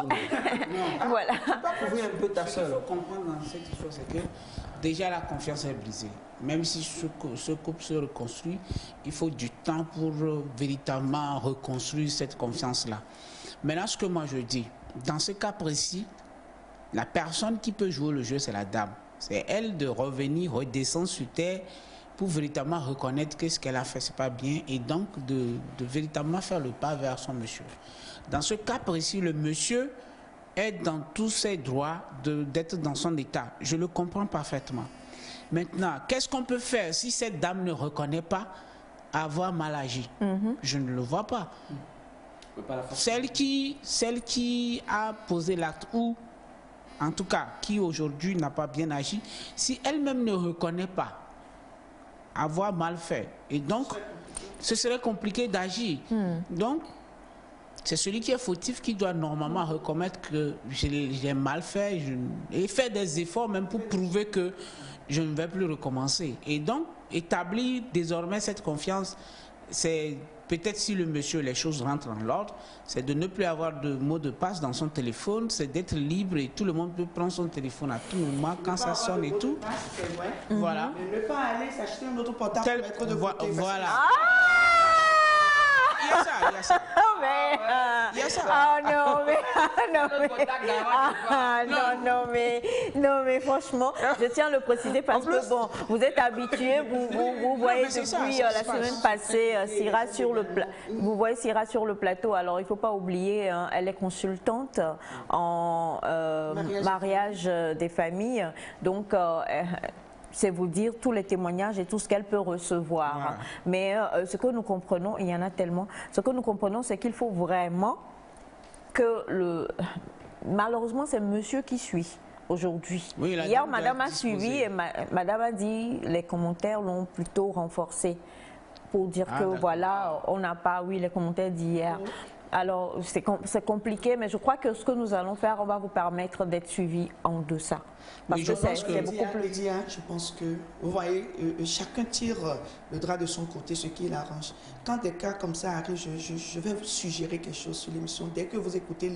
Voilà.
Tu peux pas couvrir un peu ta soeur. Ce qu'il faut comprendre dans cette histoire, c'est que déjà la confiance est brisée. Même si ce couple se reconstruit, il faut du temps pour véritablement reconstruire cette confiance-là. Maintenant, ce que moi je dis, dans ce cas précis, la personne qui peut jouer le jeu, c'est la dame. C'est elle de revenir, redescendre sur terre pour véritablement reconnaître que ce qu'elle a fait, c'est pas bien et donc de véritablement faire le pas vers son monsieur. Dans ce cas précis, le monsieur est dans tous ses droits d'être dans son état. Je le comprends parfaitement. Maintenant, qu'est-ce qu'on peut faire si cette dame ne reconnaît pas avoir mal agi? Je ne le vois pas. Celle qui a posé l'acte ou, en tout cas, qui aujourd'hui n'a pas bien agi, si elle-même ne reconnaît pas avoir mal fait, et donc, ce serait compliqué d'agir. Donc, c'est celui qui est fautif qui doit normalement reconnaître que j'ai mal fait et faire des efforts même pour prouver que je ne vais plus recommencer. Et donc, établir désormais cette confiance, c'est peut-être si le monsieur, les choses rentrent en l'ordre, c'est de ne plus avoir de mot de passe dans son téléphone, c'est d'être libre et tout le monde peut prendre son téléphone à tout moment quand ça sonne et tout. Voilà.
Ne pas aller s'acheter un autre portable pour mettre de côté.
Voilà.
Il y a ça. Il y a ça. Non mais franchement, je tiens à le préciser parce que bon, vous êtes habitués, vous voyez depuis la semaine passée Syrah sur le vous voyez Syrah sur le plateau. Alors il faut pas oublier, hein, elle est consultante en mariage des familles, donc c'est vous dire tous les témoignages et tout ce qu'elle peut recevoir. Voilà. Mais ce que nous comprenons, il y en a tellement, ce que nous comprenons, c'est qu'il faut vraiment que malheureusement, c'est monsieur qui suit aujourd'hui. Oui, hier, madame a suivi et madame a dit, les commentaires l'ont plutôt renforcé pour dire que voilà, on n'a pas, les commentaires d'hier. Alors, c'est compliqué, mais je crois que ce que nous allons faire, on va vous permettre d'être suivis en deçà. Parce que c'est beaucoup plus...
Je pense que, vous voyez, chacun tire le drap de son côté, ce qui l'arrange. Quand des cas comme ça arrivent, je vais vous suggérer quelque chose sur l'émission. Dès que vous écoutez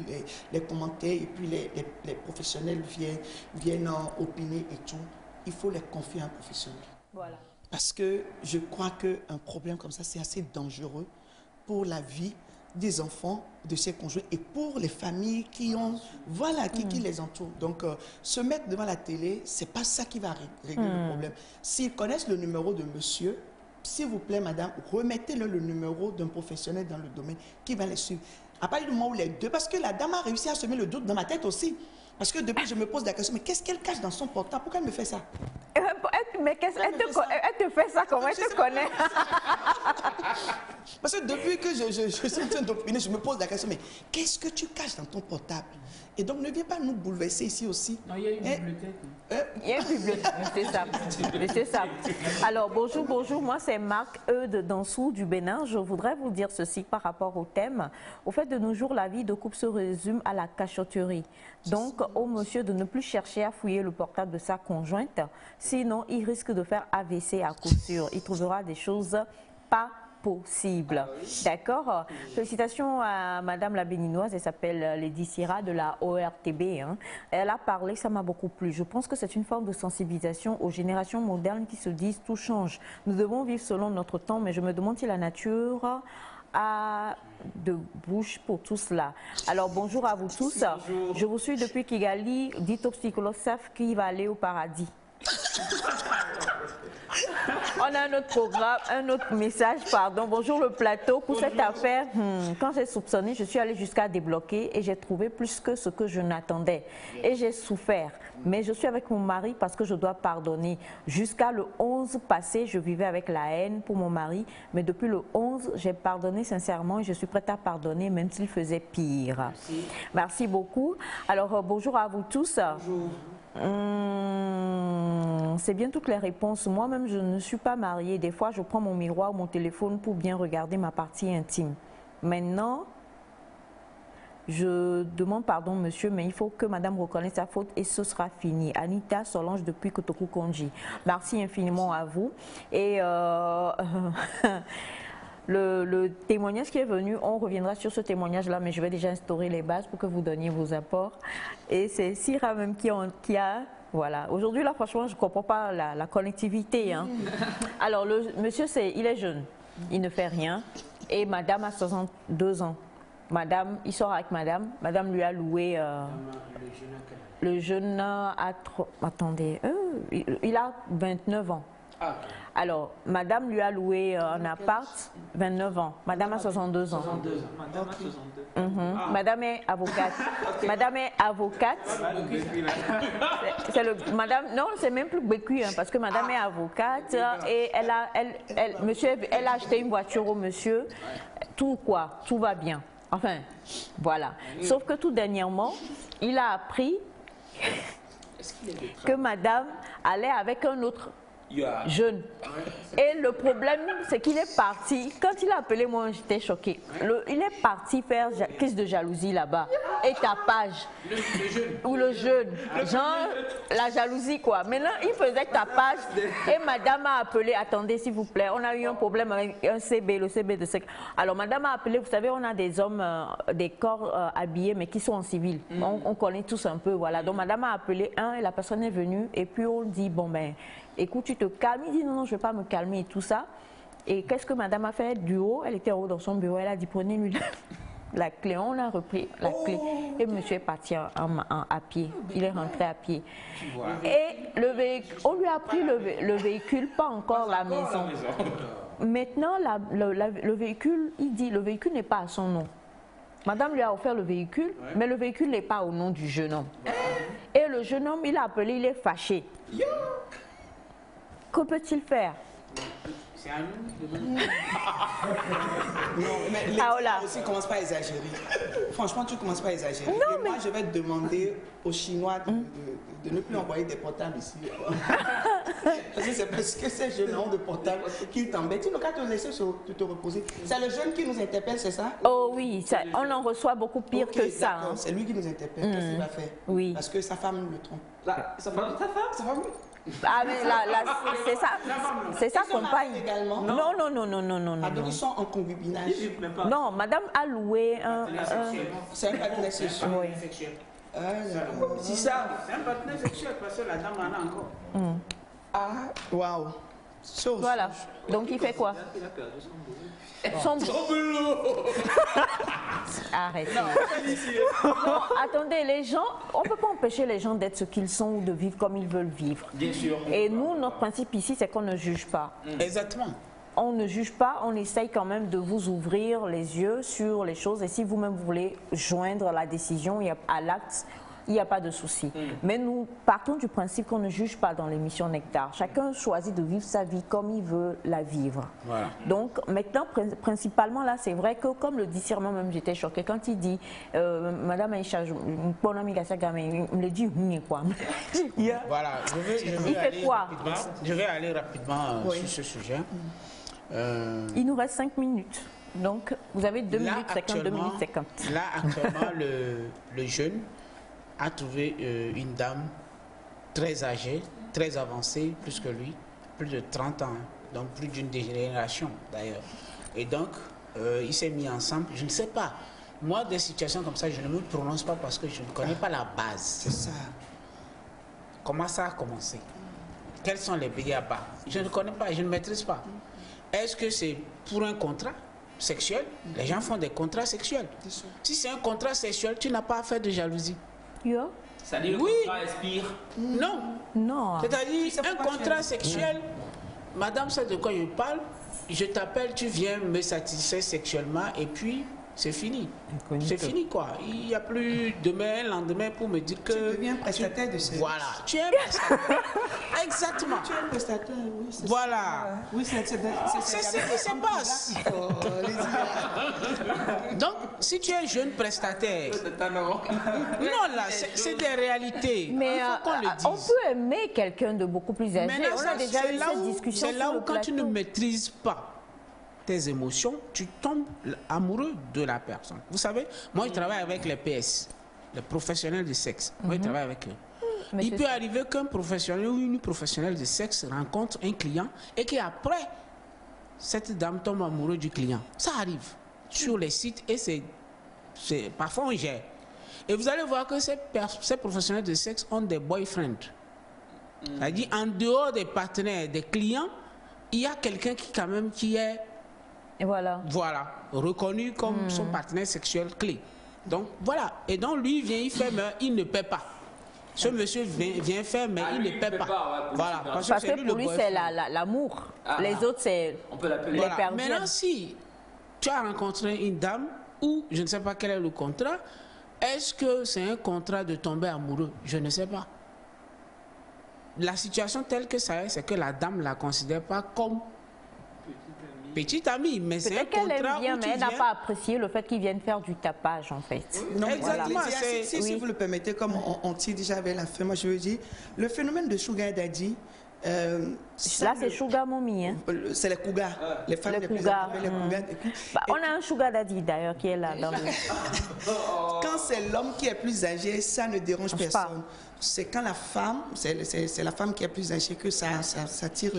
les commentaires et puis les professionnels viennent opiner et tout, il faut les confier à un professionnel.
Voilà.
Parce que je crois qu'un problème comme ça, c'est assez dangereux pour la vie des enfants de ses conjoints et pour les familles qui ont, voilà, qui les entourent. Donc, se mettre devant la télé, c'est pas ça qui va régler le problème. S'ils connaissent le numéro de monsieur, s'il vous plaît, madame, remettez-le le numéro d'un professionnel dans le domaine qui va les suivre. À partir du moment où les deux, parce que la dame a réussi à semer le doute dans ma tête aussi. Parce que depuis, je me pose la question, mais qu'est-ce qu'elle cache dans son portable? Pourquoi elle me fait ça?
Mais elle te fait ça, comment elle te connaît?
Parce que depuis que je suis en train d'opiner, je me pose la question, mais qu'est-ce que tu caches dans ton portable? Et donc, ne viens pas nous bouleverser ici aussi.
Non, il y a une bibliothèque.
Il y a une bibliothèque, c'est ça. Alors, bonjour, moi c'est Marc de Dansou du Bénin. Je voudrais vous dire ceci par rapport au thème. Au fait, de nos jours, la vie de couple se résume à la cachotterie. Donc, au monsieur de ne plus chercher à fouiller le portable de sa conjointe, sinon il risque de faire AVC à coup sûr. Il trouvera des choses pas possible. D'accord? Félicitations à Madame la Béninoise, elle s'appelle Lady Syrah de la ORTB. Hein. Elle a parlé, ça m'a beaucoup plu. Je pense que c'est une forme de sensibilisation aux générations modernes qui se disent tout change. Nous devons vivre selon notre temps, mais je me demande si la nature a de bouche pour tout cela. Alors bonjour à vous tous. Bonjour. Je vous suis depuis Kigali. Dites aux psychologues savent qui va aller au paradis. On a un autre programme, un autre message, pardon. Bonjour le plateau. Pour cette affaire, quand j'ai soupçonné, je suis allée jusqu'à débloquer et j'ai trouvé plus que ce que je n'attendais. Et j'ai souffert. Mais je suis avec mon mari parce que je dois pardonner. Jusqu'à le 11 passé, je vivais avec la haine pour mon mari. Mais depuis le 11, j'ai pardonné sincèrement et je suis prête à pardonner même s'il faisait pire. Merci. Merci beaucoup. Alors, bonjour à vous tous. Bonjour. C'est bien toutes les réponses. Moi-même, je ne suis pas mariée. Des fois, je prends mon miroir ou mon téléphone pour bien regarder ma partie intime. Maintenant, je demande pardon, monsieur, mais il faut que madame reconnaisse sa faute et ce sera fini. Anita Solange depuis Kotoku Konji. Merci infiniment à vous. Et le témoignage qui est venu, on reviendra sur ce témoignage-là, mais je vais déjà instaurer les bases pour que vous donniez vos apports. Et c'est Syrah même qui a... Voilà. Aujourd'hui, là, franchement, je ne comprends pas la connectivité. Hein. Alors, le monsieur, il est jeune. Il ne fait rien. Et madame a 62 ans. Madame, il sort avec madame. Madame lui a loué... le jeune a... Attendez. Il a 29 ans. Ah, okay. Alors, madame lui a loué un appart, 29 ans. Madame a 62 ans. 62 ans. Madame a 62. Madame est avocate. Okay. Madame est avocate. C'est le madame. Non, c'est même plus bécu, hein, parce que madame est avocate et elle a acheté une voiture au monsieur. Tout quoi, tout va bien. Enfin, voilà. Sauf que tout dernièrement, il a appris que madame allait avec un autre jeune. Et le problème, c'est qu'il est parti. Quand il a appelé, moi, j'étais choquée. Il est parti faire crise de jalousie là-bas. Et tapage. Ou le jeune. Genre, la jalousie, quoi. Maintenant, il faisait tapage. Et madame a appelé. Attendez, s'il vous plaît. On a eu un problème avec un CB, le CB de sec. Alors, madame a appelé. Vous savez, on a des hommes, des corps habillés, mais qui sont en civil. On connaît tous un peu, voilà. Donc, madame a appelé un et la personne est venue. Et puis, on dit, bon, ben, écoute, tu te calmes. Il dit non, je ne vais pas me calmer et tout ça. Et qu'est-ce que madame a fait du haut? Elle était en haut dans son bureau. Elle a dit prenez-lui la clé. On a repris la clé. Et monsieur est parti à pied. Il est rentré à pied. Et le véhicule, on lui a pris le véhicule, pas encore la maison. Maintenant, le véhicule, il dit le véhicule n'est pas à son nom. Madame lui a offert le véhicule, mais le véhicule n'est pas au nom du jeune homme. Et le jeune homme, il a appelé, il est fâché. Que peut-il faire?
C'est à nous.
Non, mais les aussi commence pas à exagérer. Franchement, tu commences pas à exagérer. Non, mais... Moi, je vais te demander aux Chinois de ne plus envoyer des portables ici. Parce que c'est parce que ces jeunes ont de portables qu'ils t'embêtent. Ils n'ont qu'à te laisser te reposer. C'est le jeune qui nous interpelle, c'est ça?
Oh oui, ça, on en reçoit beaucoup pire que ça. Hein.
C'est lui qui nous interpelle. Qu'est-ce qu'il va faire?
Oui.
Parce que sa femme le trompe.
Sa femme?
Ah mais c'est sa compagne.
Également.
Non.
Ah, donc ils sont en concubinage.
Non, madame a loué un...
C'est un partenaire sexuel.
Oui.
C'est ça. C'est un partenaire sexuel parce que la dame en a encore.
Ah, waouh.
Voilà. Donc il fait quoi? Son boulot. Arrêtez. Non, attendez, les gens, on ne peut pas empêcher les gens d'être ce qu'ils sont ou de vivre comme ils veulent vivre.
Bien sûr.
Et nous, notre principe ici, c'est qu'on ne juge pas.
Exactement.
On ne juge pas, on essaye quand même de vous ouvrir les yeux sur les choses. Et si vous-même voulez joindre la décision à l'acte, il n'y a pas de souci. Mais nous partons du principe qu'on ne juge pas dans l'émission Nectar. Chacun choisit de vivre sa vie comme il veut la vivre. Voilà. Donc maintenant, principalement là, c'est vrai que comme le dit Sirman, même j'étais choquée quand il dit Madame Aïcha, il me le dit quoi.
Voilà, je vais aller rapidement sur ce sujet.
Il nous reste 5 minutes. Donc vous avez 2 minutes 50, 2 minutes 50.
Là, actuellement, le jeune a trouvé une dame très âgée, très avancée, plus que lui, plus de 30 ans, donc plus d'une génération d'ailleurs. Et donc, il s'est mis ensemble, je ne sais pas. Moi, des situations comme ça, je ne me prononce pas parce que je ne connais pas la base.
C'est ça.
Comment ça a commencé? Quels sont les b.a.-ba? Je ne connais pas, je ne maîtrise pas. Est-ce que c'est pour un contrat sexuel? Les gens font des contrats sexuels. Si c'est un contrat sexuel, tu n'as pas à faire de jalousie.
Ça dit le contrat expire?
Non.
Non.
C'est-à-dire un contrat sexuel, madame sait de quoi je parle, je t'appelle, tu viens me satisfaire sexuellement et puis c'est fini. C'est fini quoi. Il n'y a plus demain, lendemain pour me dire que...
Tu deviens prestataire de service.
Voilà. Tu es un prestataire. Exactement.
Tu es un prestataire, oui.
Voilà.
Oui, c'est ce
qui se passe. Donc, si tu es un jeune prestataire... non, là, c'est des réalités.
Mais on peut aimer quelqu'un de beaucoup plus âgé.
Maintenant,
on a déjà eu cette discussion.
C'est là où quand tu ne maîtrises pas tes émotions, tu tombes amoureux de la personne. Vous savez, moi je travaille avec les PS, les professionnels de sexe. Moi je travaille avec eux. Il peut arriver qu'un professionnel ou une professionnelle de sexe rencontre un client et qu'après, cette dame tombe amoureuse du client. Ça arrive sur les sites et c'est parfois on gère. Et vous allez voir que ces professionnels de sexe ont des boyfriends. C'est-à-dire en dehors des partenaires, des clients, il y a quelqu'un qui est
et voilà,
reconnu comme son partenaire sexuel clé. Donc voilà. Et donc lui vient, il fait, mais il ne paie pas. Ce monsieur vient faire, mais il ne paie pas. Voilà.
Parce que pour lui, c'est l'amour. Les autres, c'est les perdus.
Maintenant, si tu as rencontré une dame, ou je ne sais pas quel est le contrat, est-ce que c'est un contrat de tomber amoureux? Je ne sais pas. La situation telle que ça est, c'est que la dame ne la considère pas comme petite amie, mais c'est un contrat
bien, mais elle n'a pas apprécié le fait qu'ils viennent faire du tapage, en fait.
Non,
exactement.
Voilà. Si vous le permettez, comme on tire déjà vers la fin, moi je veux dire, le phénomène de Sugar Daddy,
là, c'est Sugar Mommy. Hein.
C'est les cougars. Les femmes les plus âgées, les cougars.
On a un Sugar Daddy d'ailleurs qui est là. Dans
Quand c'est l'homme qui est plus âgé, ça ne dérange personne. C'est quand la femme, c'est la femme qui est plus âgée que ça tire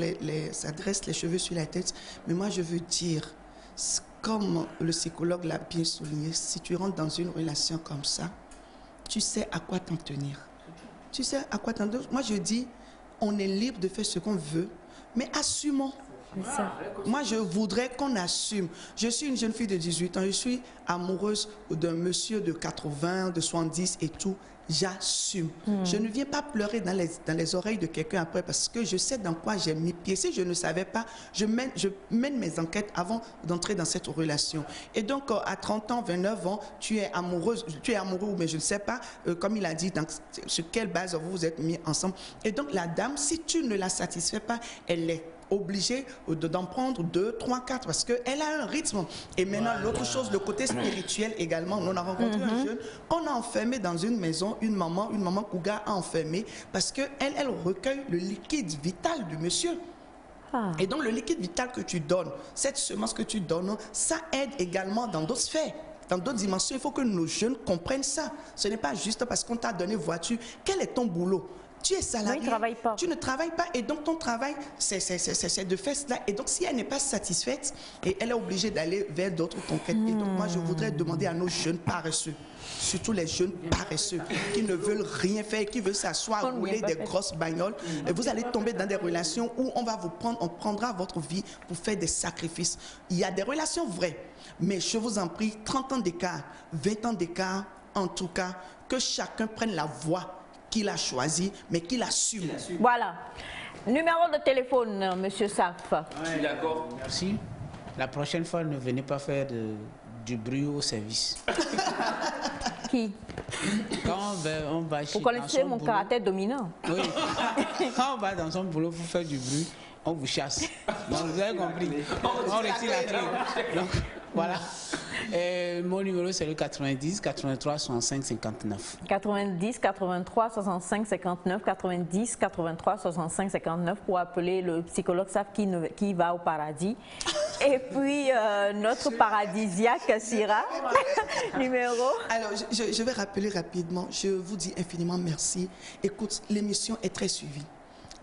ça dresse les cheveux sur la tête. Mais moi, je veux dire, comme le psychologue l'a bien souligné, si tu rentres dans une relation comme ça, tu sais à quoi t'en tenir. Tu sais à quoi t'en tenir. Moi, je dis, on est libre de faire ce qu'on veut, mais assumons. Moi, je voudrais qu'on assume. Je suis une jeune fille de 18 ans, je suis amoureuse d'un monsieur de 80, de 70 et tout. J'assume. Je ne viens pas pleurer dans les oreilles de quelqu'un après parce que je sais dans quoi j'ai mis pied. Si je ne savais pas, je mène mes enquêtes avant d'entrer dans cette relation. Et donc, à 30 ans, 29 ans, tu es amoureuse, tu es amoureux, mais je ne sais pas, comme il a dit, sur quelle base vous vous êtes mis ensemble. Et donc, la dame, si tu ne la satisfais pas, elle est obligée d'en prendre 2, 3, 4 parce qu'elle a un rythme. Et maintenant, l'autre chose, le côté spirituel également. On a rencontré un jeune qu'on a enfermé dans une maison, une maman cougar a enfermé parce qu'elle recueille le liquide vital du monsieur. Et donc, le liquide vital que tu donnes, cette semence que tu donnes, ça aide également dans d'autres sphères. Dans d'autres dimensions, il faut que nos jeunes comprennent ça. Ce n'est pas juste parce qu'on t'a donné voiture. Quel est ton boulot? Tu es salarié, tu ne travailles pas et donc ton travail, c'est de faire cela. Et donc si elle n'est pas satisfaite, et elle est obligée d'aller vers d'autres conquêtes. Et donc moi je voudrais demander à nos jeunes paresseux, surtout les jeunes paresseux, qui ne veulent rien faire, qui veulent s'asseoir, rouler des grosses bagnoles, et vous allez tomber dans des relations où on prendra votre vie pour faire des sacrifices. Il y a des relations vraies, mais je vous en prie, 30 ans d'écart, 20 ans d'écart, en tout cas, que chacun prenne la voie qu'il a choisi, mais qu'il assume.
Voilà. Numéro de téléphone, Monsieur Saf.
Je suis d'accord. Merci. La prochaine fois, ne venez pas faire du bruit au service.
Qui?
Quand on va
vous connaissez mon caractère dominant.
Oui. Quand on va dans son boulot pour faire du bruit, on vous chasse. Donc, vous avez compris. On retire la clé. Donc, voilà. Mon numéro, c'est le 90 83 65 59.
90 83 65 59. 90 83 65 59 pour appeler le psychologue Saf qui va au paradis. Et puis, notre paradisiaque Sira, numéro.
Alors, je vais rappeler rapidement. Je vous dis infiniment merci. Écoute, l'émission est très suivie.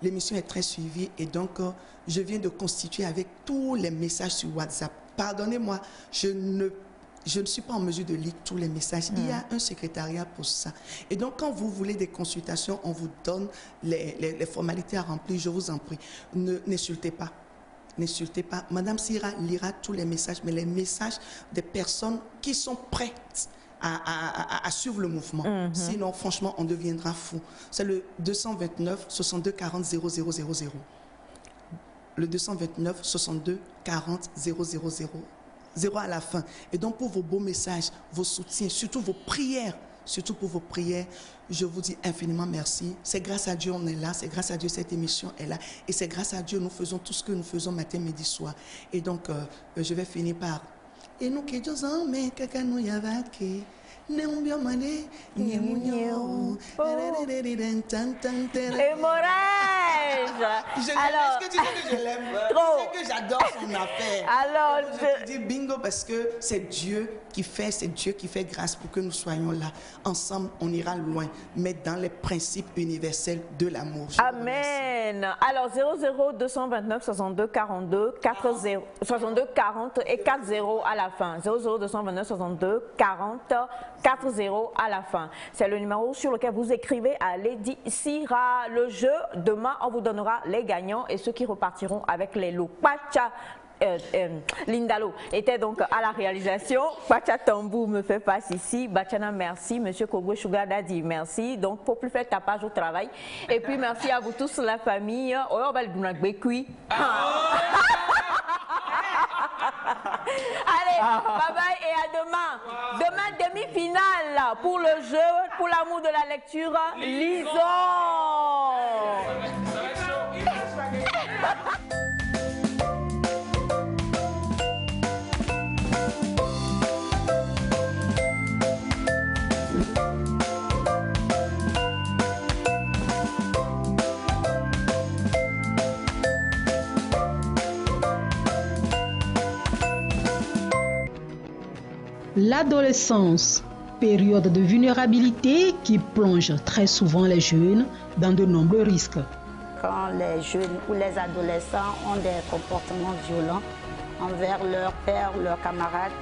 L'émission est très suivie et donc, je viens de constituer avec tous les messages sur WhatsApp. Pardonnez-moi, je ne suis pas en mesure de lire tous les messages. Il y a un secrétariat pour ça. Et donc, quand vous voulez des consultations, on vous donne les formalités à remplir. Je vous en prie, n'insultez pas. N'insultez pas. Madame Sira lira tous les messages, mais les messages des personnes qui sont prêtes à suivre le mouvement. Sinon, franchement, on deviendra fou. C'est le 229 62 40 0000. Le 229 62 40 000. 0 à la fin. Et donc, pour vos beaux messages, vos soutiens, surtout vos prières, surtout pour vos prières, je vous dis infiniment merci. C'est grâce à Dieu on est là, c'est grâce à Dieu cette émission est là. Et c'est grâce à Dieu nous faisons tout ce que nous faisons matin, midi, soir. Et donc, je vais finir par... Et nous qui disons, mais quelqu'un nous y a vaqué. Hémorragie. Alors, est-ce que tu sais que je l'aime?
Trop.
Tu sais que j'adore son affaire.
Alors,
je dis bingo parce que c'est Dieu qui fait grâce pour que nous soyons là. Ensemble, on ira loin, mais dans les principes universels de l'amour.
Amen. Alors, 00 229 62 42 40 62 40 et 40 à la fin. 00 229 62 40 40 à la fin. C'est le numéro sur lequel vous écrivez à Lady Sira. Le jeu, demain, on vous donnera les gagnants et ceux qui repartiront avec les lots. Pacha Lindalo était donc à la réalisation. Pacha Tambou me fait face ici. Bachana, merci. Monsieur Kogo Sugar Daddy, merci. Donc, pour plus faire tapage au travail. Et puis, merci à vous tous, la famille. Oh, on va le donner. Allez, bye bye et à demain. Demain, demi-finale pour le jeu, pour l'amour de la lecture. Lisons.
L'adolescence, période de vulnérabilité qui plonge très souvent les jeunes dans de nombreux risques.
Quand les jeunes ou les adolescents ont des comportements violents envers leur père, leurs camarades,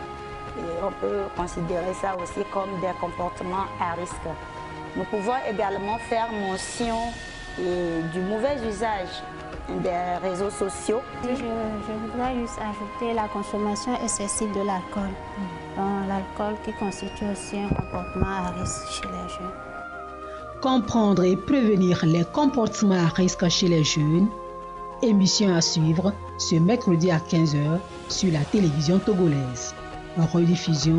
et on peut considérer ça aussi comme des comportements à risque. Nous pouvons également faire mention du mauvais usage des réseaux sociaux.
Je voudrais juste ajouter la consommation excessive de l'alcool. L'alcool qui constitue aussi un comportement à risque chez les jeunes.
Comprendre et prévenir les comportements à risque chez les jeunes. Émission à suivre ce mercredi à 15h sur la télévision togolaise. En rediffusion